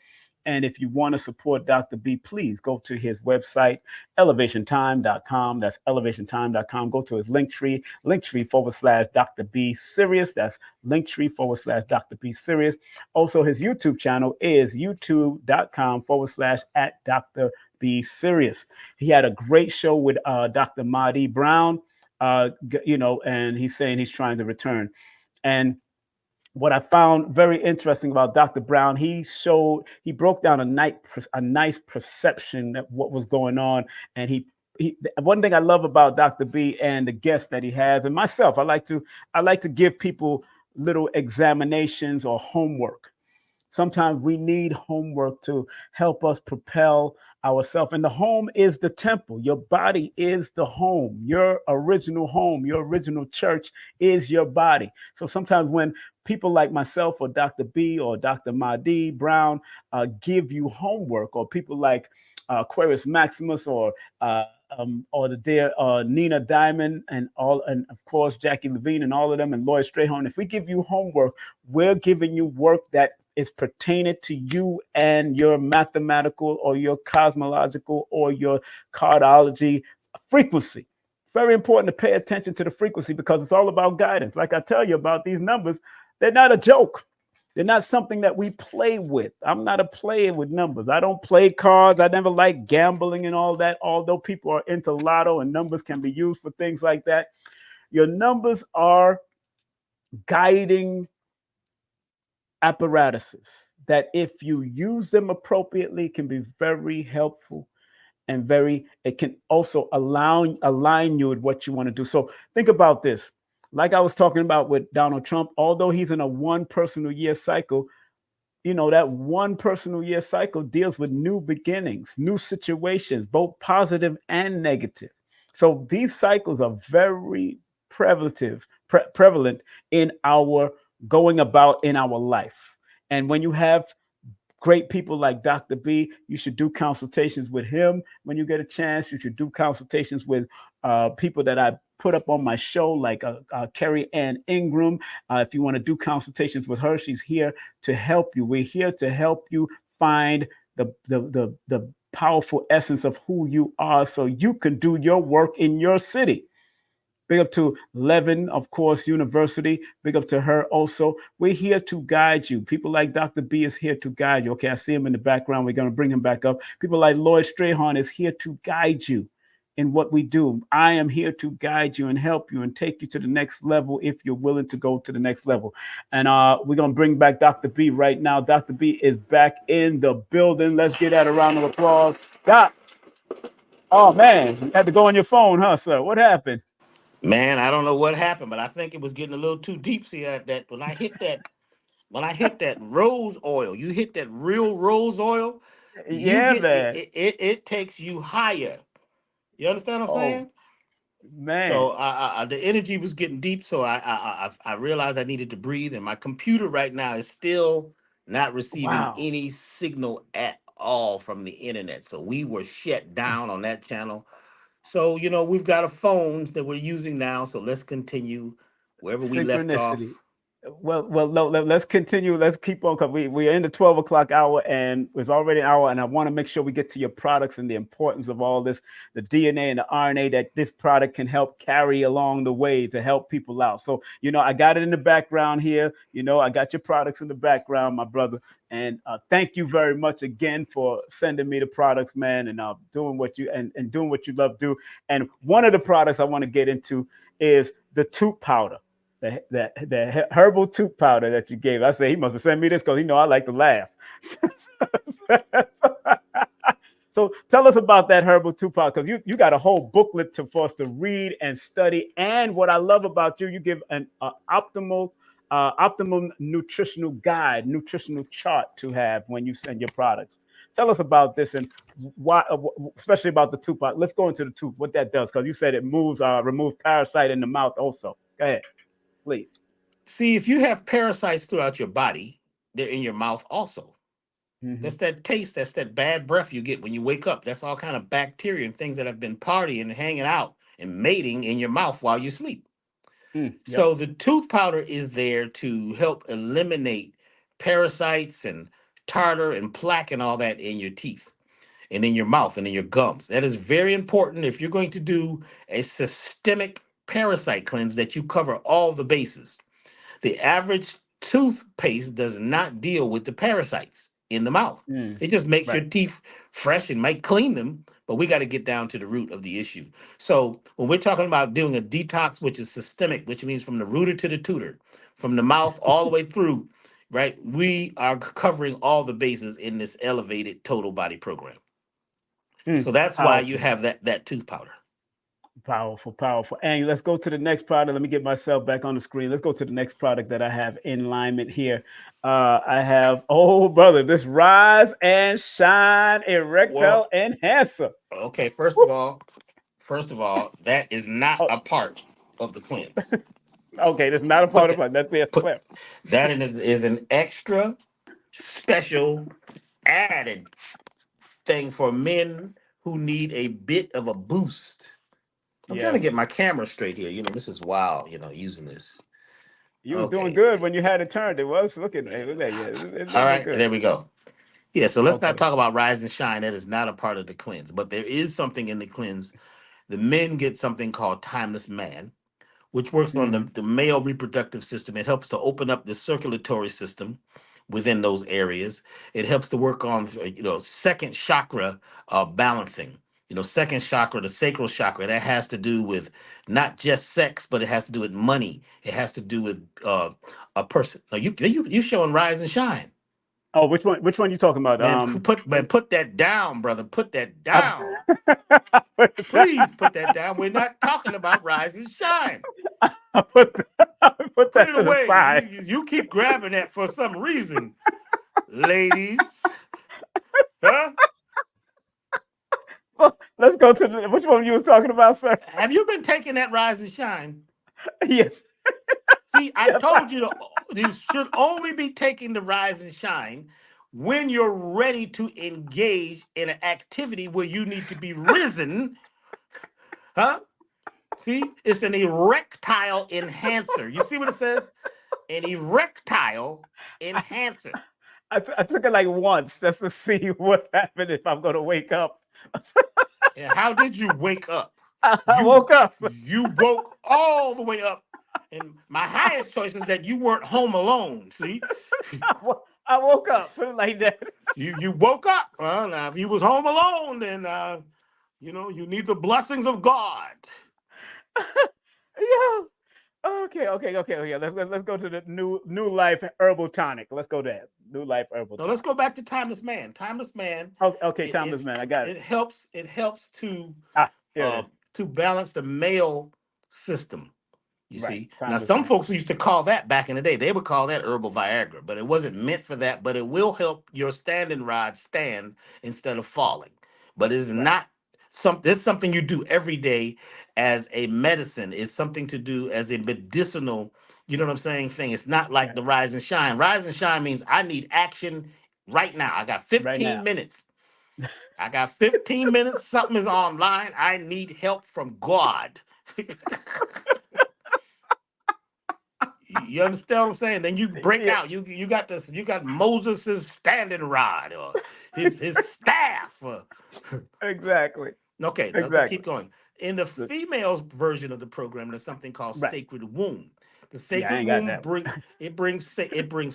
And if you want to support Dr. B, please go to his website, elevationtime.com. That's elevationtime.com. Go to his Linktree /Doctah B Sirius. That's Linktree /Doctah B Sirius. Also, his YouTube channel is youtube.com /Doctah B Sirius. He had a great show with Dr. Mahdi Brown, and he's saying he's trying to return. And what I found very interesting about Dr. Brown, he broke down a nice perception of what was going on. And he one thing I love about Dr. B and the guests that he has, and myself, I like to give people little examinations or homework. Sometimes we need homework to help us propel ourselves. And the home is the temple. Your body is the home. Your original church is your body. So sometimes when people like myself or Dr. B or Dr. Mahdi Brown give you homework, or people like Aquarius Maximus or the dear Nina Diamond and of course Jackie Levine and all of them and Lloyd Strayhorn, if we give you homework, we're giving you work that is pertaining to you and your mathematical or your cosmological or your cardology frequency. Very important to pay attention to the frequency because it's all about guidance. Like I tell you about these numbers, they're not a joke. They're not something that we play with. I'm not a player with numbers. I don't play cards. I never like gambling and all that, although people are into lotto and numbers can be used for things like that. Your numbers are guiding apparatuses that if you use them appropriately can be very helpful and it can also align you with what you want to do. So think about this. Like I was talking about with Donald Trump, although he's in a 1 personal year cycle, that 1 personal year cycle deals with new beginnings, new situations, both positive and negative. So these cycles are very prevalent in our going about in our life. And when you have great people like Dr. B, you should do consultations with him when you get a chance. You should do consultations with people that I put up on my show, like Carrie Ann Ingram. If you want to do consultations with her, she's here to help you. We're here to help you find the powerful essence of who you are so you can do your work in your city. Big up to Levin, of course, University. Big up to her also. We're here to guide you. People like Dr. B is here to guide you. Okay, I see him in the background. We're going to bring him back up. People like Lloyd Strayhorn is here to guide you in what we do. I am here to guide you and help you and take you to the next level if you're willing to go to the next level. And we're going to bring back Dr. B right now. Dr. B is back in the building. Let's get that a round of applause. Doc. Oh, man. You had to go on your phone, huh, sir? What happened? Man, I don't know what happened, but I think it was getting a little too deep. See that when I hit that rose oil, you hit that real rose oil. Yeah, man. It takes you higher. You understand what I'm saying? Man. So the energy was getting deep, so I realized I needed to breathe, and my computer right now is still not receiving any signal at all from the internet. So we were shut down on that channel. So we've got a phone that we're using now. So let's continue wherever we left Synchronicity. off. Well, no, let's continue. Let's keep on because we're in the 12 o'clock hour and it's already an hour. And I want to make sure we get to your products and the importance of all this, the DNA and the RNA that this product can help carry along the way to help people out. So, I got it in the background here. I got your products in the background, my brother. And thank you very much again for sending me the products, man, and doing what you and doing what you love to do. And one of the products I want to get into is the tooth powder. The herbal tooth powder that you gave. I say he must have sent me this because I like to laugh. So tell us about that herbal tooth powder, because you got a whole booklet for us to read and study. And what I love about you give an optimal nutritional guide, nutritional chart to have when you send your products. Tell us about this and why, especially about the tooth powder. Let's go into the tooth, what that does, because you said it removes parasite in the mouth also. Go ahead. Please. See, if you have parasites throughout your body, they're in your mouth also. Mm-hmm. That's that taste. That's that bad breath you get when you wake up. That's all kind of bacteria and things that have been partying and hanging out and mating in your mouth while you sleep. So the tooth powder is there to help eliminate parasites and tartar and plaque and all that in your teeth and in your mouth and in your gums. That is very important if you're going to do a systemic parasite cleanse, that you cover all the bases. The average toothpaste does not deal with the parasites in the mouth. It just makes your teeth fresh and might clean them, but we got to get down to the root of the issue. So when we're talking about doing a detox, which is systemic, which means from the rooter to the tutor, from the mouth all the way through, right? We are covering all the bases in this elevated total body program. So that's why you have that tooth powder. Powerful. And let's go to the next product. Let me get myself back on the screen. Let's go to the next product that I have in alignment here. I have, this Rise and Shine Erectile Enhancer. Okay, first of all, that is not a part of the cleanse. Okay, that's not a part of it. That's it. That is an extra special added thing for men who need a bit of a boost. I'm trying to get my camera straight here. This is wild, using this. You were doing good when you had it turned. It was looking. All right, good. There we go. Yeah, so let's not talk about Rise and Shine. That is not a part of the cleanse, but there is something in the cleanse. The men get something called Timeless Man, which works on the male reproductive system. It helps to open up the circulatory system within those areas. It helps to work on, second chakra balancing. Second chakra, the sacral chakra, that has to do with not just sex, but it has to do with money. It has to do with a person. Now, you showing Rise and Shine. Oh, which one? Which one you talking about? Man, put that down, brother. Put that down. Please put that down. We're not talking about Rise and Shine. Put that it away. You keep grabbing that for some reason, ladies. Huh? Well, let's go to which one you was talking about, sir? Have you been taking that Rise and Shine? Yes. See, I told you you should only be taking the Rise and Shine when you're ready to engage in an activity where you need to be risen. Huh? See, it's an erectile enhancer. You see what it says? An erectile enhancer. I took it like once just to see what happened if I'm going to wake up. And how did you wake up? I woke up. You woke all the way up. And my highest choice is that you weren't home alone. See? I woke up. Put it like that. You woke up. Well, now, if you was home alone, then, you need the blessings of God. Yeah. Okay. Let's go to the new life herbal tonic. Let's go there. New life herbal. No, let's go back to Timeless Man. Timeless Man. Okay, Timeless Man. I got it. It helps to balance the male system. You see. Now, some folks used to call that back in the day. They would call that herbal Viagra, but it wasn't meant for that. But it will help your standing rod stand instead of falling. But it is not it's something you do every day as a medicine. It's something to do as a medicinal, you know what I'm saying, thing. It's not like Right. the rise and shine. Rise and shine means I need action right now. I got Right 15 now. minutes. I got 15 minutes. Something is online. I need help from God. You understand what I'm saying? Then you break Yeah. out. You got this. You got Moses' standing rod or his staff. Exactly. Okay, now let's Exactly. keep going. In the Good. female's version of the program, there's something called Right. sacred womb. The Yeah, I sacred ain't got womb that. it brings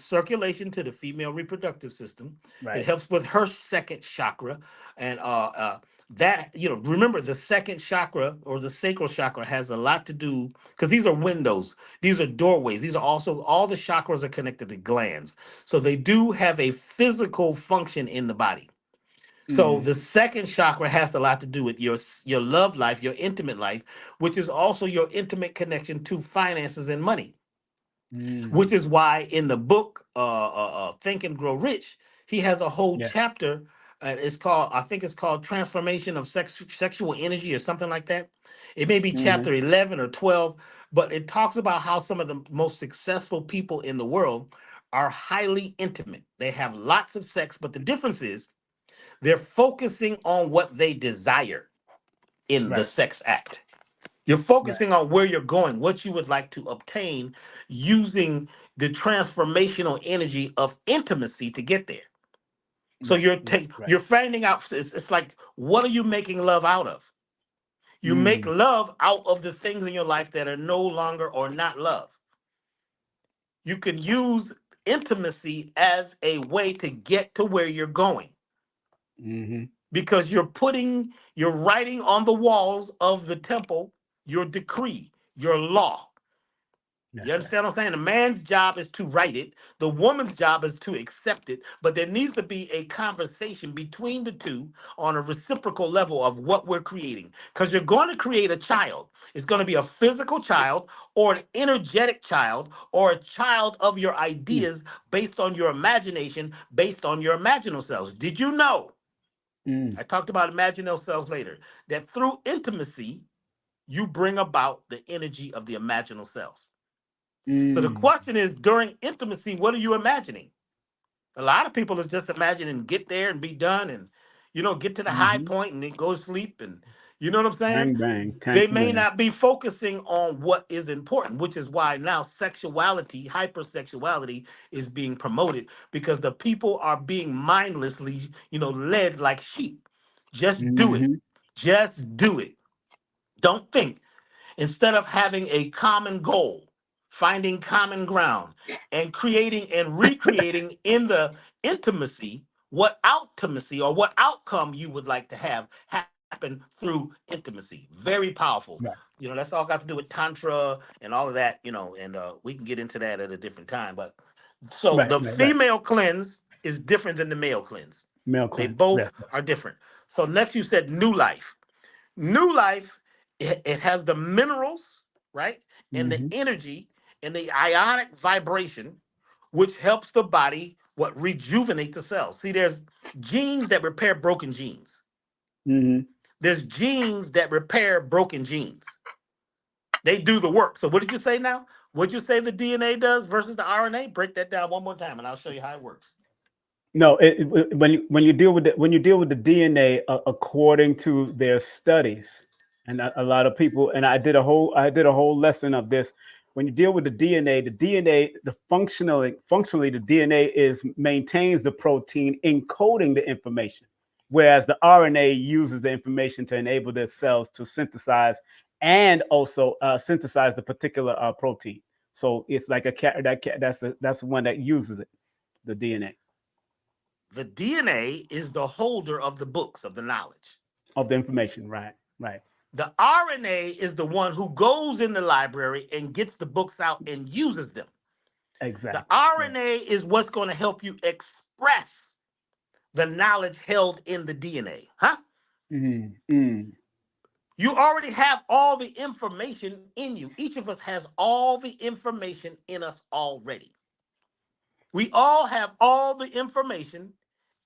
circulation to the female reproductive system. It Right. helps with her second chakra, and that remember the second chakra or the sacral chakra has a lot to do because these are windows, these are doorways, these are also all the chakras are connected to glands, so they do have a physical function in the body. So Mm-hmm. the second chakra has a lot to do with your love life, your intimate life, which is also your intimate connection to finances and money. Which Mm. is why in the book Think and Grow Rich, he has a whole Yeah. chapter. It's called, I think it's called Transformation of Sexual Energy or something like that. It may be Mm-hmm. chapter 11 or 12, but it talks about how some of the most successful people in the world are highly intimate. They have lots of sex, but the difference is they're focusing on what they desire in the Right. sex act. You're Right. focusing on where you're going, what you would like to obtain using the transformational energy of intimacy to get there. So Right. Right. Right. you're finding out it's like, what are you making love out of? You make Mm. love out of the things in your life that are no longer or not love. You can use intimacy as a way to get to where you're going. Mm-hmm. Because you're writing on the walls of the temple your decree, your law. You That's right. understand what I'm saying? The man's job is to write it, the woman's job is to accept it, but there needs to be a conversation between the two on a reciprocal level of what we're creating. Because you're going to create a child. It's going to be a physical child or an energetic child or a child of your Mm. ideas based on your imagination, based on your imaginal selves. Did you know? Mm. I talked about imaginal cells later, that through intimacy, you bring about the energy of the imaginal cells. So the Mm. question is, during intimacy, what are you imagining? A lot of people is just imagining get there and be done and, get to the high Mm-hmm. point and then go to sleep. And you know what I'm saying? Bang bang. Time They to may win. not be focusing on what is important, which is why now sexuality, hypersexuality is being promoted because the people are being mindlessly, led like sheep. Just do it. Mm-hmm. Just do it. Don't think. Instead of having a common goal, finding common ground, and creating and recreating in the intimacy what outtimacy or what outcome you would like to have happen through intimacy. Very powerful. Right. That's all got to do with Tantra and all of that, and we can get into that at a different time. But so Right. the Right. Right. female cleanse is different than the male cleanse. Male They cleanse. both That's right. are different. So next you said new life. New life, it has the minerals, right? And the Mm-hmm. energy and the ionic vibration, which helps the body rejuvenate the cells. See, there's genes that repair broken genes. Mm-hmm. There's genes that repair broken genes. They do the work. So what did you say now? What did you say the DNA does versus the RNA? Break that down one more time and I'll show you how it works. No, when you deal with the DNA, according to their studies, and a lot of people, and I did a whole lesson of this. When you deal with the DNA, functionally, the DNA maintains the protein encoding the information, whereas the RNA uses the information to enable the cells to synthesize and also synthesize the particular protein. So it's like that's the one that uses it, the DNA. The DNA is the holder of the books of the knowledge. Of the information, right, right. The RNA is the one who goes in the library and gets the books out and uses them. The Exactly. RNA is what's going to help you express the knowledge held in the DNA. Huh? Mm-hmm. You already have all the information in you. Each of us has all the information in us already. We all have all the information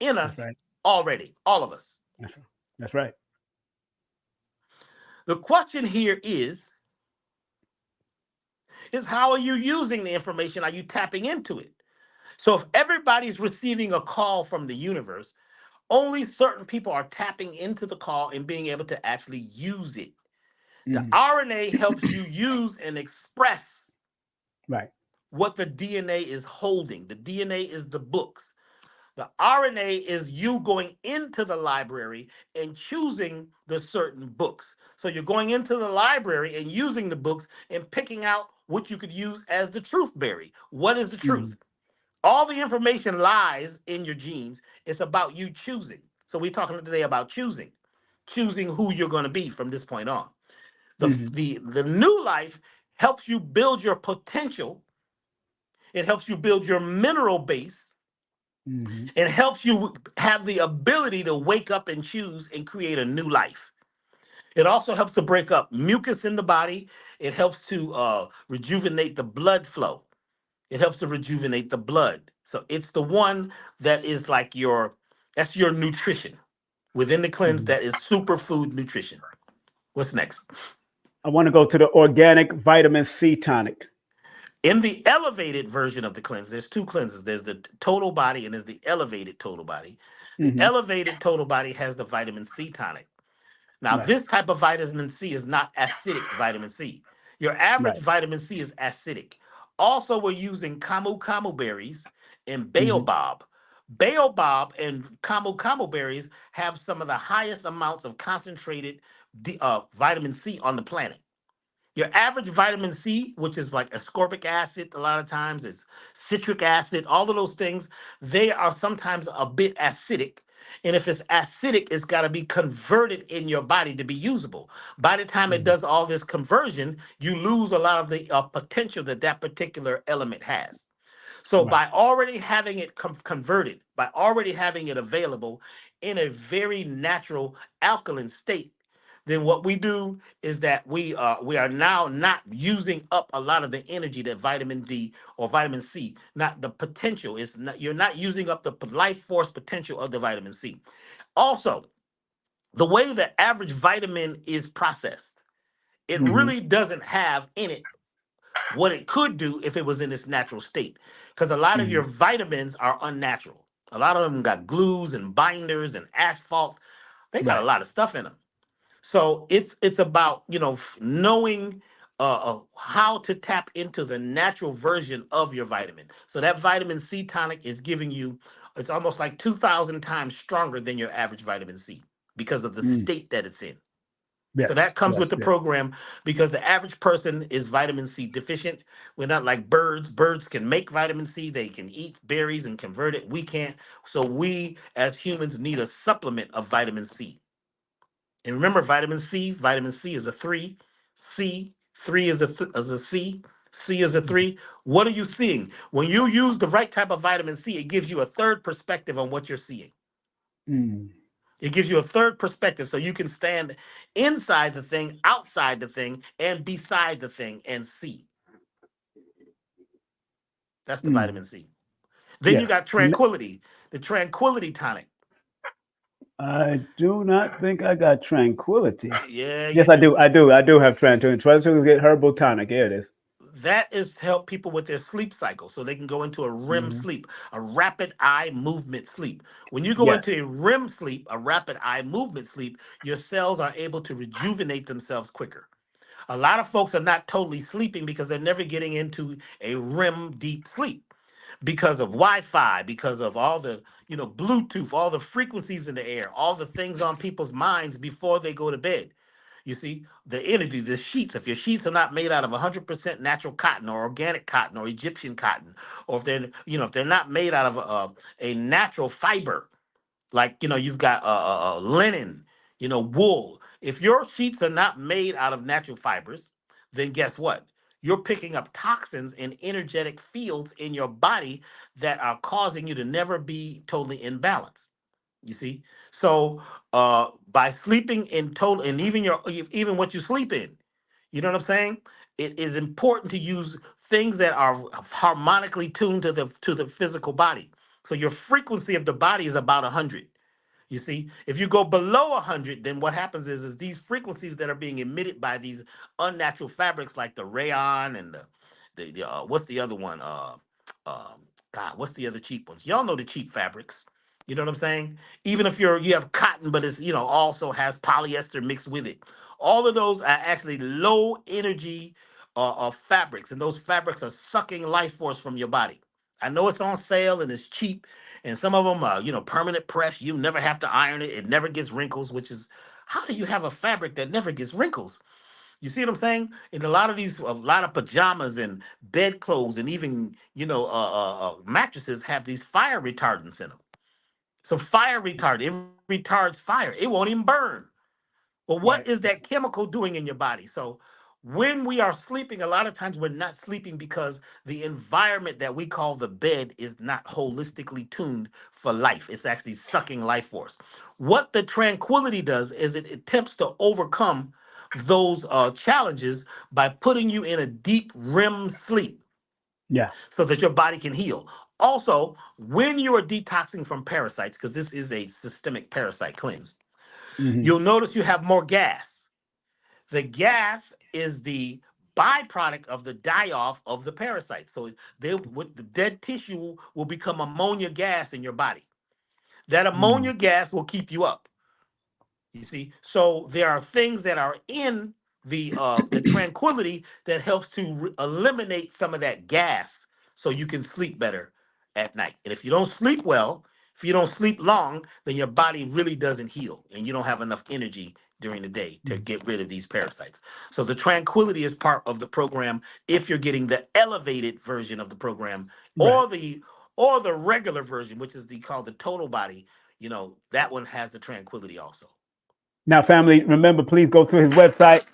in That's us right. already. All of us. That's right. That's right. The question here is how are you using the information? Are you tapping into it? So if everybody's receiving a call from the universe, only certain people are tapping into the call and being able to actually use it. The RNA helps you use and express Right. what the DNA is holding. The DNA is the books. The RNA is you going into the library and choosing the certain books. So you're going into the library and using the books and picking out what you could use as the truth berry. What is the truth? All the information lies in your genes. It's about you choosing. So we're talking today about choosing who you're going to be from this point on. The new life helps you build your potential. It helps you build your mineral base. It helps you have the ability to wake up and choose and create a new life. It also helps to break up mucus in the body. It helps to rejuvenate the blood flow. It helps to rejuvenate the blood. So it's the one that is like that's your nutrition. Within the cleanse, that is superfood nutrition. What's next? I want to go to the organic vitamin C tonic. In the elevated version of the cleanse, there's two cleanses. There's the total body and there's the elevated total body. The elevated total body has the vitamin C tonic. Now, this type of vitamin C is not acidic vitamin C. Your average vitamin C is acidic. Also, we're using camu camu berries and baobab. Baobab and camu camu berries have some of the highest amounts of concentrated vitamin C on the planet. Your average vitamin C, which is like ascorbic acid, a lot of times it's citric acid, all of those things, they are sometimes a bit acidic. And if it's acidic, it's got to be converted in your body to be usable. By the time it does all this conversion, you lose a lot of the potential that particular element has. So by already having it converted, by already having it available in a very natural alkaline state, then what we do is that we are now not using up a lot of the energy that vitamin D or vitamin C, not the potential is not, you're not using up the life force potential of the vitamin C. Also, the way the average vitamin is processed, it really doesn't have in it what it could do if it was in its natural state. Because a lot of your vitamins are unnatural. A lot of them got glues and binders and asphalt. They got a lot of stuff in them. So it's about knowing how to tap into the natural version of your vitamin. So that vitamin C tonic is giving you, it's almost like 2,000 times stronger than your average vitamin C because of the state that it's in. So that comes with the program because the average person is vitamin C deficient. We're not like birds. Birds can make vitamin C. They can eat berries and convert it. We can't. So we as humans need a supplement of vitamin C. And remember, vitamin C is a 3. C3 is a C. C is a 3. What are you seeing? When you use the right type of vitamin C, it gives you a third perspective on what you're seeing. It gives you a third perspective so you can stand inside the thing, outside the thing, and beside the thing and see. That's the vitamin C. Then you got tranquility, the tranquility tonic. I do not think I got tranquility. Yeah. Yes, I do. I do have tranquility. Try to get herbal tonic. Here it is. That is to help people with their sleep cycle so they can go into a REM sleep, a rapid eye movement sleep. When you go into a REM sleep, a rapid eye movement sleep, your cells are able to rejuvenate themselves quicker. A lot of folks are not totally sleeping because they're never getting into a REM deep sleep because of Wi-Fi, because of all the, Bluetooth, all the frequencies in the air, all the things on people's minds before they go to bed. You see, the energy, the sheets, if your sheets are not made out of 100% natural cotton or organic cotton or Egyptian cotton, or if they're not made out of a natural fiber, like, you've got linen, wool. If your sheets are not made out of natural fibers, then guess what? You're picking up toxins and energetic fields in your body that are causing you to never be totally in balance. You see? So by sleeping in total, and even what you sleep in, you know what I'm saying? It is important to use things that are harmonically tuned to the physical body. So your frequency of the body is about 100. You see, if you go below 100, then what happens is these frequencies that are being emitted by these unnatural fabrics like the rayon and the what's the other one? God, what's the other cheap ones? Y'all know the cheap fabrics. You know what I'm saying? Even if you have cotton, but it's also has polyester mixed with it. All of those are actually low energy fabrics, and those fabrics are sucking life force from your body. I know it's on sale and it's cheap, and some of them are, permanent press. You never have to iron it. It never gets wrinkles, which is, how do you have a fabric that never gets wrinkles? You see what I'm saying? In a lot of pajamas and bedclothes and even, mattresses have these fire retardants in them. So fire retardant, it retards fire. It won't even burn. Well, what is that chemical doing in your body? So when we are sleeping, a lot of times we're not sleeping because the environment that we call the bed is not holistically tuned for life. It's actually sucking life force. What the tranquility does is it attempts to overcome those challenges by putting you in a deep REM sleep. Yeah. So that your body can heal. Also, when you are detoxing from parasites, because this is a systemic parasite cleanse, you'll notice you have more gas. The gas is the byproduct of the die-off of the parasite. So with the dead tissue will become ammonia gas in your body. That ammonia gas will keep you up. You see, so there are things that are in the tranquility that helps to eliminate some of that gas, so you can sleep better at night. And if you don't sleep well, if you don't sleep long, then your body really doesn't heal, and you don't have enough energy during the day to get rid of these parasites. So the tranquility is part of the program. If you're getting the elevated version of the program, or the regular version, which is called the total body, that one has the tranquility also. Now, family, remember, please go to his website,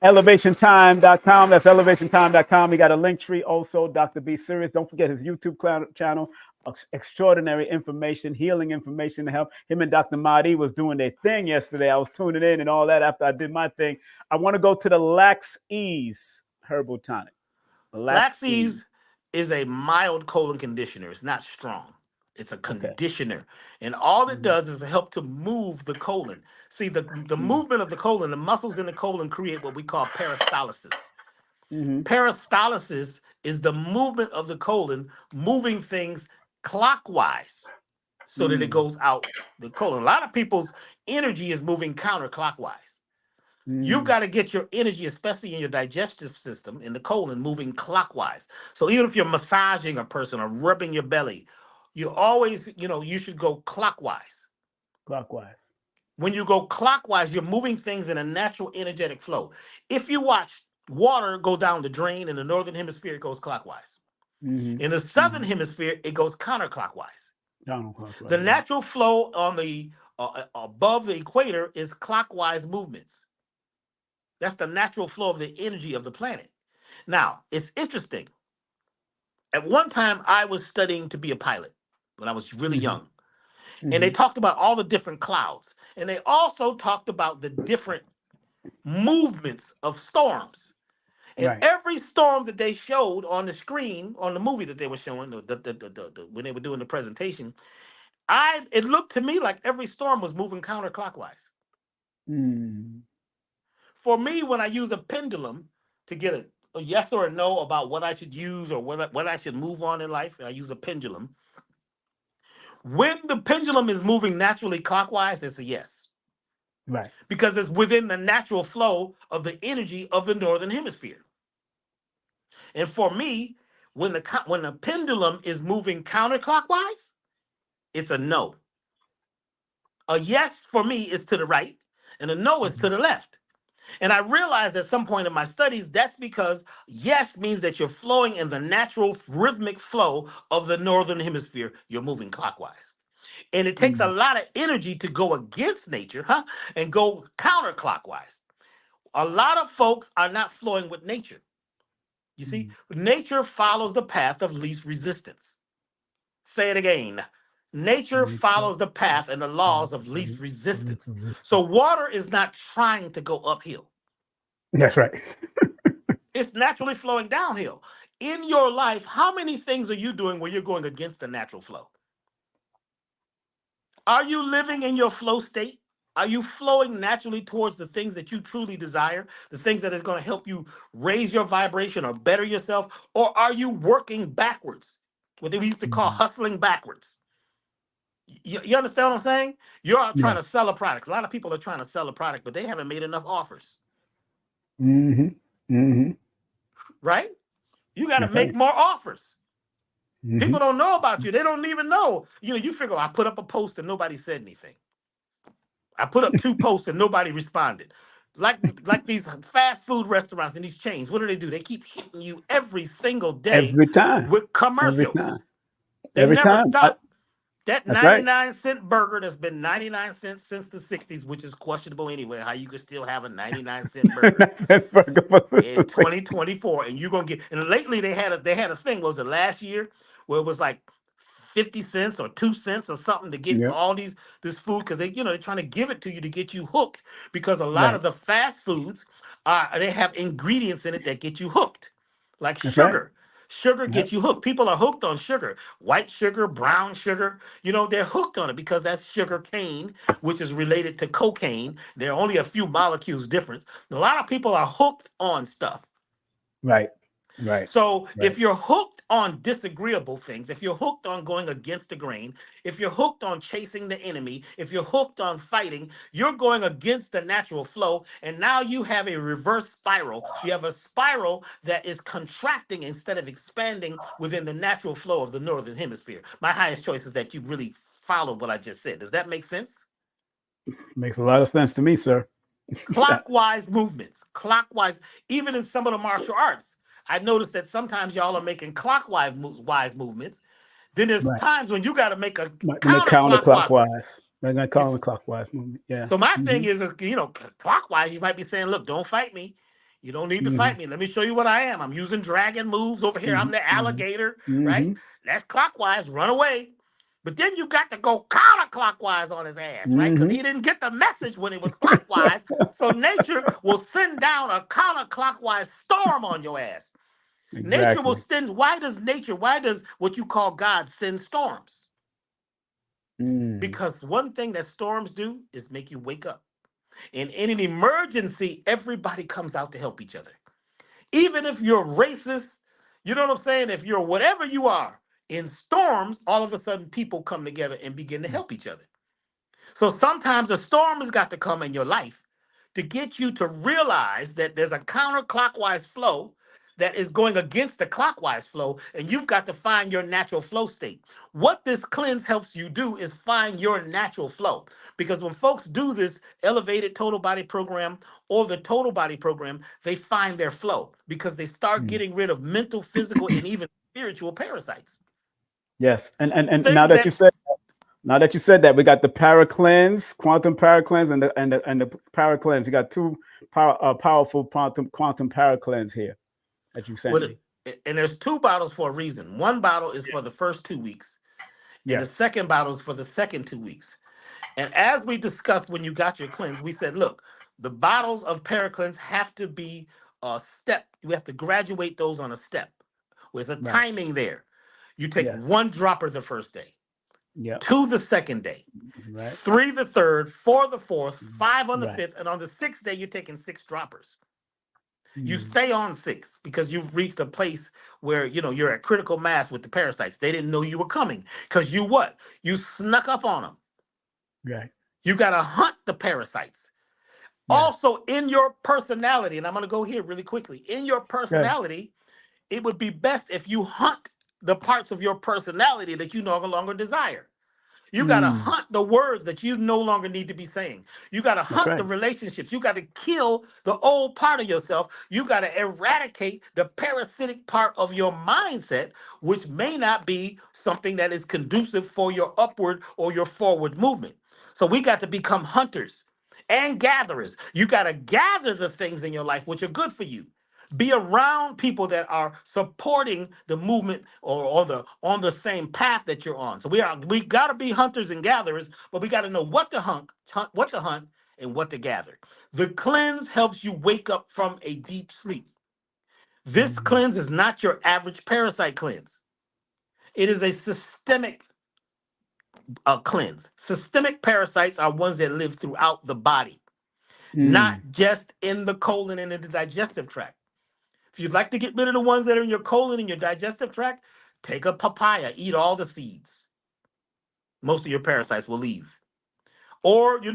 elevationtime.com. That's elevationtime.com. He got a link tree also, Doctah B Sirius. Don't forget his YouTube channel. Extraordinary information, healing information to help. Him and Dr. Mahdi was doing their thing yesterday. I was tuning in and all that after I did my thing. I want to go to the Lax Ease herbal tonic. Lax Ease is a mild colon conditioner. It's not strong. It's a conditioner. Okay. And all it does is help to move the colon. See, the movement of the colon, the muscles in the colon create what we call peristalsis. Peristalsis is the movement of the colon moving things clockwise so that it goes out the colon. A lot of people's energy is moving counterclockwise. You've got to get your energy, especially in your digestive system, in the colon, moving clockwise. So even if you're massaging a person or rubbing your belly, you always, you should go clockwise. Clockwise. When you go clockwise, you're moving things in a natural energetic flow. If you watch water go down the drain in the northern hemisphere, it goes clockwise. In the southern hemisphere, it goes counterclockwise. The natural flow on the above the equator is clockwise movements. That's the natural flow of the energy of the planet. Now, it's interesting. At one time, I was studying to be a pilot when I was really young. And they talked about all the different clouds. And they also talked about the different movements of storms. And every storm that they showed on the screen, on the movie that they were showing, when they were doing the presentation, it looked to me like every storm was moving counterclockwise. For me, when I use a pendulum to get a yes or a no about what I should use or what I should move on in life, I use a pendulum. When the pendulum is moving naturally clockwise, it's a yes. Right. Because it's within the natural flow of the energy of the northern hemisphere. And for me, when the pendulum is moving counterclockwise, it's a no. A yes for me is to the right, and a no is to the left. And I realized at some point in my studies, that's because yes means that you're flowing in the natural rhythmic flow of the northern hemisphere. You're moving clockwise. And it takes a lot of energy to go against nature, and go counterclockwise. A lot of folks are not flowing with nature. You see, nature follows the path of least resistance. Say it again. Nature follows the path and the laws of least resistance. So water is not trying to go uphill. That's right. It's naturally flowing downhill. In your life, how many things are you doing where you're going against the natural flow? Are you living in your flow state? Are you flowing naturally towards the things that you truly desire, the things that is going to help you raise your vibration or better yourself? Or are you working backwards? What we used to call hustling backwards. You understand what I'm saying? You're trying to Yes. sell a product. A lot of people are trying to sell a product, but they haven't made enough offers, Mm-hmm. Mm-hmm. right? You got to That's make right. more offers. Mm-hmm. People don't know about you. They don't even know. You figure, I put up a post and nobody said anything. I put up 2 posts and nobody responded. Like these fast food restaurants and these chains, what do? They keep hitting you every single day Every time. with Every commercials. time. They Every never time. stop. That That's right. 99-cent burger that's been 99 cents since the 60s, which is questionable anyway, how you could still have a 99-cent burger in 2024, and you're gonna get. And lately they had a thing. Was it last year where it was like 50 cents or 2 cents or something to get Yep. all this food, because they're trying to give it to you to get you hooked, because a lot of Right. the fast foods they have ingredients in it that get you hooked, like That's right. sugar. Sugar Yep. gets you hooked. People are hooked on sugar. White sugar, brown sugar. They're hooked on it because that's sugar cane, which is related to cocaine. There are only a few molecules difference. A lot of people are hooked on stuff. Right. Right. So Right. if you're hooked on disagreeable things, if you're hooked on going against the grain, if you're hooked on chasing the enemy, if you're hooked on fighting, you're going against the natural flow. And now you have a reverse spiral. You have a spiral that is contracting instead of expanding within the natural flow of the northern hemisphere. My highest choice is that you really followed what I just said. Does that make sense? Makes a lot of sense to me, sir. Clockwise movements, clockwise, even in some of the martial arts. I noticed that sometimes y'all are making clockwise wise movements. Then there's Right. times when you got to make a Might make counterclockwise. counterclockwise. They're gonna Yes. counterclockwise movement. Yeah. So my thing Mm-hmm. is, clockwise, you might be saying, look, don't fight me. You don't need to Mm-hmm. fight me. Let me show you what I am. I'm using dragon moves over here. I'm the Mm-hmm. alligator, right? Mm-hmm. That's clockwise, run away. But then you got to go counterclockwise on his ass, right? Because Mm-hmm. he didn't get the message when it was clockwise. So nature will send down a counterclockwise storm on your ass. Nature will Exactly. send, why does what you call God send storms? Because one thing that storms do is make you wake up. And in an emergency, everybody comes out to help each other. Even if you're racist, you know what I'm saying? If you're whatever you are, in storms, all of a sudden people come together and begin to help each other. So sometimes a storm has got to come in your life to get you to realize that there's a counterclockwise flow that is going against the clockwise flow, and you've got to find your natural flow state. What this cleanse helps you do is find your natural flow. Because when folks do this elevated total body program or the total body program, they find their flow because they start getting rid of mental, physical, and even spiritual parasites. Yes. And now Things that you that said that, we got the para cleanse, quantum para cleanse, and the para cleanse. You got 2 powerful quantum para cleanse here that you sent me. and there's 2 bottles for a reason. One bottle is for the first 2 weeks, and the Yes. second bottle is for the second 2 weeks. And as we discussed when you got your cleanse, we said, look, the bottles of Paracleanse have to be a step. You have to graduate those on a step. There's a Right. timing there. You take Yes. 1 dropper the first day, Yeah. 2 the second day, Right. 3 the third, 4 the fourth, 5 on the Right. fifth, and on the 6th day, you're taking 6 droppers. You stay on 6 because you've reached a place where you're at critical mass with the parasites. They didn't know you were coming because you snuck up on them. Right. You got to hunt the parasites. Yes. Also, in your personality, and I'm going to go here really quickly. In your Good. personality, it would be best if you hunt the parts of your personality that you no longer desire. You got to hunt the words that you no longer need to be saying. You got to That's hunt the right. relationships. You got to kill the old part of yourself. You got to eradicate the parasitic part of your mindset, which may not be something that is conducive for your upward or your forward movement. So we got to become hunters and gatherers. You got to gather the things in your life which are good for you. Be around people that are supporting the movement or on the same path that you're on. So we got to be hunters and gatherers, but we got to know what to hunt, and what to gather. The cleanse helps you wake up from a deep sleep. This cleanse is not your average parasite cleanse. It is a systemic cleanse. Systemic parasites are ones that live throughout the body, not Mm. just in the colon and in the digestive tract. If you'd like to get rid of the ones that are in your colon and your digestive tract, take a papaya, eat all the seeds. Most of your parasites will leave. Or do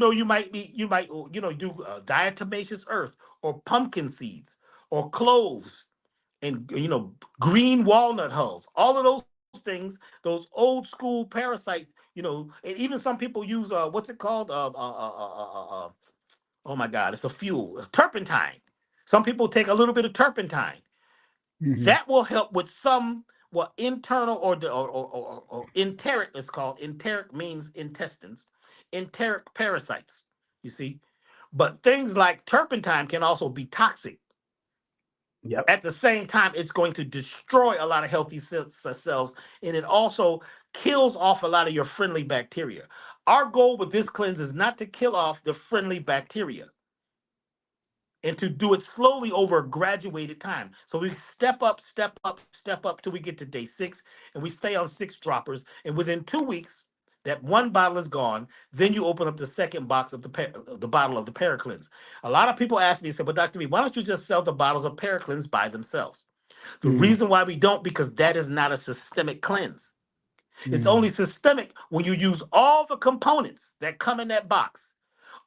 diatomaceous earth or pumpkin seeds or cloves and green walnut hulls. All of those things, those old school parasites, and even some people use what's it called? Oh my God, it's a fuel, it's turpentine. Some people take a little bit of turpentine. Hmm. That will help with some internal or enteric. It's called enteric, means intestines. Enteric parasites. You see, but things like turpentine can also be toxic. Yep. At the same time, it's going to destroy a lot of healthy cells, and it also kills off a lot of your friendly bacteria. Our goal with this cleanse is not to kill off the friendly bacteria, and to do it slowly over a graduated time. So we step up, step up, step up till we get to day 6, and we stay on 6 droppers. And within 2 weeks, that one bottle is gone. Then you open up the second box of the bottle of the Paracleanse. A lot of people ask me, say, "But Dr. B, why don't you just sell the bottles of Paracleanse by themselves?" The Mm. reason why we don't, because that is not a systemic cleanse. It's only Mm. systemic when you use all the components that come in that box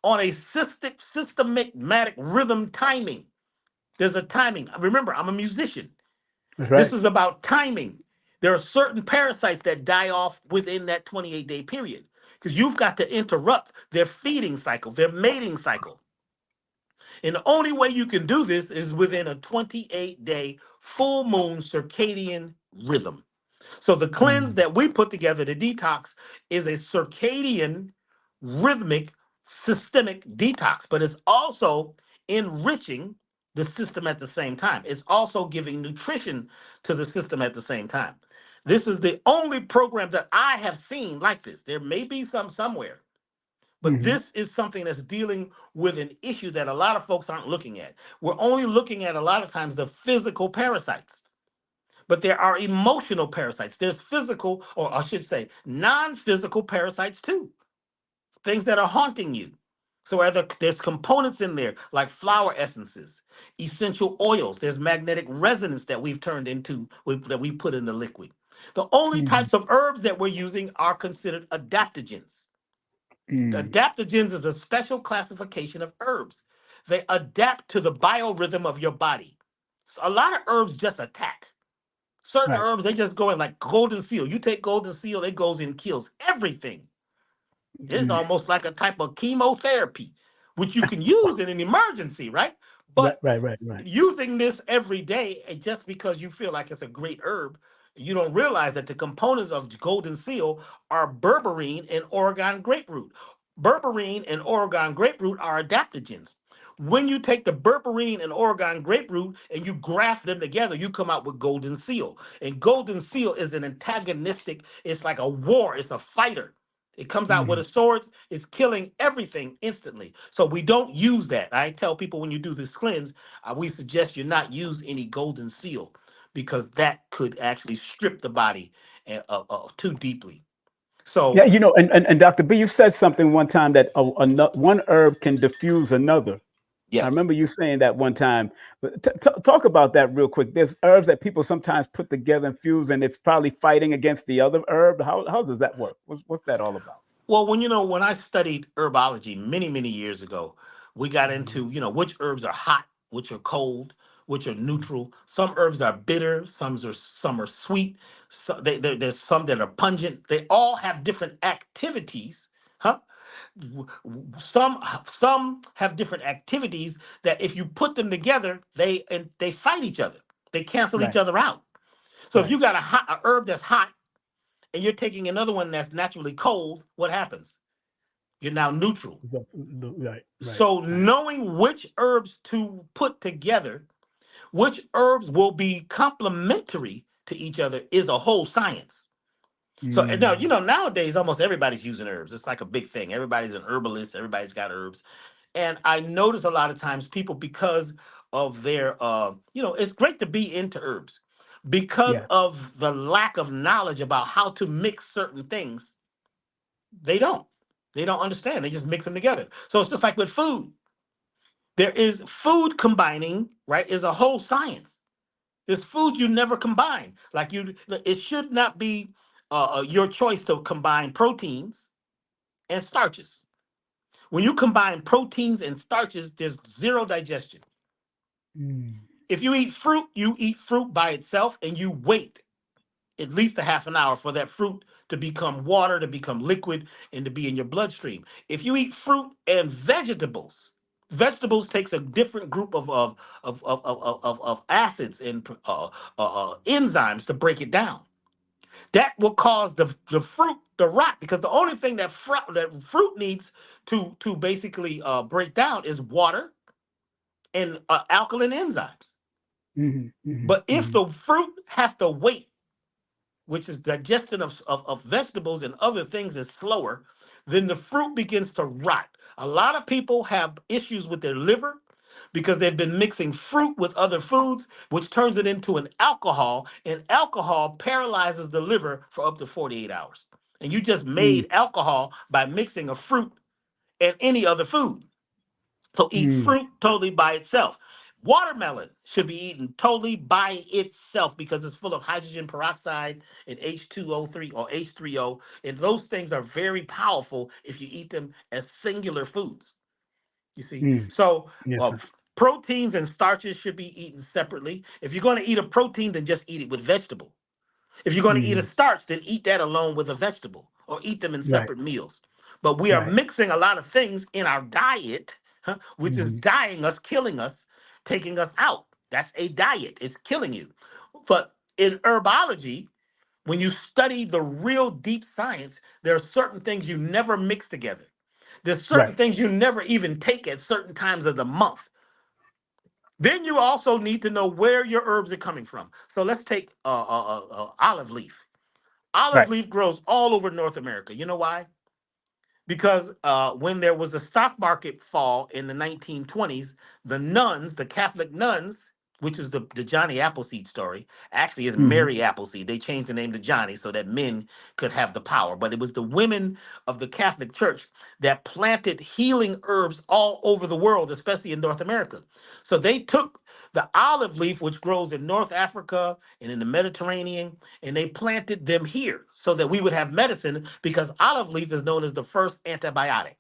on a systematic rhythm timing. There's a timing. Remember, I'm a musician. That's This right. is about timing. There are certain parasites that die off within that 28-day period because you've got to interrupt their feeding cycle, their mating cycle. And the only way you can do this is within a 28-day full moon circadian rhythm. So the cleanse Mm. that we put together, the detox, is a circadian, rhythmic, systemic detox, but it's also enriching the system at the same time. It's also giving nutrition to the system at the same time. This is the only program that I have seen like this. There may be some somewhere, but Hmm. this is something that's dealing with an issue that a lot of folks aren't looking at. We're only looking at a lot of times the physical parasites. But there are emotional parasites. There's physical, or I should say, non-physical parasites too. Things that are haunting you. So there's components in there like flower essences, essential oils. There's magnetic resonance that we've turned into, that we put in the liquid. The only Hmm. types of herbs that we're using are considered adaptogens. Mm. Adaptogens is a special classification of herbs. They adapt to the biorhythm of your body. So a lot of herbs just attack. Certain Right. herbs, they just go in like golden seal. You take golden seal, it goes in and kills everything. It's Mm. almost like a type of chemotherapy, which you can use in an emergency, right? Right. But Right. Right. Right. using this every day, and just because you feel like it's a great herb, you don't realize that the components of golden seal are berberine and Oregon grapefruit. Berberine and Oregon grapefruit are adaptogens. When you take the berberine and Oregon grapefruit and you graft them together, you come out with golden seal. And golden seal is an antagonistic, it's like a war, it's a fighter. It comes out with Mm. a sword, it's killing everything instantly. So we don't use that. I tell people when you do this cleanse, we suggest you not use any golden seal because that could actually strip the body too deeply. Yeah, So, and Dr. B, you said something one time that one herb can diffuse another. I yes. remember you saying that one time. But talk about that real quick. There's herbs that people sometimes put together and fuse, and it's probably fighting against the other herb. How does that work? What's that all about? Well, when I studied herbology many, many years ago, we got Mhm. into, which herbs are hot, which are cold, which are neutral. Some herbs are bitter, some are sweet, there's some that are pungent. They all have different activities, huh? Some have different activities that if you put them together, they fight each other. They cancel each Right. other out. So if Right. you got a herb that's hot and you're taking another one that's naturally cold, what happens? You're now neutral. Right. Right. So Right. knowing which herbs to put together, which herbs will be complementary to each other is a whole science. So and now, Mm. nowadays almost everybody's using herbs. It's like a big thing. Everybody's an herbalist, everybody's got herbs. And I notice a lot of times people, because of their it's great to be into herbs. Because Yeah. of the lack of knowledge about how to mix certain things, They don't. They don't understand. They just mix them together. So it's just like with food. There is food combining, right, is a whole science. There's food you never combine. Like it should not be your choice to combine proteins and starches. When you combine proteins and starches, there's zero digestion. If you eat fruit by itself and you wait at least a half an hour for that fruit to become water, to become liquid, and to be in your bloodstream. If you eat fruit and vegetables takes a different group of acids and enzymes to break it down. That will cause the fruit to rot because the only thing that fruit needs to basically break down is water and alkaline enzymes. But if the fruit has to wait, which is digestion of vegetables and other things is slower, then the fruit begins to rot. A lot of people have issues with their liver because they've been mixing fruit with other foods, which turns it into an alcohol, and alcohol paralyzes the liver for up to 48 hours. And you just made alcohol by mixing a fruit and any other food. So eat fruit totally by itself. Watermelon should be eaten totally by itself because it's full of hydrogen peroxide and H2O3 or H3O. And those things are very powerful if you eat them as singular foods. You see? So proteins and starches should be eaten separately. If you're going to eat a protein, then just eat it with vegetable. If you're going to eat a starch, then eat that alone with a vegetable or eat them in separate meals. But we are mixing a lot of things in our diet, which is dying us, killing us, taking us out. That's a diet. It's killing you. But in herbology, when you study the real deep science, there are certain things you never mix together. There's certain things you never even take at certain times of the month. Then you also need to know where your herbs are coming from. So let's take olive leaf. Olive leaf grows all over North America. You know why? Because when there was a stock market fall in the 1920s, the nuns, the Catholic nuns, which is the Johnny Appleseed story, actually is Mary Appleseed. They changed the name to Johnny so that men could have the power. But it was the women of the Catholic Church that planted healing herbs all over the world, especially in North America. So they took the olive leaf, which grows in North Africa and in the Mediterranean, and they planted them here so that we would have medicine because olive leaf is known as the first antibiotic.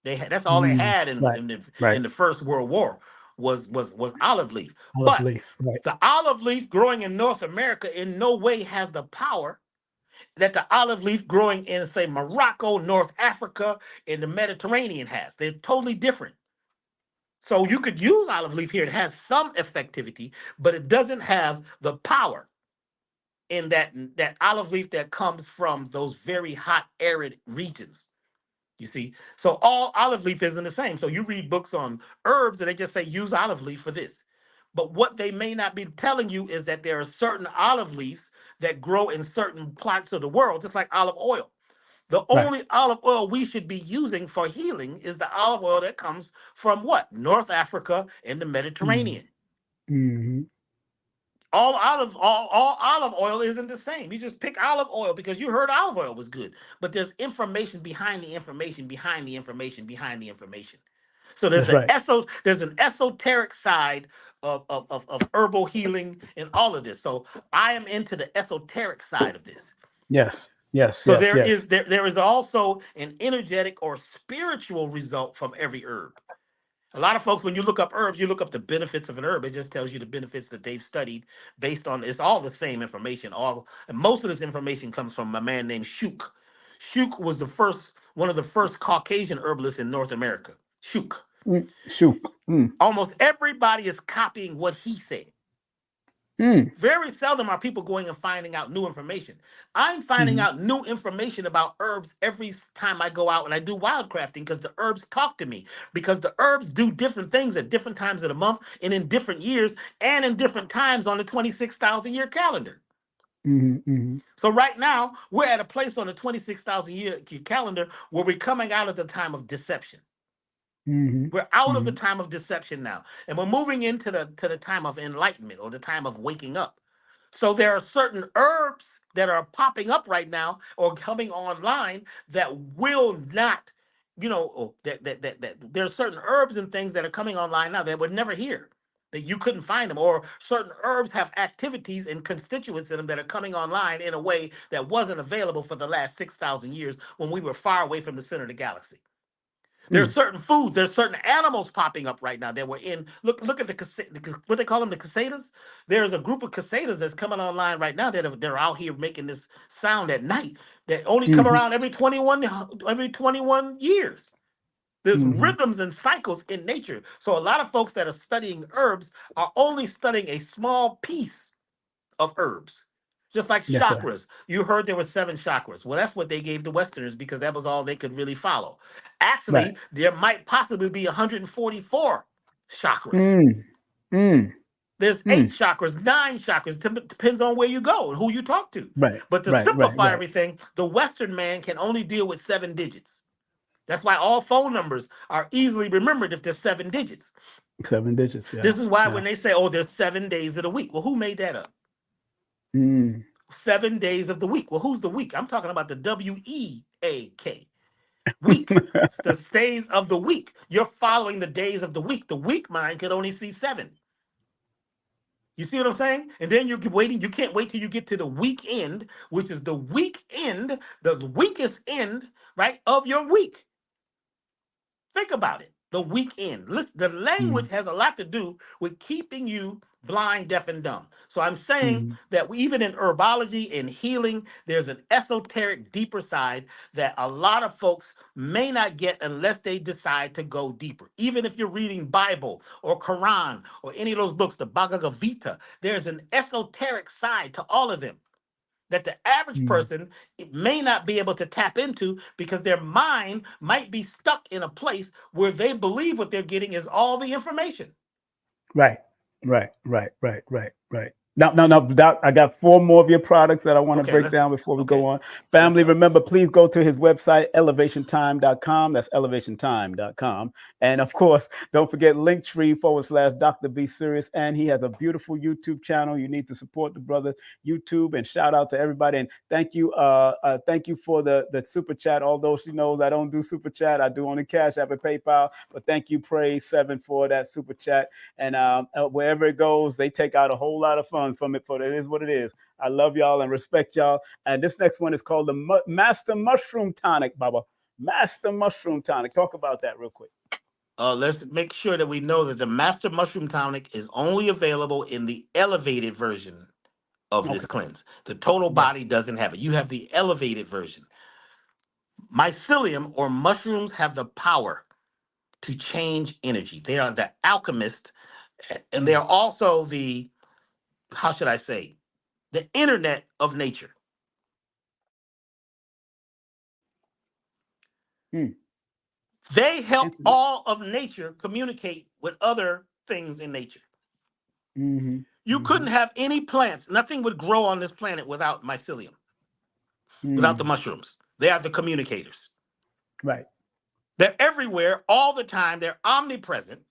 That's all they had in the First World War was olive leaf. The olive leaf growing in North America in no way has the power that the olive leaf growing in, say, Morocco, North Africa, and the Mediterranean has. They're totally different. So you could use olive leaf here. It has some effectivity, but it doesn't have the power in that olive leaf that comes from those very hot, arid regions. You see, so all olive leaf isn't the same. So you read books on herbs and they just say use olive leaf for this. But what they may not be telling you is that there are certain olive leaves that grow in certain parts of the world, just like olive oil. The only olive oil we should be using for healing is the olive oil that comes from what? North Africa and the Mediterranean. All olive oil isn't the same. You just pick olive oil because you heard olive oil was good. But there's information behind the information, behind the information, behind the information. So there's there's an esoteric side of herbal healing and all of this. So I am into the esoteric side of this. So there is also an energetic or spiritual result from every herb. A lot of folks, when you look up herbs, you look up the benefits of an herb. It just tells you the benefits that they've studied based on, it's all the same information. And most of this information comes from a man named Shuk. Shuk was one of the first Caucasian herbalists in North America. Shuk. Almost everybody is copying what he said. Very seldom are people going and finding out new information. I'm finding out new information about herbs every time I go out and I do wildcrafting because the herbs talk to me. Because the herbs do different things at different times of the month and in different years and in different times on the 26,000 year calendar. So right now, we're at a place on the 26,000 year calendar where we're coming out of the time of deception. We're out of the time of deception now, and we're moving into the time of enlightenment or the time of waking up. So there are certain herbs that are popping up right now or coming online that will not, that there are certain herbs and things that are coming online now that were never here, that you couldn't find them, or certain herbs have activities and constituents in them that are coming online in a way that wasn't available for the last 6,000 years when we were far away from the center of the galaxy. There's certain foods, there's certain animals popping up right now that were in. Look at what they call them, the cicadas. There's a group of cicadas that's coming online right now that they're out here making this sound at night that only come around every 21 years. There's rhythms and cycles in nature. So a lot of folks that are studying herbs are only studying a small piece of herbs. Just like Yes, sir. chakras. You heard there were 7 chakras. Well, that's what they gave the Westerners because that was all they could really follow. Actually, Right. there might possibly be 144 chakras. Mm. Mm. There's 8 chakras, 9 chakras. Depends on where you go and who you talk to. Right. But to simplify everything, the Western man can only deal with 7 digits. That's why all phone numbers are easily remembered if there's 7 digits. 7 digits, yeah. This is why when they say, oh, there's 7 days of the week. Well, who made that up? 7 days of the week. Well, who's the week? I'm talking about the WEAK. Week. It's the days of the week. You're following the days of the week. The weak mind could only see 7. You see what I'm saying? And then you're waiting. You can't wait till you get to the weekend, which is the weekend, the weakest end, right, of your week. Think about it. The weekend. Listen, the language has a lot to do with keeping you blind, deaf, and dumb. So I'm saying that even in herbology and healing, there's an esoteric, deeper side that a lot of folks may not get unless they decide to go deeper. Even if you're reading Bible or Quran or any of those books, the Bhagavad Gita, there's an esoteric side to all of them that the average person may not be able to tap into because their mind might be stuck in a place where they believe what they're getting is all the information. Right. Now, Doc, I got 4 more of your products that I want to break down before we go on. Family, remember, please go to his website, elevationtime.com. That's elevationtime.com. And of course, don't forget Linktree/Doctah B Sirius. And he has a beautiful YouTube channel. You need to support the brother YouTube, and shout out to everybody. And thank you for the super chat. Although she knows I don't do super chat, I do on the Cash App and PayPal. But thank you, Praise 7, for that super chat. And wherever it goes, they take out a whole lot of funds from it. For it is what it is. I love y'all and respect y'all. And this next one is called the Master Mushroom Tonic, Baba. Master Mushroom Tonic. Talk about that real quick. Let's make sure that we know that the Master Mushroom Tonic is only available in the elevated version of this cleanse. The total body doesn't have it. You have the elevated version. Mycelium or mushrooms have the power to change energy. They are the alchemist, and they are also the, how should I say, the internet of nature. They help all of nature communicate with other things in nature. You couldn't have any plants. Nothing would grow on this planet without mycelium, without the mushrooms. They are the communicators. Right. They're everywhere all the time. They're omnipresent.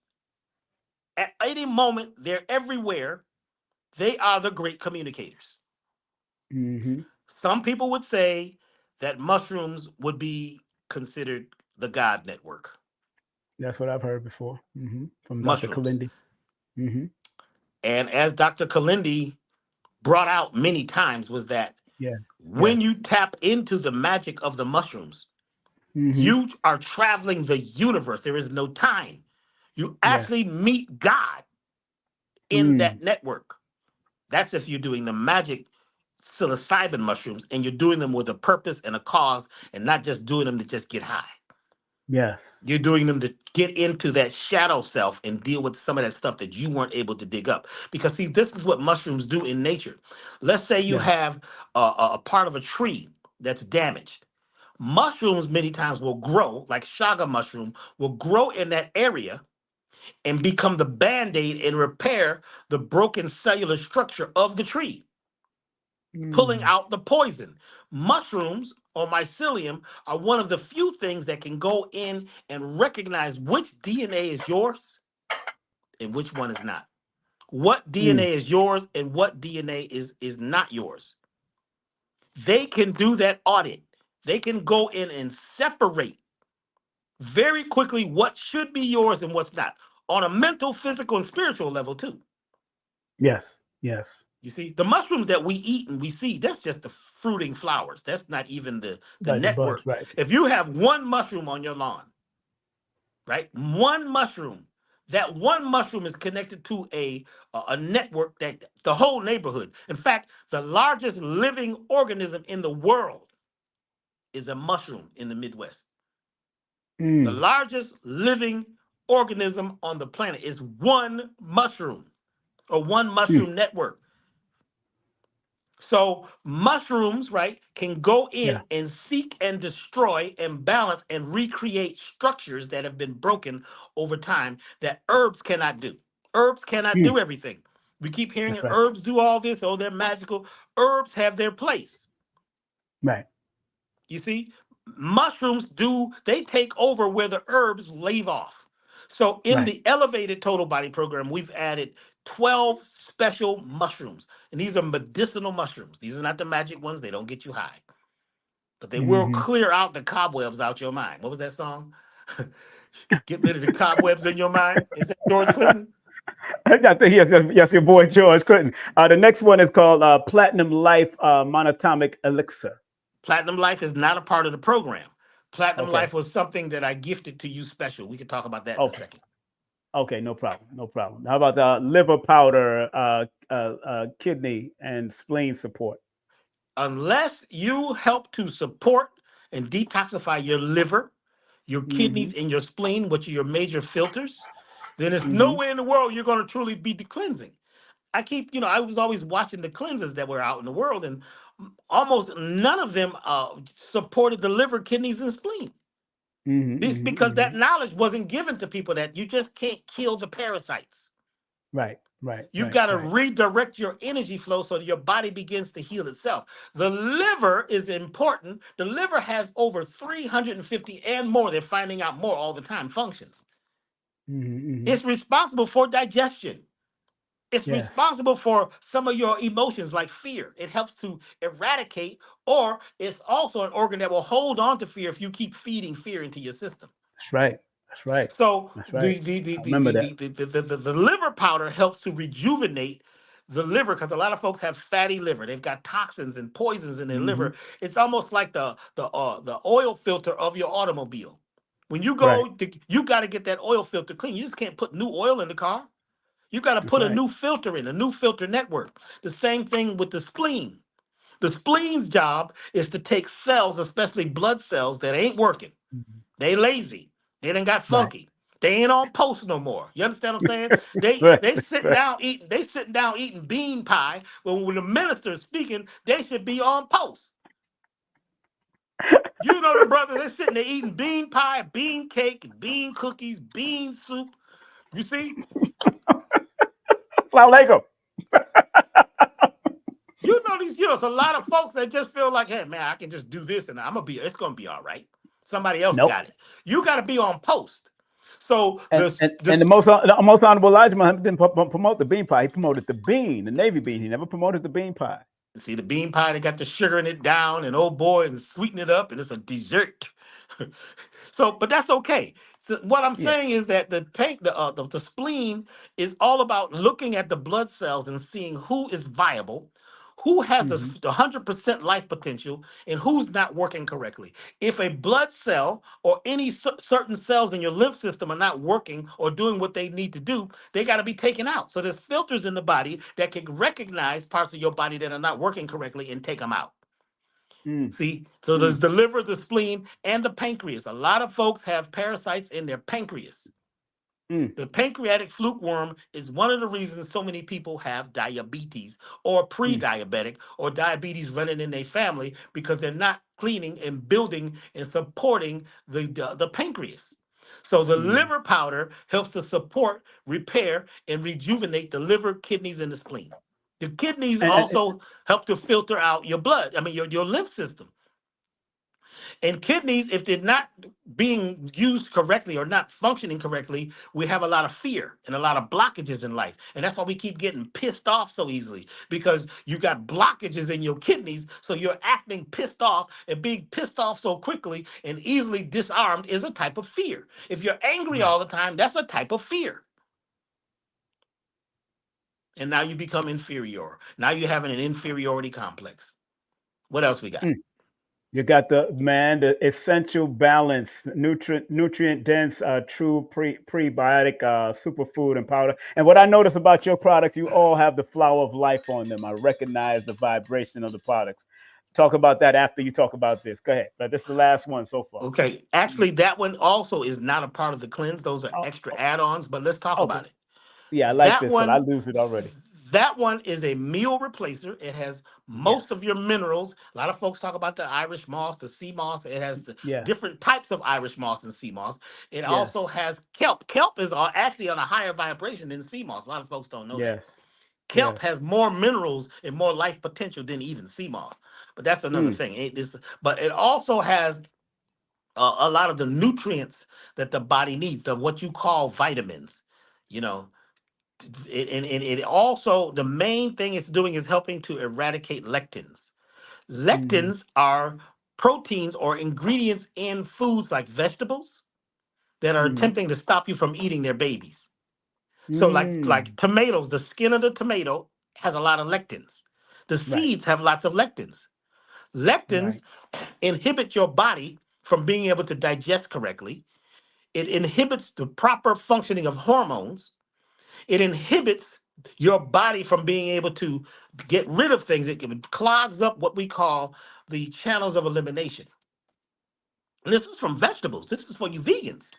At any moment, they're everywhere. They are the great communicators. Some people would say that mushrooms would be considered the God network. That's what I've heard before from Dr. Kalindi. And as Dr. Kalindi brought out many times was that when you tap into the magic of the mushrooms, you are traveling the universe. There is no time. You actually meet God in that network. That's if you're doing the magic psilocybin mushrooms and you're doing them with a purpose and a cause and not just doing them to just get high. Yes. You're doing them to get into that shadow self and deal with some of that stuff that you weren't able to dig up. Because, see, this is what mushrooms do in nature. Let's say you have a part of a tree that's damaged. Mushrooms many times will grow, like chaga mushroom, will grow in that area and become the Band-Aid and repair the broken cellular structure of the tree, pulling out the poison. Mushrooms or mycelium are one of the few things that can go in and recognize which DNA is yours and which one is not. what DNA is yours and what DNA is not yours. They can do that audit. They can go in and separate very quickly what should be yours and what's not, on a mental, physical, and spiritual level too. Yes, yes. You see, the mushrooms that we eat and we see, that's just the fruiting flowers. That's not even the Right, the buds, network. right. If you have one mushroom on your lawn, right? One mushroom, that one mushroom is connected to a network that the whole neighborhood. In fact, the largest living organism in the world is a mushroom in the Midwest. The largest living organism on the planet is one mushroom or one mushroom network. So mushrooms, right, can go in and seek and destroy and balance and recreate structures that have been broken over time that herbs cannot do. Herbs cannot do everything. We keep hearing herbs do all this. Oh, they're magical. Herbs have their place. Right. You see, mushrooms they take over where the herbs leave off. So in the elevated total body program, we've added 12 special mushrooms. And these are medicinal mushrooms. These are not the magic ones. They don't get you high. But they will clear out the cobwebs out your mind. What was that song? Get rid of the cobwebs in your mind. Is that George Clinton? I think yes, your boy George Clinton. The next one is called Platinum Life Monatomic Elixir. Platinum Life is not a part of the program. Platinum Life was something that I gifted to you special. We can talk about that in a second. Okay, no problem, no problem. How about the liver powder, kidney and spleen support? Unless you help to support and detoxify your liver, your kidneys, and your spleen, which are your major filters, then there's no way in the world you're going to truly be cleansing. I was always watching the cleanses that were out in the world, and almost none of them supported the liver, kidneys, and spleen. It's because that knowledge wasn't given to people, that you just can't kill the parasites. Right. You've got to redirect your energy flow so that your body begins to heal itself. The liver is important. The liver has over 350 and more, they're finding out more all the time, functions. It's responsible for digestion. It's responsible for some of your emotions like fear. It helps to eradicate, or it's also an organ that will hold on to fear if you keep feeding fear into your system. That's right. So the liver powder helps to rejuvenate the liver, because a lot of folks have fatty liver. They've got toxins and poisons in their liver. It's almost like the oil filter of your automobile. When you go, you got to get that oil filter clean. You just can't put new oil in the car. You got to put a new filter in, a new filter network. The same thing with the spleen. The spleen's job is to take cells, especially blood cells, that ain't working. They lazy. They done got funky. They ain't on post no more. You understand what I'm saying? They sitting down eating bean pie. When the minister is speaking, they should be on post. You know the brothers, they're sitting there eating bean pie, bean cake, bean cookies, bean soup. You see? Assalamu You know it's a lot of folks that just feel like, hey man, I can just do this and it's gonna be all right. Somebody else got it. You got to be on post. So the most honorable Elijah Muhammad didn't promote the bean pie. He promoted the bean, the navy bean. He never promoted the bean pie. See, the bean pie, they got the sugar in it down, and oh boy, and sweeten it up, and it's a dessert. But that's okay. So what I'm saying is that the spleen is all about looking at the blood cells and seeing who is viable, who has the 100% life potential, and who's not working correctly. If a blood cell or any certain cells in your lymph system are not working or doing what they need to do, they got to be taken out. So there's filters in the body that can recognize parts of your body that are not working correctly and take them out. See, so there's the liver, the spleen, and the pancreas. A lot of folks have parasites in their pancreas. The pancreatic fluke worm is one of the reasons so many people have diabetes or pre-diabetic or diabetes running in their family, because they're not cleaning and building and supporting the pancreas. So the liver powder helps to support, repair, and rejuvenate the liver, kidneys, and the spleen. The kidneys also help to filter out your blood. I mean, your lymph system. And kidneys, if they're not being used correctly or not functioning correctly, we have a lot of fear and a lot of blockages in life. And that's why we keep getting pissed off so easily, because you got blockages in your kidneys. So you're acting pissed off, and being pissed off so quickly and easily disarmed is a type of fear. If you're angry all the time, that's a type of fear. And now you become inferior. Now you're having an inferiority complex. What else we got? You got the essential balance, nutrient dense, true prebiotic superfood and powder. And what I notice about your products, you all have the flower of life on them. I recognize the vibration of the products. Talk about that after you talk about this. Go ahead. But this is the last one so far. Okay. Actually, that one also is not a part of the cleanse. Those are extra add-ons, but let's talk about it. Yeah, I like That this one, because I lose it already. That one is a meal replacer. It has most of your minerals. A lot of folks talk about the Irish moss, the sea moss. It has the different types of Irish moss and sea moss. It also has kelp. Kelp is actually on a higher vibration than sea moss. A lot of folks don't know that. Kelp has more minerals and more life potential than even sea moss. But that's another thing. But it also has a lot of the nutrients that the body needs, what you call vitamins, you know. And it also, the main thing it's doing is helping to eradicate lectins. Lectins are proteins or ingredients in foods like vegetables that are attempting to stop you from eating their babies. So like tomatoes, the skin of the tomato has a lot of lectins. The seeds have lots of lectins. Lectins inhibit your body from being able to digest correctly. It inhibits the proper functioning of hormones. It inhibits your body from being able to get rid of things. It clogs up what we call the channels of elimination. And this is from vegetables. This is for you vegans.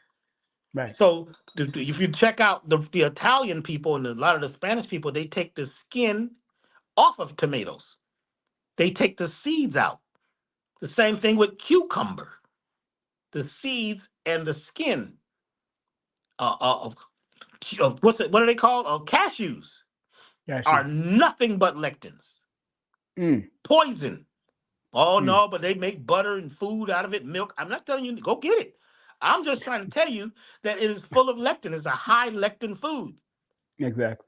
So if you check out the Italian people and a lot of the Spanish people, they take the skin off of tomatoes. They take the seeds out. The same thing with cucumber. The seeds and the skin of what are they called? Cashews are nothing but lectins. Poison. Oh no, but they make butter and food out of it, milk. I'm not telling you to go get it. I'm just trying to tell you that it is full of lectin. It's a high lectin food. Exactly.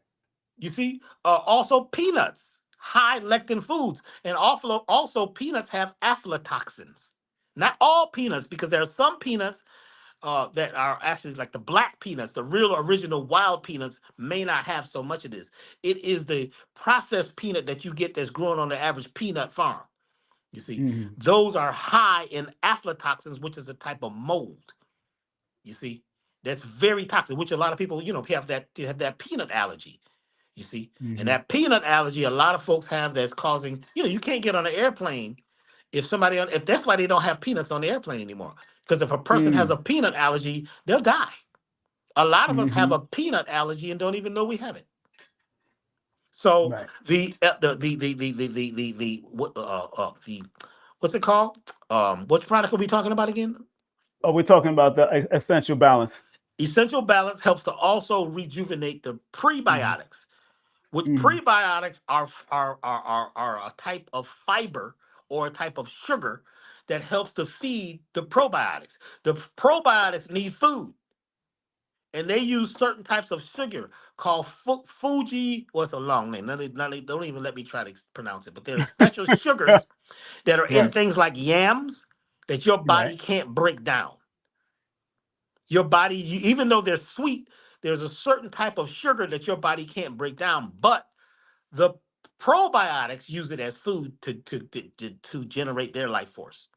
You see, also peanuts, high lectin foods, and also peanuts have aflatoxins. Not all peanuts, because there are some peanuts that are actually like the black peanuts, the real original wild peanuts may not have so much of this. It is the processed peanut that you get that's growing on the average peanut farm. You see, those are high in aflatoxins, which is a type of mold. You see, that's very toxic, which a lot of people, have that peanut allergy. You see, and that peanut allergy, a lot of folks have that's causing, you can't get on an airplane if that's why they don't have peanuts on the airplane anymore. Because if a person has a peanut allergy, they'll die. A lot of us have a peanut allergy and don't even know we have it. So what's it called? Which product are we talking about again? Oh, we're talking about the essential balance. Essential balance helps to also rejuvenate the prebiotics. Which prebiotics are a type of fiber or a type of sugar that helps to feed the probiotics. The probiotics need food, and they use certain types of sugar called Fuji. What's a long name? Don't even let me try to pronounce it. But there are special sugars that are in things like yams that your body can't break down. Your body, even though they're sweet, there's a certain type of sugar that your body can't break down, but the probiotics use it as food to generate their life force.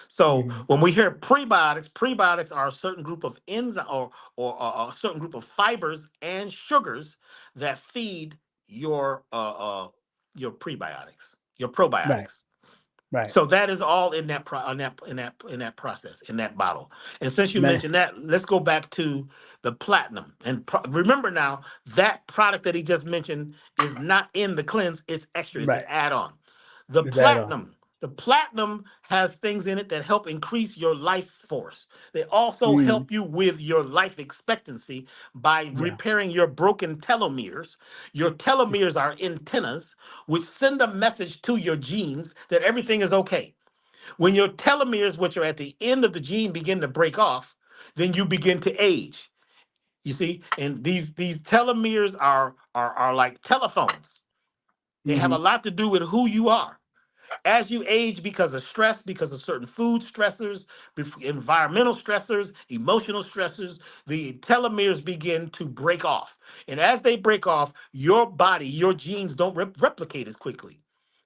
So when we hear prebiotics are a certain group of enzymes or a certain group of fibers and sugars that feed your prebiotics, your probiotics. Right. So that is all in that process, in that bottle. And since you mentioned that, let's go back to the platinum. And remember now, that product that he just mentioned is not in the cleanse, it's extra, it's an add-on. The platinum has things in it that help increase your life force. They also help you with your life expectancy by repairing your broken telomeres. Your telomeres are antennas which send a message to your genes that everything is okay. When your telomeres, which are at the end of the gene, begin to break off, then you begin to age. You see, and these telomeres are like telephones. They have a lot to do with who you are. As you age because of stress, because of certain food stressors, environmental stressors, emotional stressors, the telomeres begin to break off. And as they break off, your body, your genes don't replicate as quickly.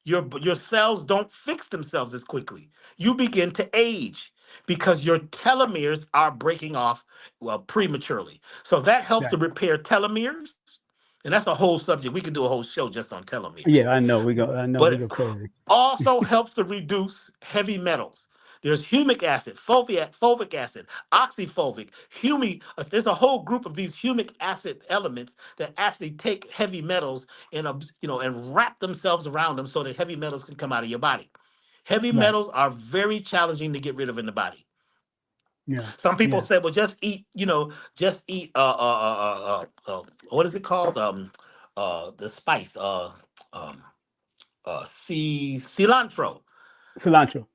Your cells don't fix themselves as quickly. You begin to age because your telomeres are breaking off, well, prematurely. So that helps to repair telomeres. And that's a whole subject. We could do a whole show just on telomeres. Yeah, I know we go But crazy. also helps to reduce heavy metals. There's humic acid, fulvic acid, oxyfulvic, there's a whole group of these humic acid elements that actually take heavy metals and and wrap themselves around them so that heavy metals can come out of your body. Heavy metals are very challenging to get rid of in the body. Yeah. Some people say, well, just eat what is it called? The spice, cilantro. Cilantro.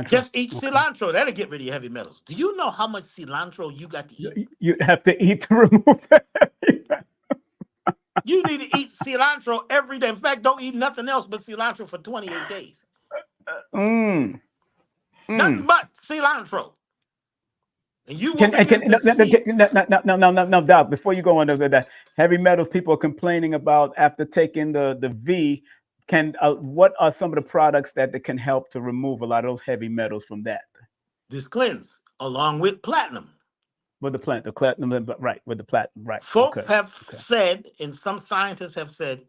Just eat cilantro. That'll get rid of your heavy metals. Do you know how much cilantro you got to eat? You have to eat to remove that. You need to eat cilantro every day. In fact, don't eat nothing else but cilantro for 28 days. Nothing but cilantro. And you will no, Doc, before you go on to that, heavy metals, people are complaining about after taking the V. What are some of the products that can help to remove a lot of those heavy metals from that? This cleanse, along with platinum. With the platinum, right? With the platinum, right? Folks have said, and some scientists have said,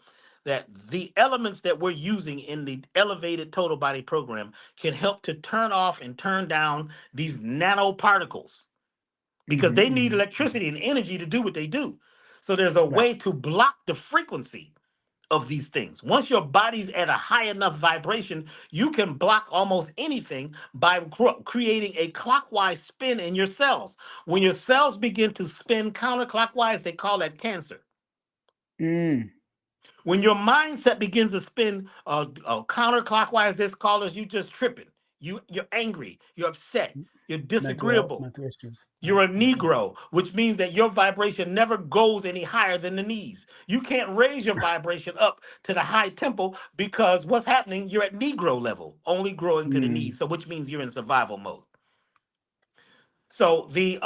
that the elements that we're using in the elevated total body program can help to turn off and turn down these nanoparticles because they need electricity and energy to do what they do. So there's a way to block the frequency of these things. Once your body's at a high enough vibration, you can block almost anything by creating a clockwise spin in your cells. When your cells begin to spin counterclockwise, they call that cancer. When your mindset begins to spin counterclockwise, this calls you just tripping. You're angry. You're upset. You're disagreeable. You're a Negro, which means that your vibration never goes any higher than the knees. You can't raise your vibration up to the high tempo because what's happening? You're at Negro level, only growing to the knees. So which means you're in survival mode. So the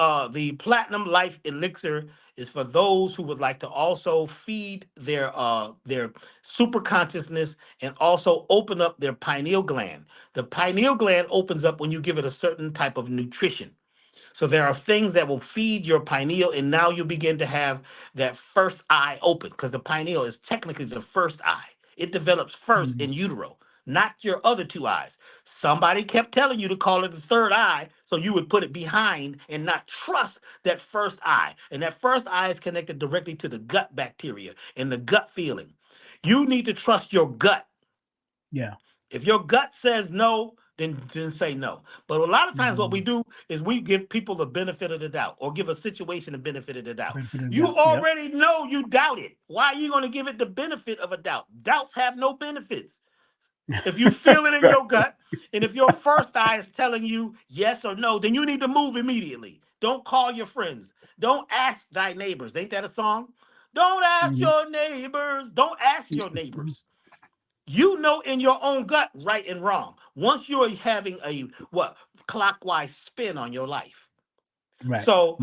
Platinum Life Elixir is for those who would like to also feed their super consciousness and also open up their pineal gland. The pineal gland opens up when you give it a certain type of nutrition. So there are things that will feed your pineal, and now you begin to have that first eye open because the pineal is technically the first eye. It develops first in utero, not your other two eyes. Somebody kept telling you to call it the third eye, so you would put it behind and not trust that first eye. And that first eye is connected directly to the gut bacteria and the gut feeling. You need to trust your gut. Yeah. If your gut says no, then say no. But a lot of times what we do is we give people the benefit of the doubt or give a situation the benefit of the doubt. You already know you doubt it. Why are you going to give it the benefit of a doubt? Doubts have no benefits. If you feel it in your gut, and if your first eye is telling you yes or no, then you need to move immediately. Don't call your friends. Don't ask thy neighbors. Ain't that a song? Don't ask your neighbors. Don't ask your neighbors. You know in your own gut right and wrong. Once you're having a clockwise spin on your life. So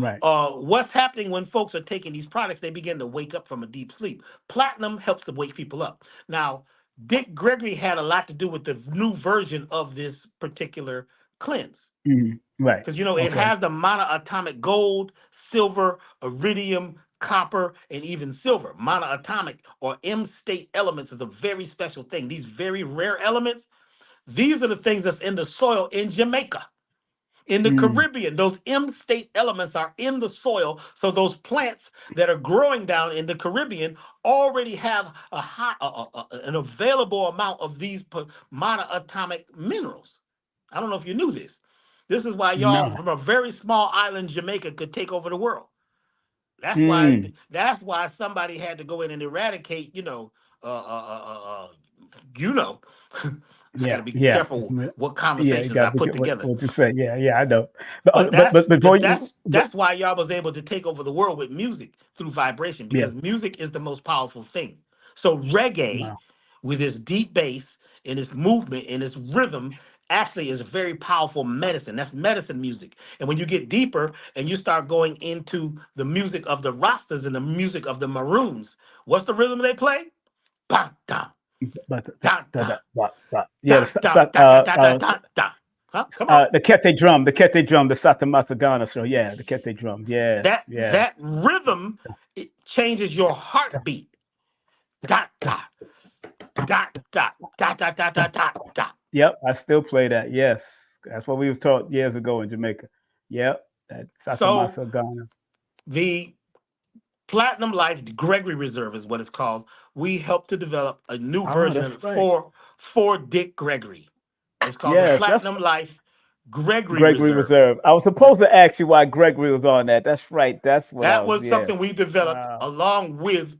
what's happening when folks are taking these products, they begin to wake up from a deep sleep. Platinum helps to wake people up. Now, Dick Gregory had a lot to do with the new version of this particular cleanse. Right. Because, it has the monoatomic gold, silver, iridium, copper, and even silver. Monoatomic or M state elements is a very special thing. These very rare elements, these are the things that's in the soil in Jamaica. In the Caribbean, those M state elements are in the soil. So those plants that are growing down in the Caribbean already have an available amount of these monoatomic minerals. I don't know if you knew this. This is why y'all from a very small island, Jamaica, could take over the world. That's why somebody had to go in and eradicate, I got to be Yeah, careful what you conversations I got to put get together. what you say. Yeah, I know. But But before you, that's why y'all was able to take over the world with music through vibration, yeah, because music is the most powerful thing. So reggae, wow, with its deep bass and its movement and its rhythm, actually is a very powerful medicine. That's medicine music. And when you get deeper and you start going into the music of the Rastas and the music of the Maroons, what's the rhythm they play? Ba da but da da yeah, da da da da da da da da. Huh? Come on. the kete drum, the Satamasagana. So yeah, the kete drum. Yes, yeah. That rhythm, it changes your heartbeat. Da da da da da da da da da da. Yep, I still play that. Yes, that's what we was taught years ago in Jamaica. Yep, that So Satamasagana. the Platinum Life Gregory Reserve is what it's called. We helped to develop a new Oh, version that's of it right. for Dick Gregory. It's called the Yes, that's Platinum Life Gregory Gregory Reserve. Reserve. I was supposed to ask you why Gregory was on that. That's right. That's what I That was. was Yes. something we developed Wow. along with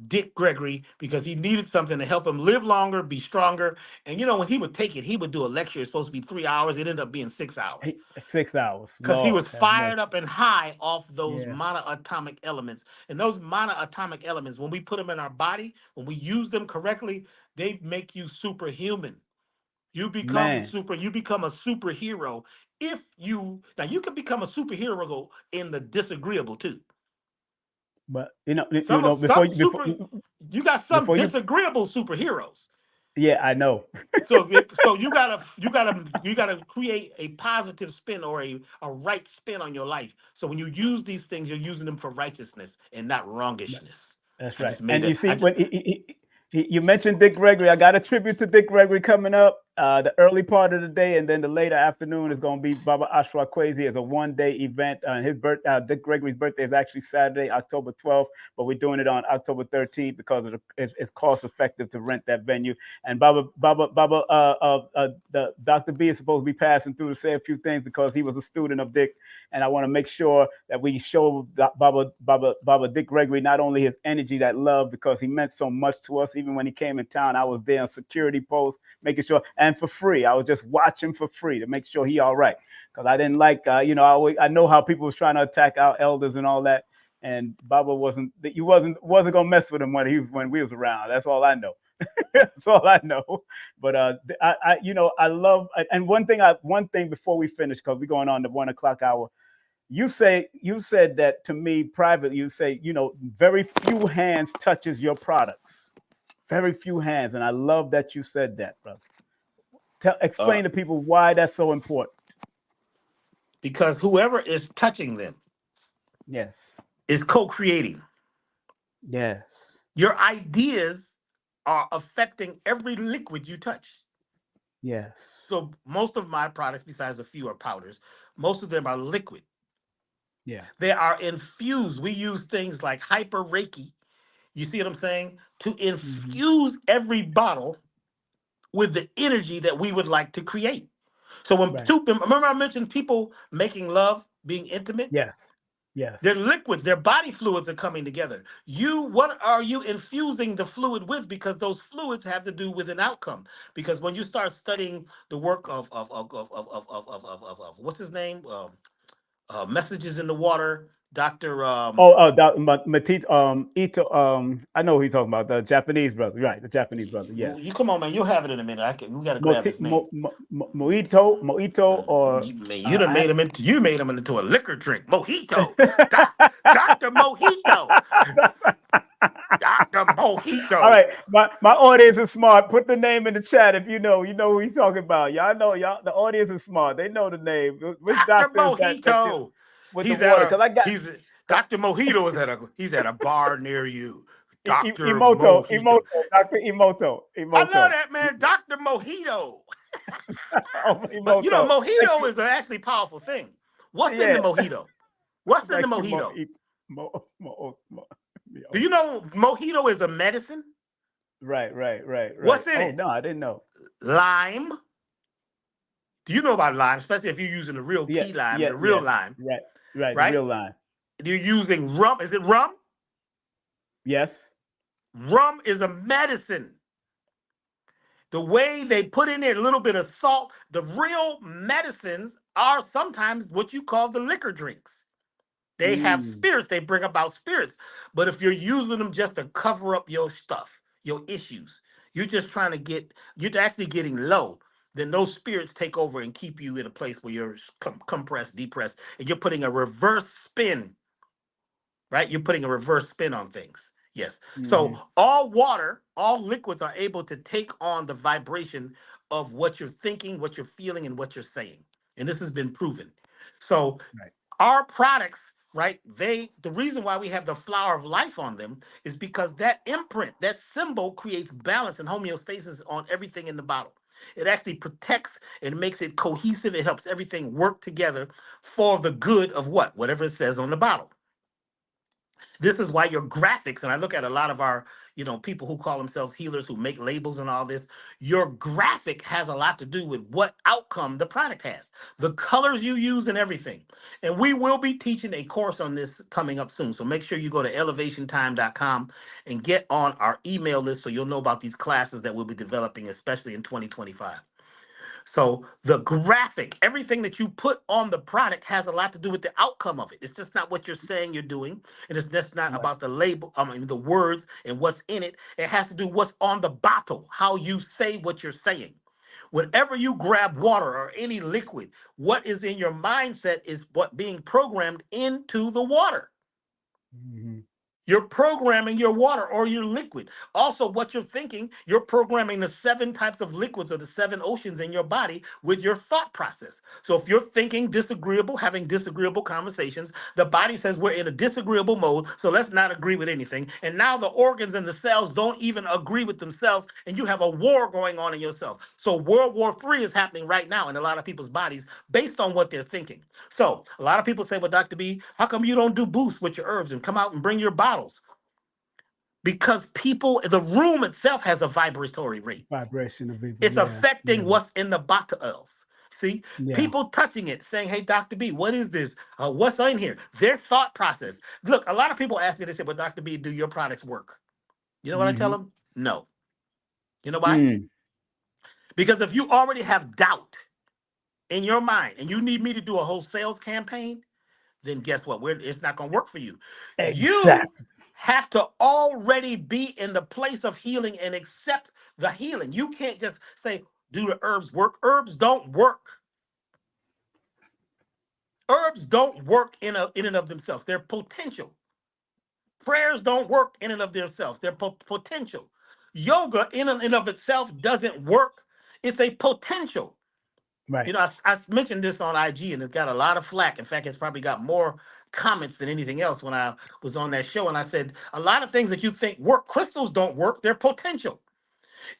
Dick Gregory, because he needed something to help him live longer, be stronger. And when he would take it, he would do a lecture. It's supposed to be 3 hours. It ended up being 6 hours, 6 hours. because he was Lord have fired mercy. up and high off those Yeah, monoatomic elements. And those monoatomic elements, when we put them in our body, when we use them correctly, they make you superhuman. You become man. you become a superhero. If you Now, you can become a superhero in the disagreeable too. But Some super You got some before you, disagreeable superheroes. yeah, I know. So you gotta create a positive spin, or a right spin on your life. So when you use these things, you're using them for righteousness and not wrongishness. That's I right. just made And you that. see, when you mentioned Dick Gregory, I got a tribute to Dick Gregory coming up. The early part of the day, and then the later afternoon is going to be Baba Ashra Kwesi. It's a one-day event. Dick Gregory's birthday is actually Saturday, October 12th, but we're doing it on October 13th because it's cost-effective to rent that venue. And the Doctah B is supposed to be passing through to say a few things because he was a student of Dick, and I want to make sure that we show Baba Dick Gregory not only his energy, that love, because he meant so much to us. Even when he came in town, I was there on security post, making sure, and for free. I was just watching for free to make sure he all right, because I didn't like, I know how people was trying to attack our elders and all that, and Baba wasn't gonna mess with him when we was around. That's all I know. That's all I know. But I love, and one thing before we finish, because we're going on the 1 o'clock hour. You said that to me privately. You say, very few hands touches your products. Very few hands, and I love that you said that, brother. Explain to people why that's so important. Because whoever is touching them Yes. is co-creating. Yes. Your ideas are affecting every liquid you touch. Yes. So most of my products, besides a few, are powders. Most of them are liquid. Yeah. They are infused. We use things like hyper Reiki. You see what I'm saying? To infuse every bottle with the energy that we would like to create. So remember I mentioned people making love, being intimate? Yes. Yes. Their liquids, their body fluids are coming together. What are you infusing the fluid with? Because those fluids have to do with an outcome. Because when you start studying the work of what's his name? Messages in the Water, Dr. Ito, I know who you're talking about, the Japanese brother, right? The Japanese brother, yes. You come on, man. You'll have it in a minute. We got to grab his name. Mojito, or you made him into a liquor drink. Mojito, Dr. Mojito, Dr. Mojito. All right, my audience is smart. Put the name in the chat if you know who he's talking about. Y'all know, the audience is smart. They know the name. Which Dr. Mojito. Dr. Mojito is at a bar near you. Dr. Emoto, Mojito. Dr. Emoto. I love that, man. Dr. Mojito. But mojito is an actually powerful thing. What's in the mojito? What's in the mojito? Do you know mojito is a medicine? Right. What's in it? No, I didn't know. Lime. Do you know about lime? Especially if you're using the real key lime, the real lime. Right, the real lime. You're using rum. Is it rum? Yes. Rum is a medicine. The way they put in there a little bit of salt, the real medicines are sometimes what you call the liquor drinks. They have spirits, they bring about spirits. But if you're using them just to cover up your stuff, your issues, you're just trying to you're actually getting low, then those spirits take over and keep you in a place where you're compressed, depressed, and you're putting a reverse spin, right? You're putting a reverse spin on things. Yes. So all water, all liquids are able to take on the vibration of what you're thinking, what you're feeling, and what you're saying. And this has been proven. So our products, right? The reason why we have the flower of life on them is because that imprint, that symbol creates balance and homeostasis on everything in the bottle. It actually protects and makes it cohesive. It helps everything work together for the good of whatever it says on the bottle. This is why your graphics, and I look at a lot of our, people who call themselves healers who make labels and all this, your graphic has a lot to do with what outcome the product has, the colors you use and everything. And we will be teaching a course on this coming up soon. So make sure you go to elevationtime.com and get on our email list so you'll know about these classes that we'll be developing, especially in 2025. So the graphic, everything that you put on the product has a lot to do with the outcome of it. It's just not what you're saying you're doing. And it's just not about the label, the words and what's in it. It has to do what's on the bottle, how you say what you're saying. Whenever you grab water or any liquid, what is in your mindset is what being programmed into the water. You're programming your water or your liquid. Also, what you're thinking, you're programming the 7 types of liquids or the 7 oceans in your body with your thought process. So if you're thinking disagreeable, having disagreeable conversations, the body says we're in a disagreeable mode, so let's not agree with anything. And now the organs and the cells don't even agree with themselves, and you have a war going on in yourself. So World War III is happening right now in a lot of people's bodies based on what they're thinking. So a lot of people say, well, Dr. B, how come you don't do boosts with your herbs and come out and bring your bottles? Because the room itself has a vibratory rate. Vibration of it's affecting what's in the bottles. See, people touching it, saying, hey, Dr. B, what is this? What's in here? Their thought process. Look, a lot of people ask me, they say, well, Dr. B, do your products work? You know what I tell them? No. You know why? Because if you already have doubt in your mind and you need me to do a whole sales campaign, then guess what? It's not going to work for you. You have to already be in the place of healing and accept the healing. You can't just say, do the herbs work? Herbs don't work. Herbs don't work in and of themselves. They're potential. Prayers don't work in and of themselves. They're potential. Yoga in and of itself doesn't work. It's a potential. Right. I mentioned this on IG and it got a lot of flack. In fact, it's probably got more comments than anything else when I was on that show. And I said, a lot of things that you think work, crystals don't work. They're potential.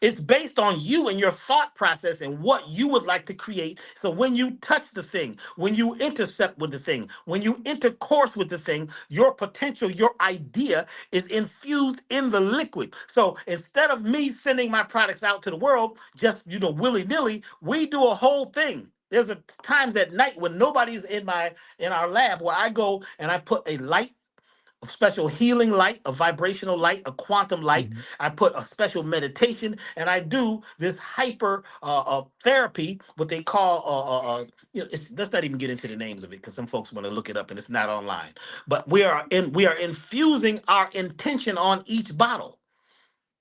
It's based on you and your thought process and what you would like to create. So when you touch the thing, when you intercept with the thing, when you intercourse with the thing, your potential, your idea is infused in the liquid. So instead of me sending my products out to the world, just, willy-nilly, we do a whole thing. There's times at night when nobody's in our lab where I go and I put a light, a special healing light, a vibrational light, a quantum light. I put a special meditation, and I do this hyper therapy, what they call let's not even get into the names of it because some folks want to look it up and it's not online. But we are infusing our intention on each bottle.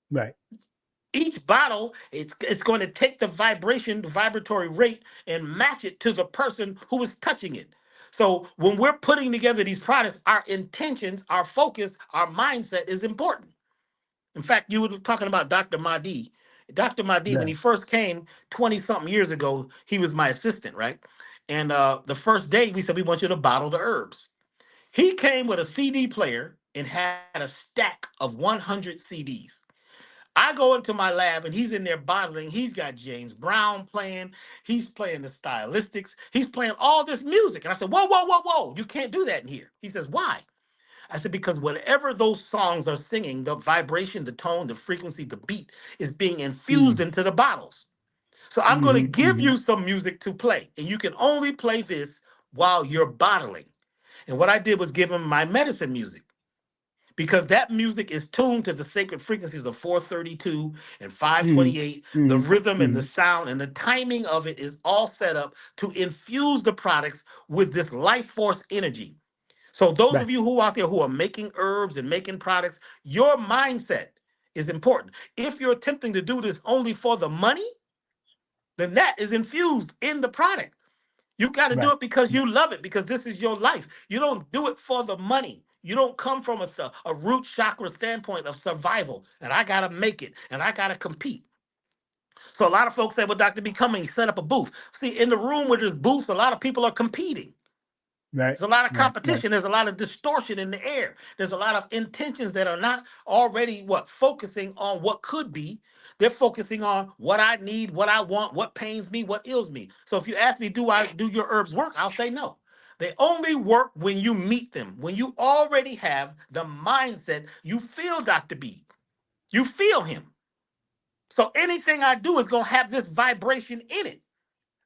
Right. Each bottle, it's going to take the vibratory rate and match it to the person who is touching it. So when we're putting together these products, our intentions, our focus, our mindset is important. In fact, you were talking about Dr. Mahdi. Dr. Mahdi, when he first came 20-something years ago, he was my assistant, right? And the first day we said, we want you to bottle the herbs. He came with a CD player and had a stack of 100 CDs. I go into my lab and he's in there bottling. He's got James Brown playing. He's playing the stylistics. He's playing all this music. And I said, whoa, whoa, whoa, whoa. You can't do that in here. He says, why? I said, because whatever those songs are singing, the vibration, the tone, the frequency, the beat is being infused into the bottles. So I'm going to give you some music to play. And you can only play this while you're bottling. And what I did was give him my medicine music. because that music is tuned to the sacred frequencies of 432 and 528. The rhythm and the sound and the timing of it is all set up to infuse the products with this life force energy. So those of you who out there who are making herbs and making products, your mindset is important. If you're attempting to do this only for the money, then that is infused in the product. You got to do it because you love it, because this is your life. You don't do it for the money. You don't come from a root chakra standpoint of survival, and I got to make it, and I got to compete. So a lot of folks say, well, Dr. B, come and set up a booth. See, in the room where there's booths, a lot of people are competing. There's a lot of competition. There's a lot of distortion in the air. There's a lot of intentions that are not already focusing on what could be. They're focusing on what I need, what I want, what pains me, what ills me. So if you ask me, do your herbs work? I'll say no. They only work when you meet them. When you already have the mindset, you feel Dr. B. You feel him. So anything I do is going to have this vibration in it.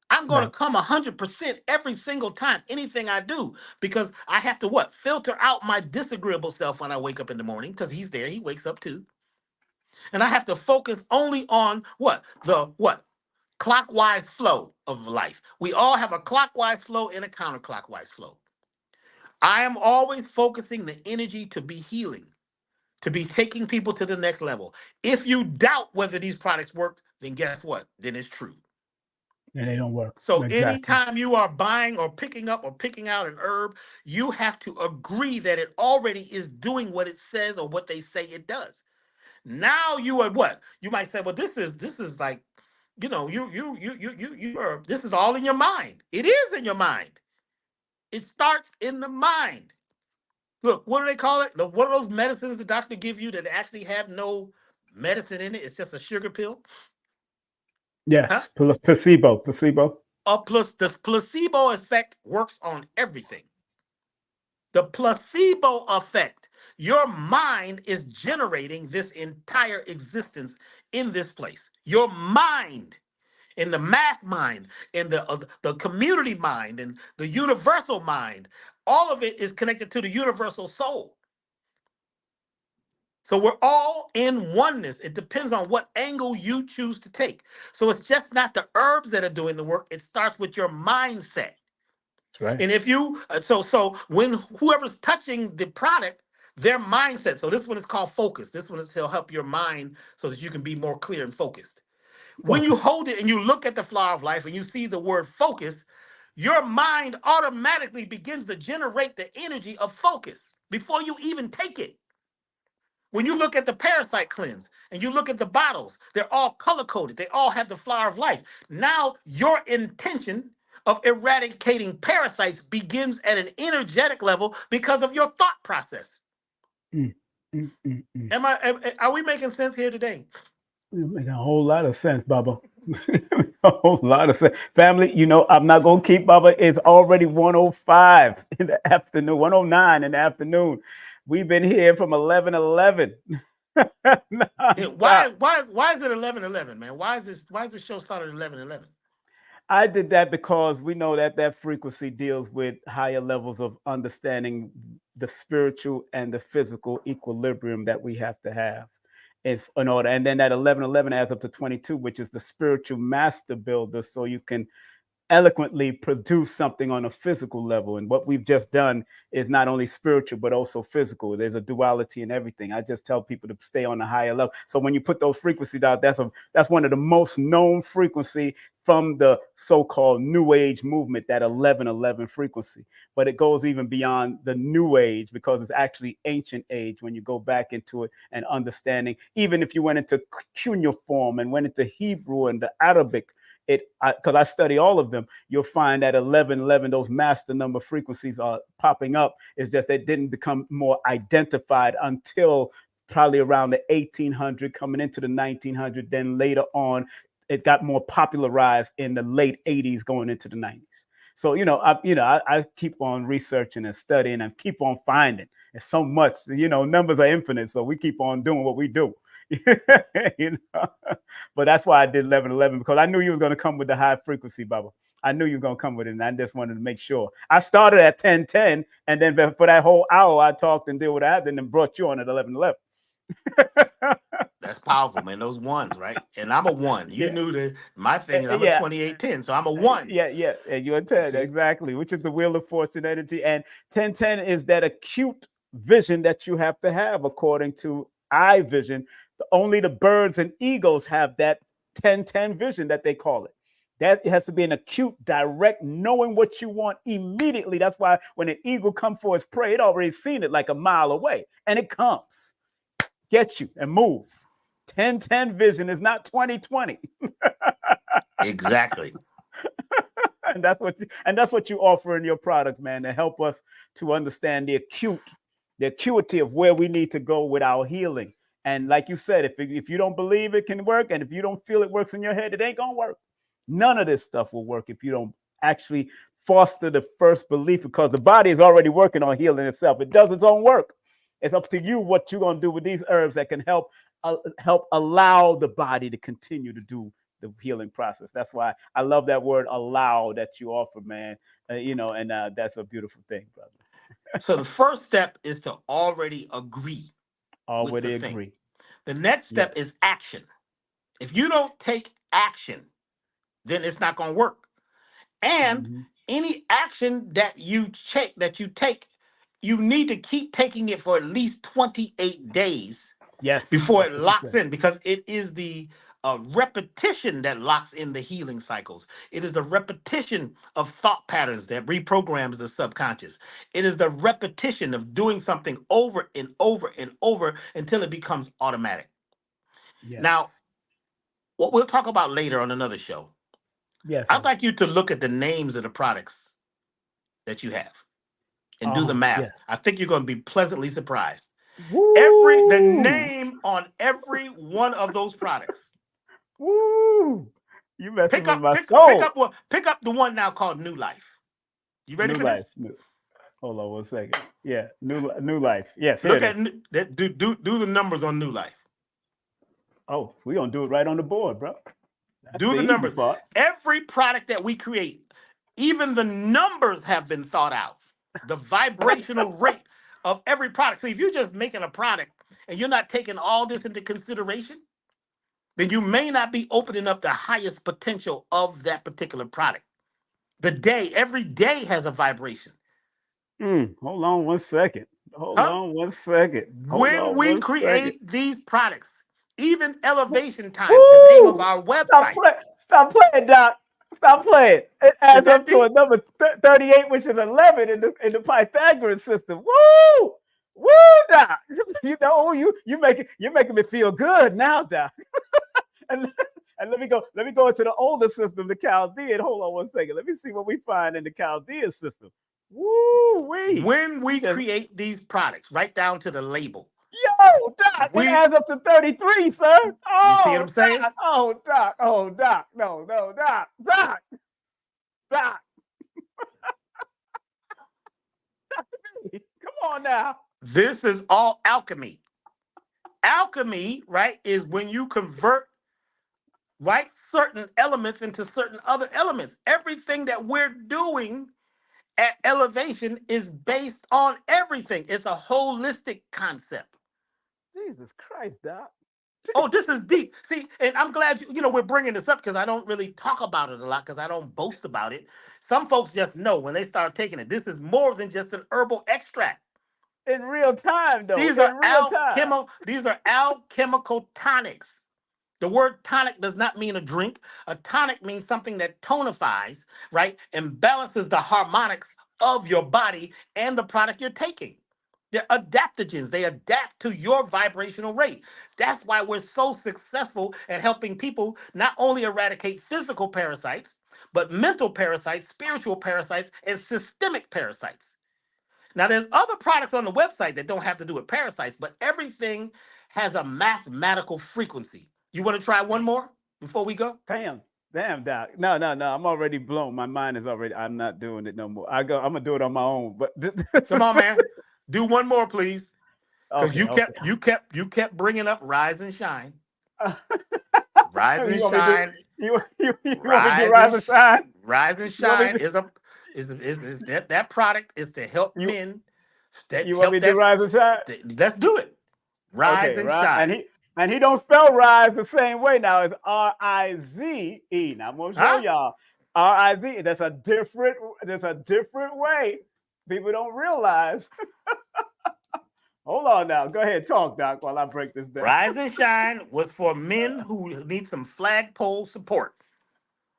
I'm going to come 100% every single time, anything I do, because I have to filter out my disagreeable self when I wake up in the morning, because he's there. He wakes up too. And I have to focus only on the clockwise flow of life. We all have a clockwise flow and a counterclockwise flow. I am always focusing the energy to be healing, to be taking people to the next level. If you doubt whether these products work, then guess what? Then it's true. And they don't work. So anytime you are buying or picking up or picking out an herb, you have to agree that it already is doing what it says or what they say it does. Now you are what? You might say, well, this is like, you are, this is all in your mind. It is in your mind. It starts in the mind. Look, what do they call it? What are those medicines the doctor give you that actually have no medicine in it? It's just a sugar pill. Yes, placebo. The placebo effect works on everything. The placebo effect. Your mind is generating this entire existence in this place. Your mind, in the mass mind, in the community mind, and the universal mind, all of it is connected to the universal soul. So we're all in oneness. It depends on what angle you choose to take. So it's just not the herbs that are doing the work. It starts with your mindset. Right. And if you, so when whoever's touching the product, their mindset. So this one is called focus. This one will help your mind so that you can be more clear and focused. When you hold it and you look at the flower of life and you see the word focus, your mind automatically begins to generate the energy of focus before you even take it. When you look at the parasite cleanse and you look at the bottles, they're all color-coded. They all have the flower of life. Now your intention of eradicating parasites begins at an energetic level because of your thought process. Are we making sense here today? You're making a whole lot of sense, Baba. A whole lot of sense. Family, I'm not going to keep, Baba. It's already 1:05 in the afternoon, 1:09 in the afternoon. We've been here from 11:11. Why is it 11:11, man? Why is the show started at 11:11? I did that because we know that frequency deals with higher levels of understanding the spiritual and the physical equilibrium that we have to have is in order. And then that 11:11 adds up to 22, which is the spiritual master builder. So you can eloquently produce something on a physical level. And what we've just done is not only spiritual, but also physical. There's a duality in everything. I just tell people to stay on a higher level. So when you put those frequencies out, that's one of the most known frequency from the so-called New Age movement, that 11:11 frequency. But it goes even beyond the New Age because it's actually ancient age when you go back into it and understanding. Even if you went into cuneiform and went into Hebrew and the Arabic, because I study all of them, you'll find that 11:11, those master number frequencies are popping up. It's just they didn't become more identified until probably around the 1800, coming into the 1900. Then later on, it got more popularized in the late 80s, going into the 90s. So I keep on researching and studying and keep on finding. It's so much, numbers are infinite, so we keep on doing what we do. But that's why I did 11:11, because I knew you was going to come with the high frequency, Baba. I knew you were gonna come with it, and I just wanted to make sure. I started at 10:10, and then for that whole hour, I talked and did what I had, and then brought you on at 11:11. That's powerful, man. Those ones, right? And I'm a one. You Yeah. knew that my thing is I'm a Yeah. 2810, so I'm a one. Yeah, and you're a 10, exactly, which is the wheel of fortune energy. And 1010 is that acute vision that you have to have, according to eye vision. Only the birds and eagles have that 1010 vision that they call it. That has to be an acute, direct, knowing what you want immediately. That's why when an eagle comes for its prey, it already seen it like a mile away, and it comes, get you, and move. 1010 vision is not 2020. Exactly. And that's what you offer in your products, man, to help us to understand the acuity of where we need to go with our healing. And like you said, if you don't believe it can work, and if you don't feel it works in your head, it ain't gonna work. None of this stuff will work if you don't actually foster the first belief, because the body is already working on healing itself. It does its own work. It's up to you what you're gonna do with these herbs that can help allow the body to continue to do the healing process. That's why I love that word "allow" that you offer, man. That's a beautiful thing, brother. So the first step is to already agree. Already agree. The next step is action. If you don't take action, then it's not going to work. And any action that you take, you need to keep taking it for at least 28 days. Yes. Before it locks in, because it is the repetition that locks in the healing cycles. It is the repetition of thought patterns that reprograms the subconscious. It is the repetition of doing something over and over and over until it becomes automatic. Yes. Now, what we'll talk about later on another show, I'd like you to look at the names of the products that you have and do the math. Yeah. I think you're going to be pleasantly surprised. Woo! The name on every one of those products. Woo! You messing with my soul. Pick up the one now called New Life. You ready for this? Hold on 1 second. Yeah, New Life. Yes. Look at do the numbers on New Life. Oh, we're gonna do it right on the board, bro. Do the numbers. Every product that we create, even the numbers have been thought out. The vibrational rate of every product. So if you're just making a product and you're not taking all this into consideration, then you may not be opening up the highest potential of that particular product. Every day has a vibration. Hold on 1 second. Hold on 1 second. When we create these products, even elevation time, the name of our website. Stop playing, Doc. Stop playing. It adds up to a number 38, which is 11 in the Pythagorean system. Woo! Woo, Doc. You're making me feel good now, Doc. and let me go into the older system, the Chaldean. Hold on 1 second. Let me see what we find in the Chaldean system. Woo-wee. When we create these products, right down to the label. Yo, Doc, it adds up to 33, sir. You see what I'm saying? Doc. Oh, Doc. No, Doc. Doc. Come on now. This is all alchemy. Alchemy, right, is when you convert, right, certain elements into certain other elements. Everything that we're doing at elevation is based on everything. It's a holistic concept. Jesus Christ, Doc. Oh, this is deep. See, and I'm glad we're bringing this up because I don't really talk about it a lot because I don't boast about it. Some folks just know when they start taking it. This is more than just an herbal extract. In real time, though. These are alchemical tonics. The word tonic does not mean a drink. A tonic means something that tonifies, right, and balances the harmonics of your body and the product you're taking. They're adaptogens. They adapt to your vibrational rate. That's why we're so successful at helping people not only eradicate physical parasites, but mental parasites, spiritual parasites, and systemic parasites. Now, there's other products on the website that don't have to do with parasites, but everything has a mathematical frequency. You want to try one more before we go? Damn, Doc. No. I'm already blown. My mind is already. I'm not doing it no more. I'm gonna do it on my own. But come on, man. Do one more, please. Because you kept bringing up Rise and Shine. Rise and You want me to do- shine. You want me to do Rise rise and shine? Rise and You want me shine to- is that product is to help You men that you want help me to do that. rise and shine? Let's do it. Rise Okay, and right. shine. And he don't spell rise the same way now. It's R-I-Z-E. Now I'm gonna show y'all. R-I-Z. That's a different way. People don't realize. Hold on now. Go ahead, talk, Doc, while I break this down. Rise and shine was for men who need some flagpole support.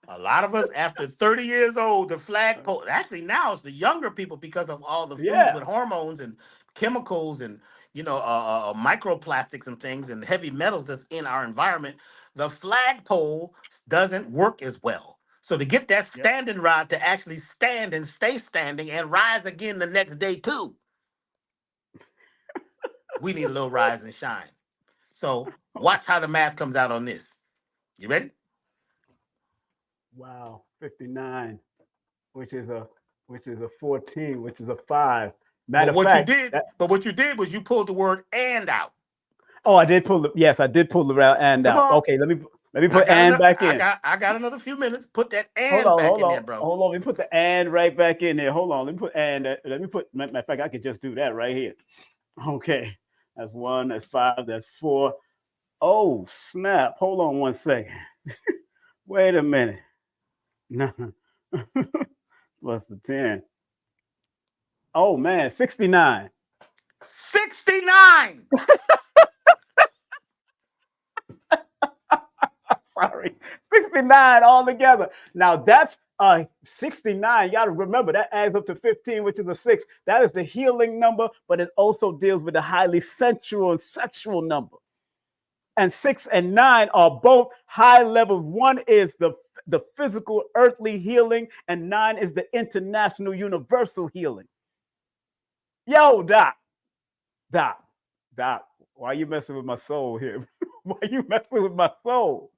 A lot of us, after 30 years old, the flagpole, actually now it's the younger people because of all the foods with hormones and chemicals and, microplastics and things and heavy metals that's in our environment. The flagpole doesn't work as well. So to get that standing rod to actually stand and stay standing and rise again the next day too, we need a little rise and shine. So watch how the math comes out on this. You ready? Wow, 59, which is a 14, which is a 5. Matter of fact, what you did was you pulled the word "and" out. Oh, I did pull the route and Come out. on. Okay, let me put "and" back in. I got another few minutes. Put that "and" Hold back in on. there, bro. Hold on. Let me put the "and" right back in there. Hold on. Let me put "and." Matter of fact, I could just do that right here. Okay, that's 1. That's 5. That's 4. Oh snap! Hold on 1 second. Wait a minute. No. Plus the 10. Oh man, 69. 69. Sorry, 69 altogether. Now that's 69. You got to remember that adds up to 15, which is a 6. That is the healing number, but it also deals with the highly sensual and sexual number. And 6 and 9 are both high levels. 1 is the physical earthly healing, and 9 is the international universal healing. Yo, Doc, why you messing with my soul here? Why you messing with my soul?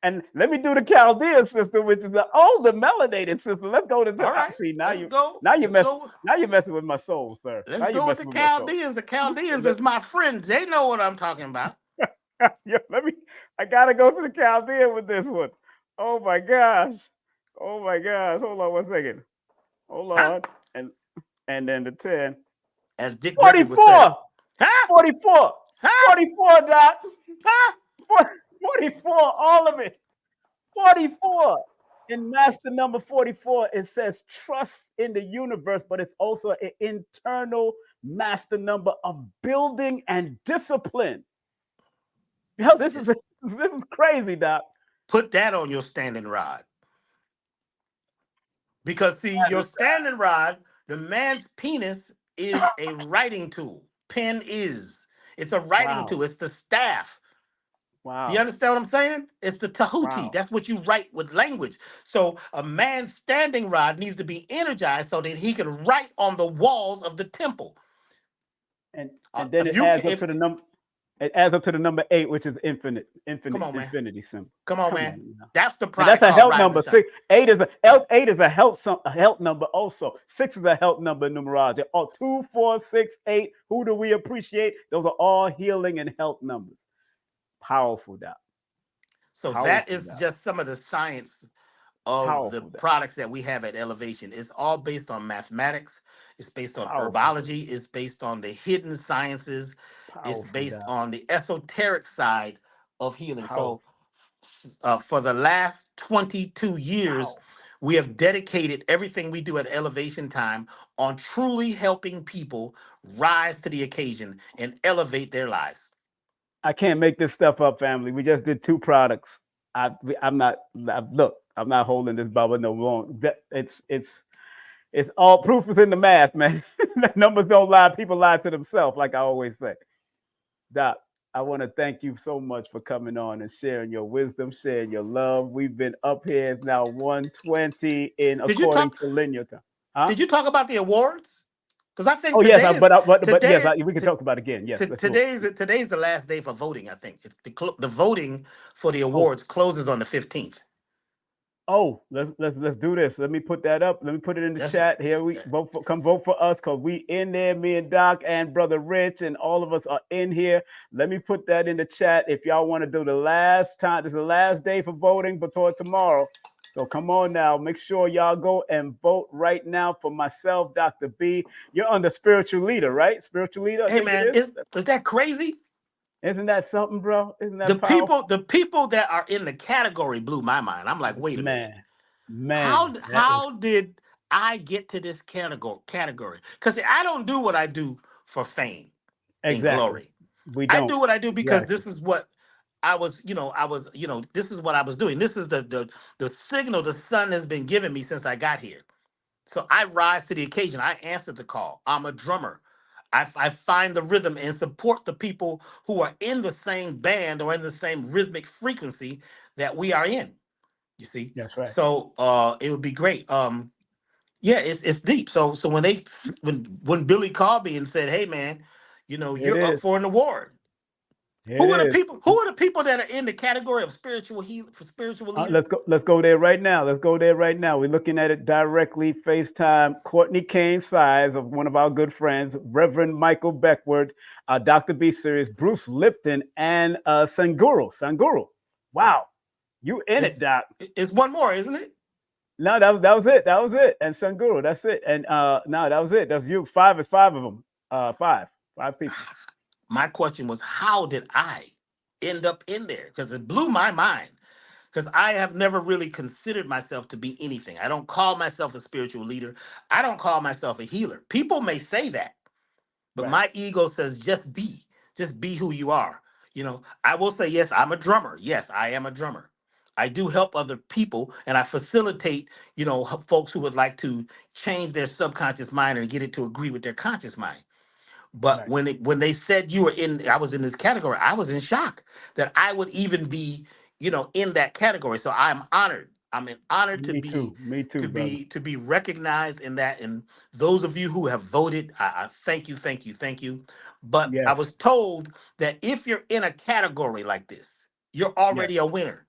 And let me do the Chaldean system, which is the older melanated system. Let's go to the. All right, See, now you're messing with my soul, sir. Let's go with the Chaldeans. The Chaldeans is my friends. They know what I'm talking about. I gotta go to the Chaldean with this one. Oh my gosh. Hold on 1 second. Hold on. And then the 10. As Dick 44. 44. 44, Doc. 44, all of it. 44. In master number 44, it says trust in the universe, but it's also an internal master number of building and discipline. Yo, this is crazy, Doc. Put that on your standing rod. Because see, your standing rod, the man's penis is a writing tool. Pen is. It's a writing tool. It's the staff. Wow. Do you understand what I'm saying? It's the tahuti. Wow. That's what you write with language. So a man's standing rod needs to be energized so that he can write on the walls of the temple. And then it adds up to the number. It adds up to the number 8, which is infinity symbol. Come on, man. That's the product. That's a health number. 8 is a health number also. 6 is a health number in numerology. 2, 4, 6, 8. Who do we appreciate? Those are all healing and health numbers. Powerful, Doc. So that is just some of the science of the products that we have at Elevation. It's all based on mathematics. It's based on herbology. It's based on the hidden sciences. It's based on the esoteric side of healing. So for the last 22 years, we have dedicated everything we do at Elevation Time on truly helping people rise to the occasion and elevate their lives. I can't make this stuff up, family. We just did 2 products. I'm not holding this bubble no longer. It's all proof is in the math, man. Numbers don't lie. People lie to themselves, like I always say. Doc, I want to thank you so much for coming on and sharing your wisdom, sharing your love. We've been up here. It's now 1:20 according to linear time. Huh? Did you talk about the awards? Because I think we can talk about it again. Yes, today's the last day for voting. I think it's the voting for the awards closes on the 15th. Oh, let's do this. Let me put that up. Let me put it in the chat. Here we come vote for us because we in there. Me and Doc and Brother Rich and all of us are in here. Let me put that in the chat. If y'all want to do the last time, this is the last day for voting before tomorrow. So come on now, make sure y'all go and vote right now for myself, Doctah B. You're on the spiritual leader, right? Spiritual leader. Hey man, is that crazy? Isn't that something, bro? Isn't that powerful? The people that are in the category blew my mind. I'm like, wait a minute. Man, How did I get to this category? Because I don't do what I do for fame and glory. I do what I do because this is what I was, this is what I was doing. This is the signal the sun has been giving me since I got here. So I rise to the occasion. I answer the call. I'm a drummer. I find the rhythm and support the people who are in the same band or in the same rhythmic frequency that we are in. You see? That's right. So it would be great. Yeah, it's deep. So when Billy called me and said, "Hey man, you're up for an award." Who are the people that are in the category of spiritual leaders? Let's go there right now. We're looking at it directly. FaceTime. Courtney Kane Size of one of our good friends, Reverend Michael Beckwood, Doctah B Sirius, Bruce Lipton, and Sanguru. Wow, you in it, Doc? It's one more, isn't it? No, that was it. And Sanguru, that's it. And no, that was it. That's you. Five of them. Five people. My question was, how did I end up in there? Because it blew my mind. Because I have never really considered myself to be anything. I don't call myself a spiritual leader. I don't call myself a healer. People may say that, but my ego says just be who you are. I will say, yes, I'm a drummer. Yes, I am a drummer. I do help other people, and I facilitate, folks who would like to change their subconscious mind and get it to agree with their conscious mind. But when they said I was in this category, I was in shock that I would even be, in that category. So I'm honored. I'm honored to be recognized in that. And those of you who have voted, I thank you. But I was told that if you're in a category like this, you're already a winner.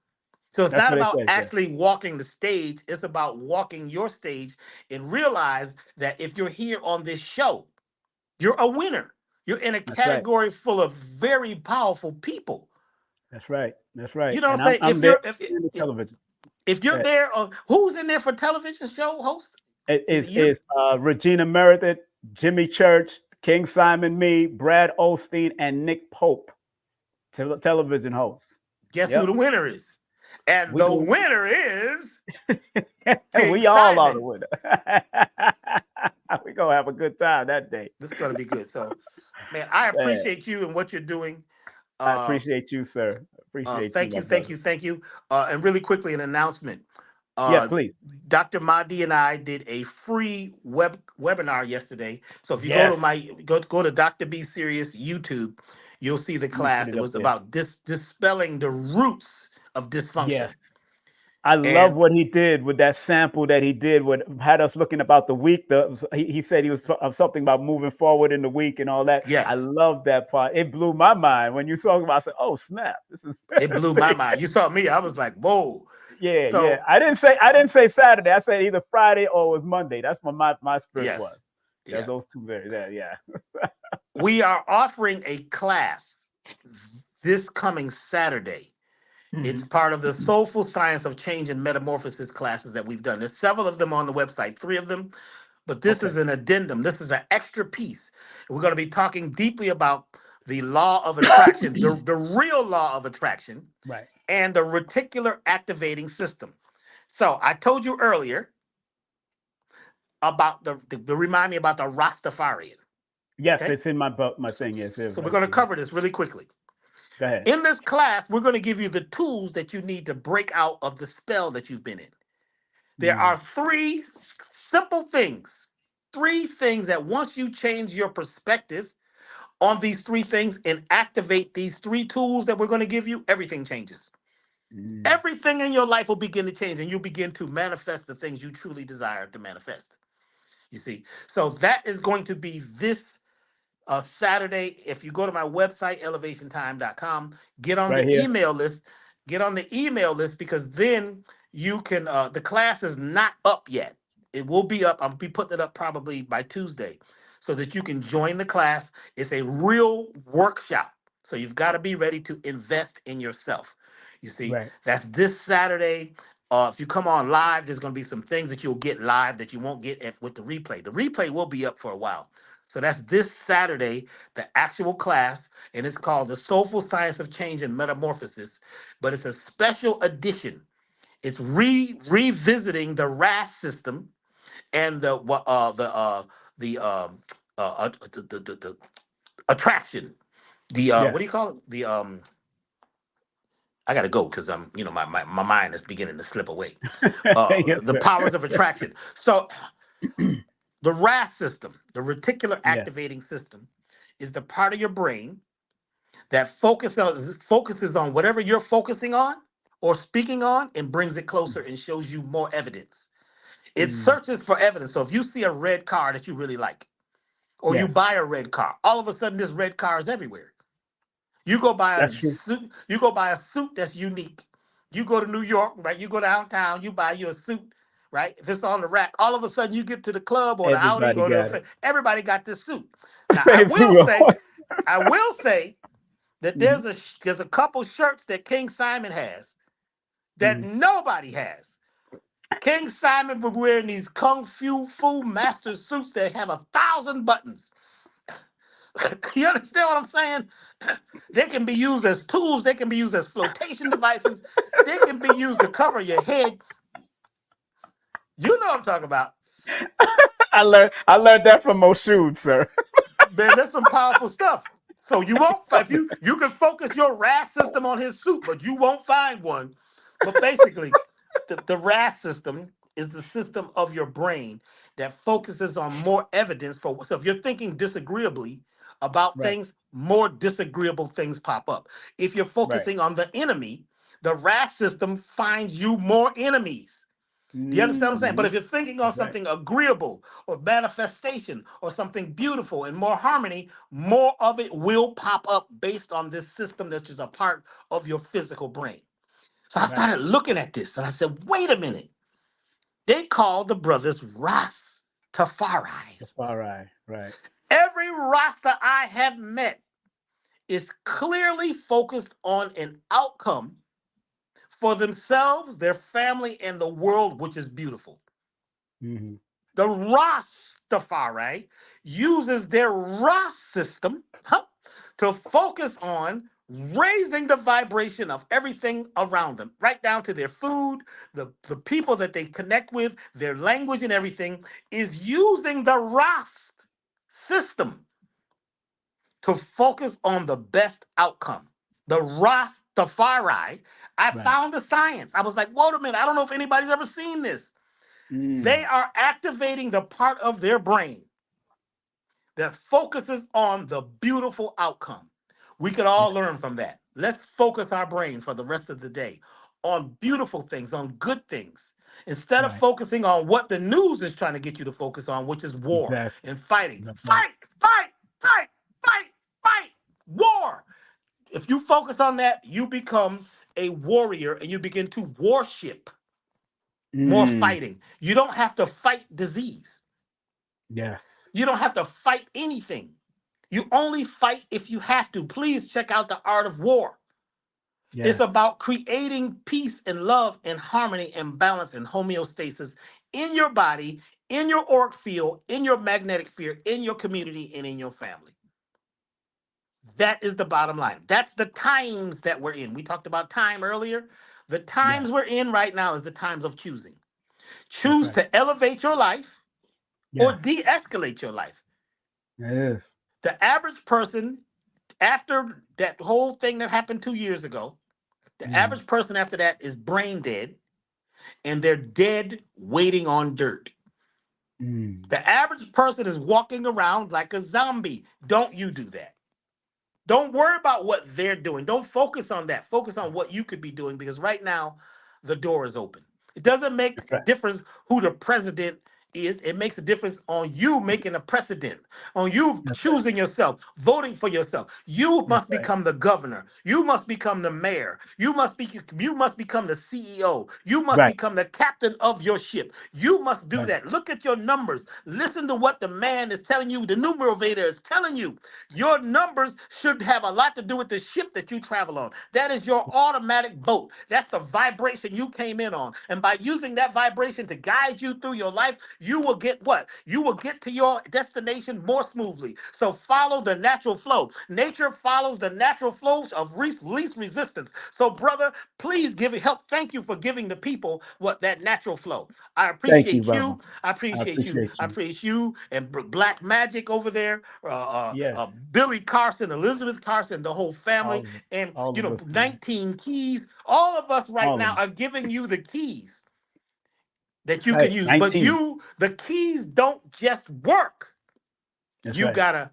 So it's not about actually walking the stage. It's about walking your stage and realize that if you're here on this show, you're a winner. You're in a category full of very powerful people. That's right. You know what I'm saying? If you're there, who's in there for television show host? It's Regina Meredith, Jimmy Church, King Simon, me, Brad Osteen, and Nick Pope, television hosts. Guess who the winner is? And the winner is we all are the winner. We're going to have a good time that day. This is going to be good. So, man, I appreciate you and what you're doing. I appreciate you, sir. Thank you. And really quickly, an announcement. Yes, please. Dr. Mahdi and I did a free webinar yesterday. So if you go to Doctah B Sirius YouTube, you'll see the class. It was about dispelling the roots of dysfunction. Yes. I love what he did with that sample that he did. Had us looking about the week. He said he was something about moving forward in the week and all that. Yes. I love that part. It blew my mind when you talking about. I said, "Oh snap! It blew my mind." You saw me. I was like, "Whoa!" Yeah. I didn't say Saturday. I said either Friday or it was Monday. That's what my spirit was. Yeah, those two yeah. We are offering a class this coming Saturday. It's part of the Soulful Science of Change and Metamorphosis classes that we've done. There's several of them on the website, 3 of them, but this is an addendum. This is an extra piece. We're going to be talking deeply about the law of attraction, the real law of attraction, and the reticular activating system. So I told you earlier about remind me about the Rastafarian. Yes, it's in my thing. Yes. So we're going to cover this really quickly. Go ahead. In this class, we're going to give you the tools that you need to break out of the spell that you've been in. There are 3 simple things, 3 things that once you change your perspective on these 3 things and activate these 3 tools that we're going to give you, everything changes. Everything in your life will begin to change and you'll begin to manifest the things you truly desire to manifest. You see, so that is going to be this Saturday. If you go to my website, elevationtime.com, get on the email list. Get on the email list because then you can, the class is not up yet. It will be up. I'll be putting it up probably by Tuesday so that you can join the class. It's a real workshop. So you've got to be ready to invest in yourself. You see, Right. that's this Saturday. If you come on live, there's going to be some things that you'll get live that you won't get with the replay. The replay will be up for a while. So that's this Saturday, the actual class, and it's called The Soulful Science of Change and Metamorphosis. But it's a special edition. It's revisiting the RAS system and the attraction. The Yeah. what do you call it? The I gotta go because I'm, my mind is beginning to slip away. Yes, The sir. powers of attraction. So the RAS system, the reticular Yeah. activating system, is the part of your brain that focuses on whatever you're focusing on or speaking on and brings it closer and shows you more evidence. It searches for evidence. So if you see a red car that you really like, or you Yes. buy a red car, all of a sudden this red car is everywhere. You go buy a That's true. suit, you go buy a suit that's unique. You go to New York, right? You go downtown, you buy you a suit, right? If it's on the rack, all of a sudden you get to the club or the outing Everybody or got it. everybody got this suit. Now Same suit on. I will say that Mhm. there's a couple shirts that King Simon has that nobody has. King Simon was wearing these Kung Fu master suits that have 1,000 buttons. You understand what I'm saying? They can be used as tools. They can be used as flotation devices. They can be used to cover your head. You know what I'm talking about. I learned that from Moshood, sir. Man, that's some powerful stuff. So you won't if you can focus your RAS system on his suit, but you won't find one. But basically, the RAS system is the system of your brain that focuses on more evidence for. So if you're thinking disagreeably about Right. things, more disagreeable things pop up. If you're Right. focusing on the enemy, the RAS system finds you more enemies. Do you understand what I'm saying? But if you're thinking on Right. something agreeable or manifestation or something beautiful and more harmony, more of it will pop up based on this system that is a part of your physical brain. So I Right. started looking at this and I said, wait a minute. They call the brothers Rastafaris. All right. Right. Every Rasta I have met is clearly focused on an outcome for themselves, their family, and the world, which is beautiful. Mm-hmm. The Rastafari uses their Ras system to focus on raising the vibration of everything around them, right down to their food, the people that they connect with, their language and everything, is using the Rast system to focus on the best outcome. The Rastafari, I Right. found the science. I was like, wait a minute, I don't know if anybody's ever seen this. They are activating the part of their brain that focuses on the beautiful outcome. We could all learn from that. Let's focus our brain for the rest of the day on beautiful things, on good things, instead of Right. focusing on what the news is trying to get you to focus on, which is war Exactly. and fighting. That's right. Fight, fight, fight, fight, fight, war. If you focus on that, you become a warrior and you begin to worship more fighting. You don't have to fight disease. Yes. You don't have to fight anything. You only fight if you have to. Please check out The Art of War. Yes. It's about creating peace and love and harmony and balance and homeostasis in your body, in your auric field, in your magnetic field, in your community, and in your family. That is the bottom line. That's the times that we're in. We talked about time earlier. The times we're in right now is the times of choosing. Choose to elevate your life or de-escalate your life. Yes. The average person, after that whole thing that happened 2 years ago, the average person after that is brain dead, and they're dead waiting on dirt. The average person is walking around like a zombie. Don't you do that. Don't worry about what they're doing. Don't focus on that. Focus on what you could be doing, because right now the door is open. It doesn't make difference who the president is it makes a difference on you making a precedent, on you choosing yourself, voting for yourself. You must become the governor. You must become the mayor. You must become the CEO. You must Right. become the captain of your ship. You must do Right. that. Look at your numbers. Listen to what the man is telling you. The numerator is telling you. Your numbers should have a lot to do with the ship that you travel on. That is your automatic boat. That's the vibration you came in on. And by using that vibration to guide you through your life, you will get what? You will get to your destination more smoothly. So follow the natural flow. Nature follows the natural flows of least resistance. So, brother, please give it help. Thank you for giving the people what that natural flow. I Thank you, appreciate brother. you. I I appreciate you. appreciate I you. appreciate you and Black Magic over there. Yes. Billy Carson, Elizabeth Carson, the whole family, and All of us, man. 19 keys. All of us right All of now us. are giving you the keys that you can Right. use. But 19. the keys don't just work. That's You right. gotta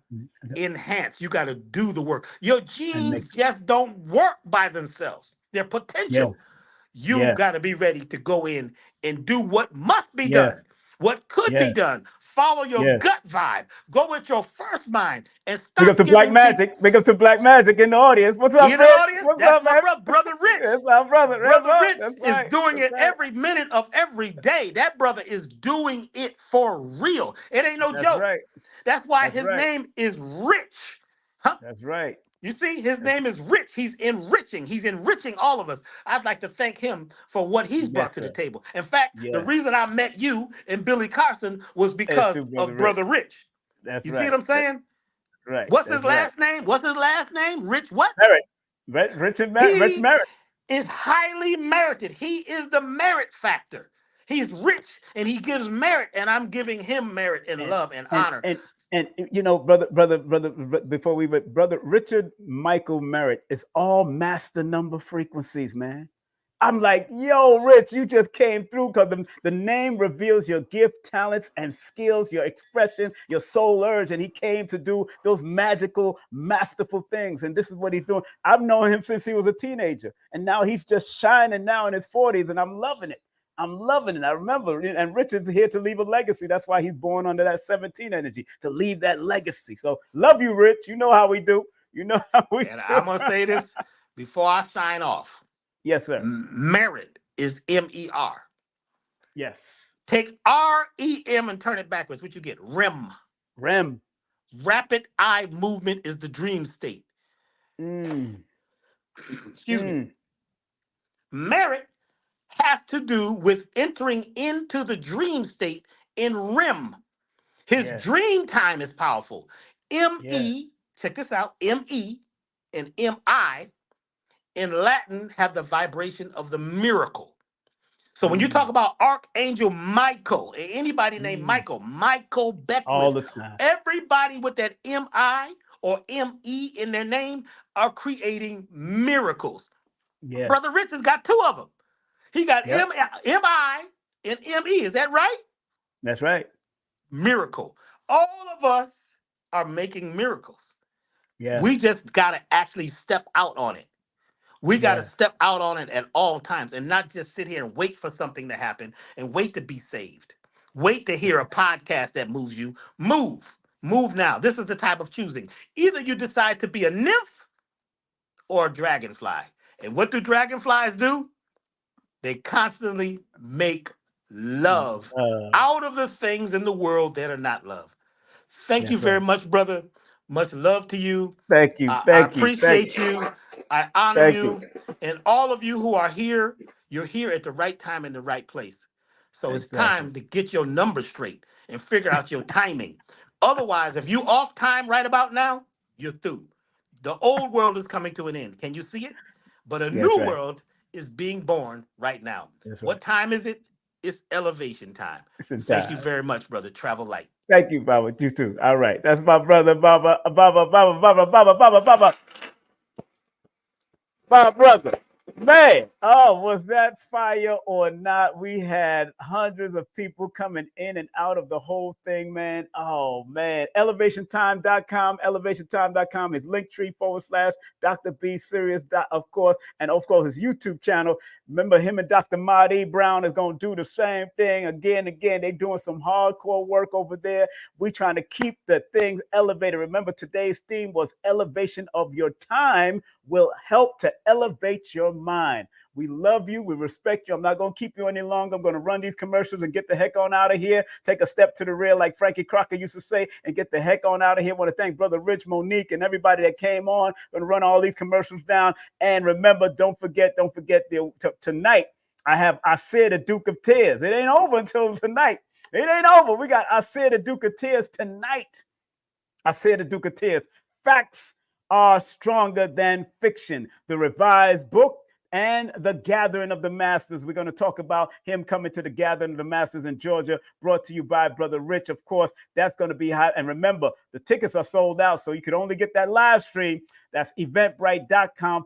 enhance. You gotta do the work. Your And make genes just don't work by themselves. They're potential. yes. You Yes. got to be ready to go in and do what must be Yes. done, what could be Yes. done. Follow your Yes. gut vibe. Go with your first mind and Big up stop to Black giving people. Magic. Big up to Black Magic in the audience. What's He up, in the Rich? audience? What's That's up, my man? brother, Brother Rich. That's my brother. That's Brother right. Rich That's is right. doing That's it right. every minute of every day. That brother is doing it for real. It ain't no That's joke. right. That's why That's his right. name is Rich. Huh? That's right. You see, his That's, name is Rich. He's enriching. He's enriching all of us. I'd like to thank him for what he's brought yes, to the sir. table. In fact, the Yes. reason I met you and Billy Carson was It's because to Brother of Rich. Brother Rich. That's You see right. what I'm saying? That's right. What's his That's right. last name? What's his last name? Rich what? Merit. Rich He Merit. is highly merited. He is the merit factor. He's rich and he gives merit, and I'm giving him merit and And love and and honor. and and you know, brother, before we went, brother Richard Michael Merritt is all master number frequencies, man. I'm like, yo, Rich, you just came through because the name reveals your gift, talents, and skills, your expression, your soul urge. And he came to do those magical, masterful things. And this is what he's doing. I've known him since he was a teenager. And now he's just shining now in his 40s. And I'm loving it. I'm loving it. I remember, and Richard's here to leave a legacy. That's why he's born under that 17 energy, to leave that legacy. So love you, Rich. You know how we do. You know how we And do. I'm going to say this before I sign off. Yes, sir. Merit is MER. Yes. Take REM and turn it backwards. What you get? REM. REM. Rapid eye movement is the dream state. Excuse me. Merit has to do with entering into the dream state in REM. His dream time is powerful. ME, check this out, ME and MI in Latin have the vibration of the miracle. So when you talk about Archangel Michael, anybody named Michael Beckwith, all the time, everybody with that MI or ME in their name are creating miracles. Yeah. Brother Richard's got two of them. He got MI and ME. Is that right? That's right. Miracle. All of us are making miracles. Yeah. We just got to actually step out on it. We got to step out on it at all times and not just sit here and wait for something to happen and wait to be saved. Wait to hear a podcast that moves you. Move. Move now. This is the type of choosing. Either you decide to be a nymph or a dragonfly. And what do dragonflies do? They constantly make love out of the things in the world that are not love. Thank you very much, brother. Much love to you. Thank you. I appreciate you. I honor you. And all of you who are here, you're here at the right time in the right place. So it's time to get your numbers straight and figure out your timing. Otherwise, if you off time right about now, you're through. The old world is coming to an end. Can you see it? But a new world is being born right now. What time is it? It's elevation time. Thank you very much, brother. Travel light. Thank you, Baba. You too. All right. That's my brother, Baba, my brother. Man, oh, was that fire or not? We had hundreds of people coming in and out of the whole thing, man. Oh, man. Elevationtime.com is linktree / Doctah B Sirius, of course, and of course his YouTube channel. Remember, him and Dr. Marty Brown is going to do the same thing again. They're doing some hardcore work over there. We trying to keep the things elevated. Remember, today's theme was elevation of your time will help to elevate your mind. We love you. We respect you. I'm not going to keep you any longer. I'm going to run these commercials and get the heck on out of here. Take a step to the rear, like Frankie Crocker used to say, and get the heck on out of here. I want to thank Brother Rich, Monique, and everybody that came on. Going to run all these commercials down. And remember, don't forget tonight, I said the Duke of Tears. It ain't over until tonight. It ain't over. We got I said the Duke of Tears tonight. I said the Duke of Tears. Facts are stronger than fiction. The revised book and the gathering of the masters. We're going to talk about him coming to the gathering of the masters in Georgia, brought to you by Brother Rich. Of course, that's going to be hot. And remember, the tickets are sold out, so you can only get that live stream. That's eventbrite.com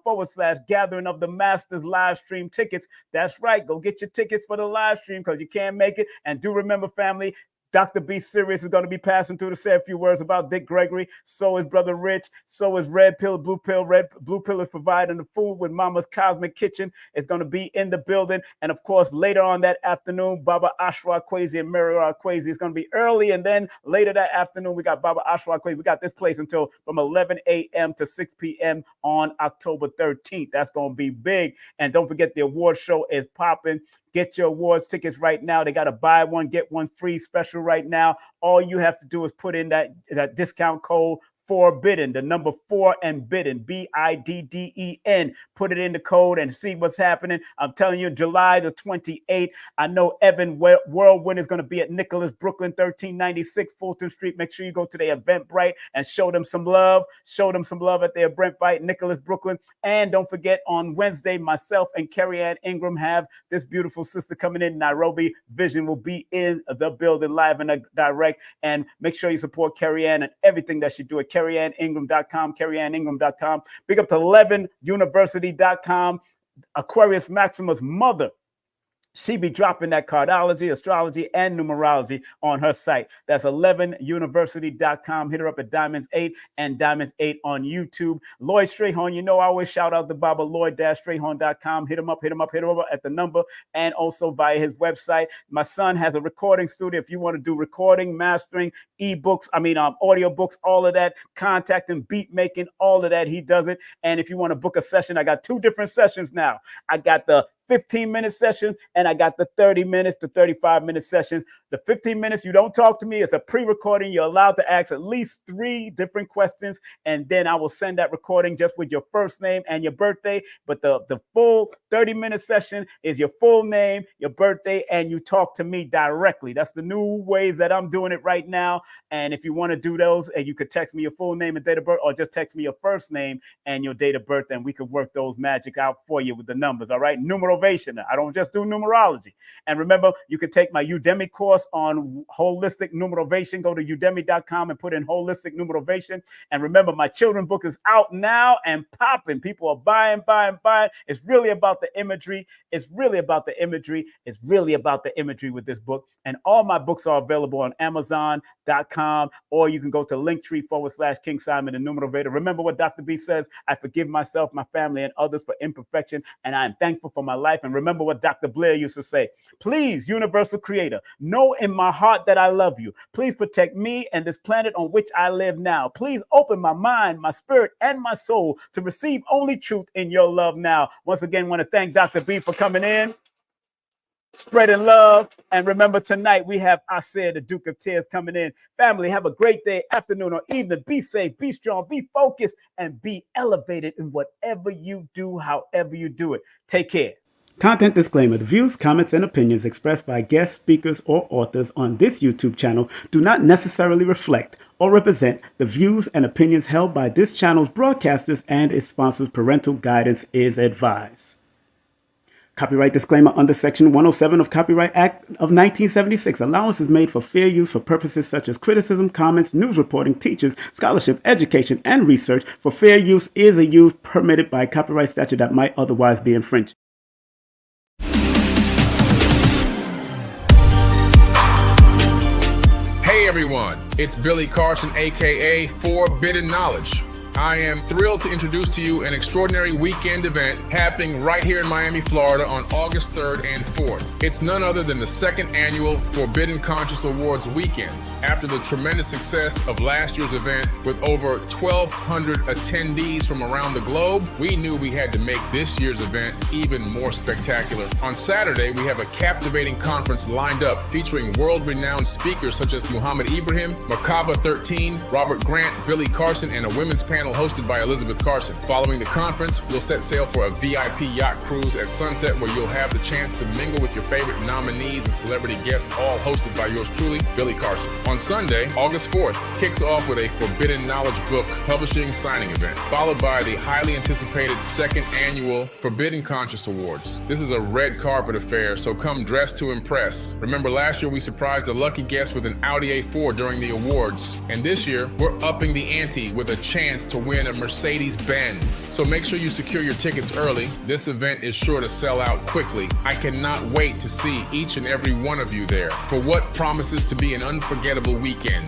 / gathering of the masters live stream tickets. That's right. Go get your tickets for the live stream because you can't make it. And do remember, family, Doctah B Sirius is going to be passing through to say a few words about Dick Gregory. So is Brother Rich. So is Red Pill, Blue Pill. Blue Pill is providing the food with Mama's Cosmic Kitchen. It's going to be in the building. And of course, later on that afternoon, Baba Ashra Kwesi and Miriam Kwesi is going to be early. And then later that afternoon, we got Baba Ashra Kwesi. We got this place until from 11 a.m. to 6 p.m. on October 13th. That's going to be big. And don't forget, the award show is popping. Get your awards tickets right now. They got a buy one, get one free special right now. All you have to do is put in that discount code FORBIDDEN, the number 4 and bidden, BIDDEN. Put it in the code and see what's happening. I'm telling you, July the 28th. I know Evan Whirlwind is going to be at Nicholas, Brooklyn, 1396 Fulton Street. Make sure you go to the Eventbrite and show them some love. Show them some love at the Eventbrite, Nicholas, Brooklyn. And don't forget, on Wednesday, myself and Carrie Ann Ingram have this beautiful sister coming in. Nairobi Vision will be in the building live and direct. And make sure you support Carrie Ann and everything that she do at CarrieAnnIngram.com, CarrieAnnIngram.com. Big up to 11university.com. Aquarius Maxima's mother. She be dropping that cardology, astrology, and numerology on her site. That's 11university.com. Hit her up at Diamonds 8 and Diamonds 8 on YouTube. Lloyd Strayhorn, you know I always shout out to Baba, Lloyd-Strayhorn.com. Hit him up at the number, and also via his website. My son has a recording studio. If you want to do recording, mastering, ebooks, audio books, all of that, contacting, beat making, all of that, he does it. And if you want to book a session, I got 2 different sessions now. I got the 15-minute sessions, and I got the 30 minutes to 35-minute sessions. The 15 minutes, you don't talk to me. It's a pre-recording. You're allowed to ask at least 3 different questions, and then I will send that recording just with your first name and your birthday. But the full 30-minute session is your full name, your birthday, and you talk to me directly. That's the new ways that I'm doing it right now. And if you want to do those, and you could text me your full name and date of birth, or just text me your first name and your date of birth, and we could work those magic out for you with the numbers. All right. Numerovation. I don't just do numerology. And remember, you can take my Udemy course on holistic numerovation. Go to udemy.com and put in holistic numerovation. And remember, my children's book is out now and popping. People are buying. It's really about the imagery. It's really about the imagery with this book. And all my books are available on Amazon.com, or you can go to linktree / King Simon the Numerovator. Remember what Dr. B says: I forgive myself, my family, and others for imperfection, and I am thankful for my life. And remember what Dr. Blair used to say: please, universal creator, know in my heart that I love you. Please protect me and this planet on which I live now. Please open my mind, my spirit, and my soul to receive only truth in your love now. Once again, want to thank Dr. B for coming in, spreading love. And remember, tonight we have I Said the Duke of Tears coming in. Family, have a great day, afternoon, or evening. Be safe, be strong, be focused, and be elevated in whatever you do, however you do it. Take care. Content disclaimer: the views, comments, and opinions expressed by guest speakers or authors on this YouTube channel do not necessarily reflect or represent the views and opinions held by this channel's broadcasters and its sponsors. Parental guidance is advised. Copyright disclaimer under Section 107 of Copyright Act of 1976. Allowance is made for fair use for purposes such as criticism, comments, news reporting, teachers, scholarship, education, and research. For fair use is a use permitted by copyright statute that might otherwise be infringed. Hey everyone, it's Billy Carson, aka Forbidden Knowledge. I am thrilled to introduce to you an extraordinary weekend event happening right here in Miami, Florida on August 3rd and 4th. It's none other than the second annual Forbidden Conscious Awards weekend. After the tremendous success of last year's event with over 1,200 attendees from around the globe, we knew we had to make this year's event even more spectacular. On Saturday, we have a captivating conference lined up featuring world-renowned speakers such as Muhammad Ibrahim, Merkaba 13, Robert Grant, Billy Carson, and a women's panel hosted by Elizabeth Carson. Following the conference, we'll set sail for a VIP yacht cruise at sunset where you'll have the chance to mingle with your favorite nominees and celebrity guests, all hosted by yours truly, Billy Carson. On Sunday, August 4th, kicks off with a Forbidden Knowledge book publishing signing event, followed by the highly anticipated second annual Forbidden Conscious Awards. This is a red carpet affair, so come dressed to impress. Remember last year we surprised a lucky guest with an Audi A4 during the awards, and this year we're upping the ante with a chance to win a Mercedes-Benz. So make sure you secure your tickets early. This event is sure to sell out quickly. I cannot wait to see each and every one of you there for what promises to be an unforgettable weekend.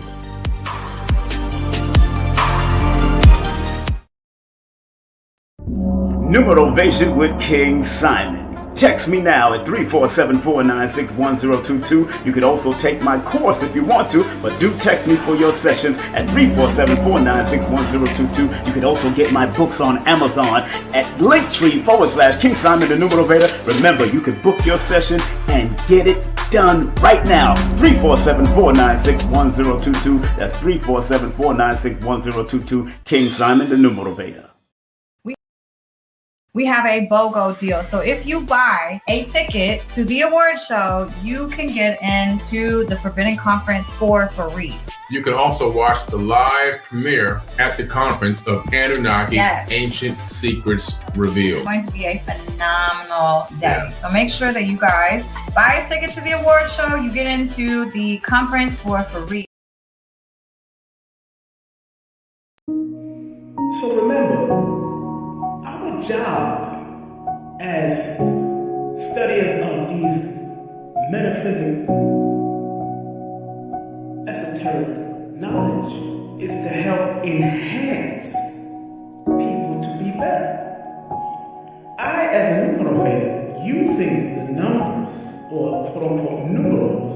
Numerovation with King Simon. Text me now at 347-496-1022. You can also take my course if you want to, but do text me for your sessions at 347-496-1022. You can also get my books on Amazon at Linktree/King Simon the Numerovator. Remember, you can book your session and get it done right now. 347-496-1022. That's 347-496-1022. King Simon the Numerovator. We have a BOGO deal. So if you buy a ticket to the award show, you can get into the Forbidden Conference for free. You can also watch the live premiere at the conference of Anunnaki Ancient Secrets Revealed. It's going to be a phenomenal day. So make sure that you guys buy a ticket to the award show. You get into the conference for free. So remember, job as studiers of these metaphysical, esoteric knowledge is to help enhance people to be better. I, as a numerovator, using the numbers or quote-unquote numerals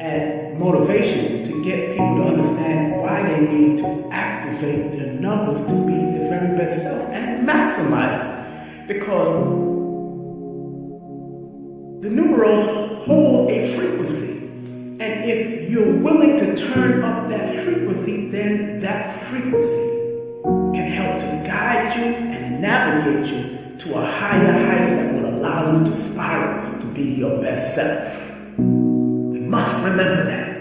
and motivation to get people to understand why they need to activate their numbers to be the very best self and maximize it. Because the numerals hold a frequency. And if you're willing to turn up that frequency, then that frequency can help to guide you and navigate you to a higher height that will allow you to spiral to be your best self. We must remember that.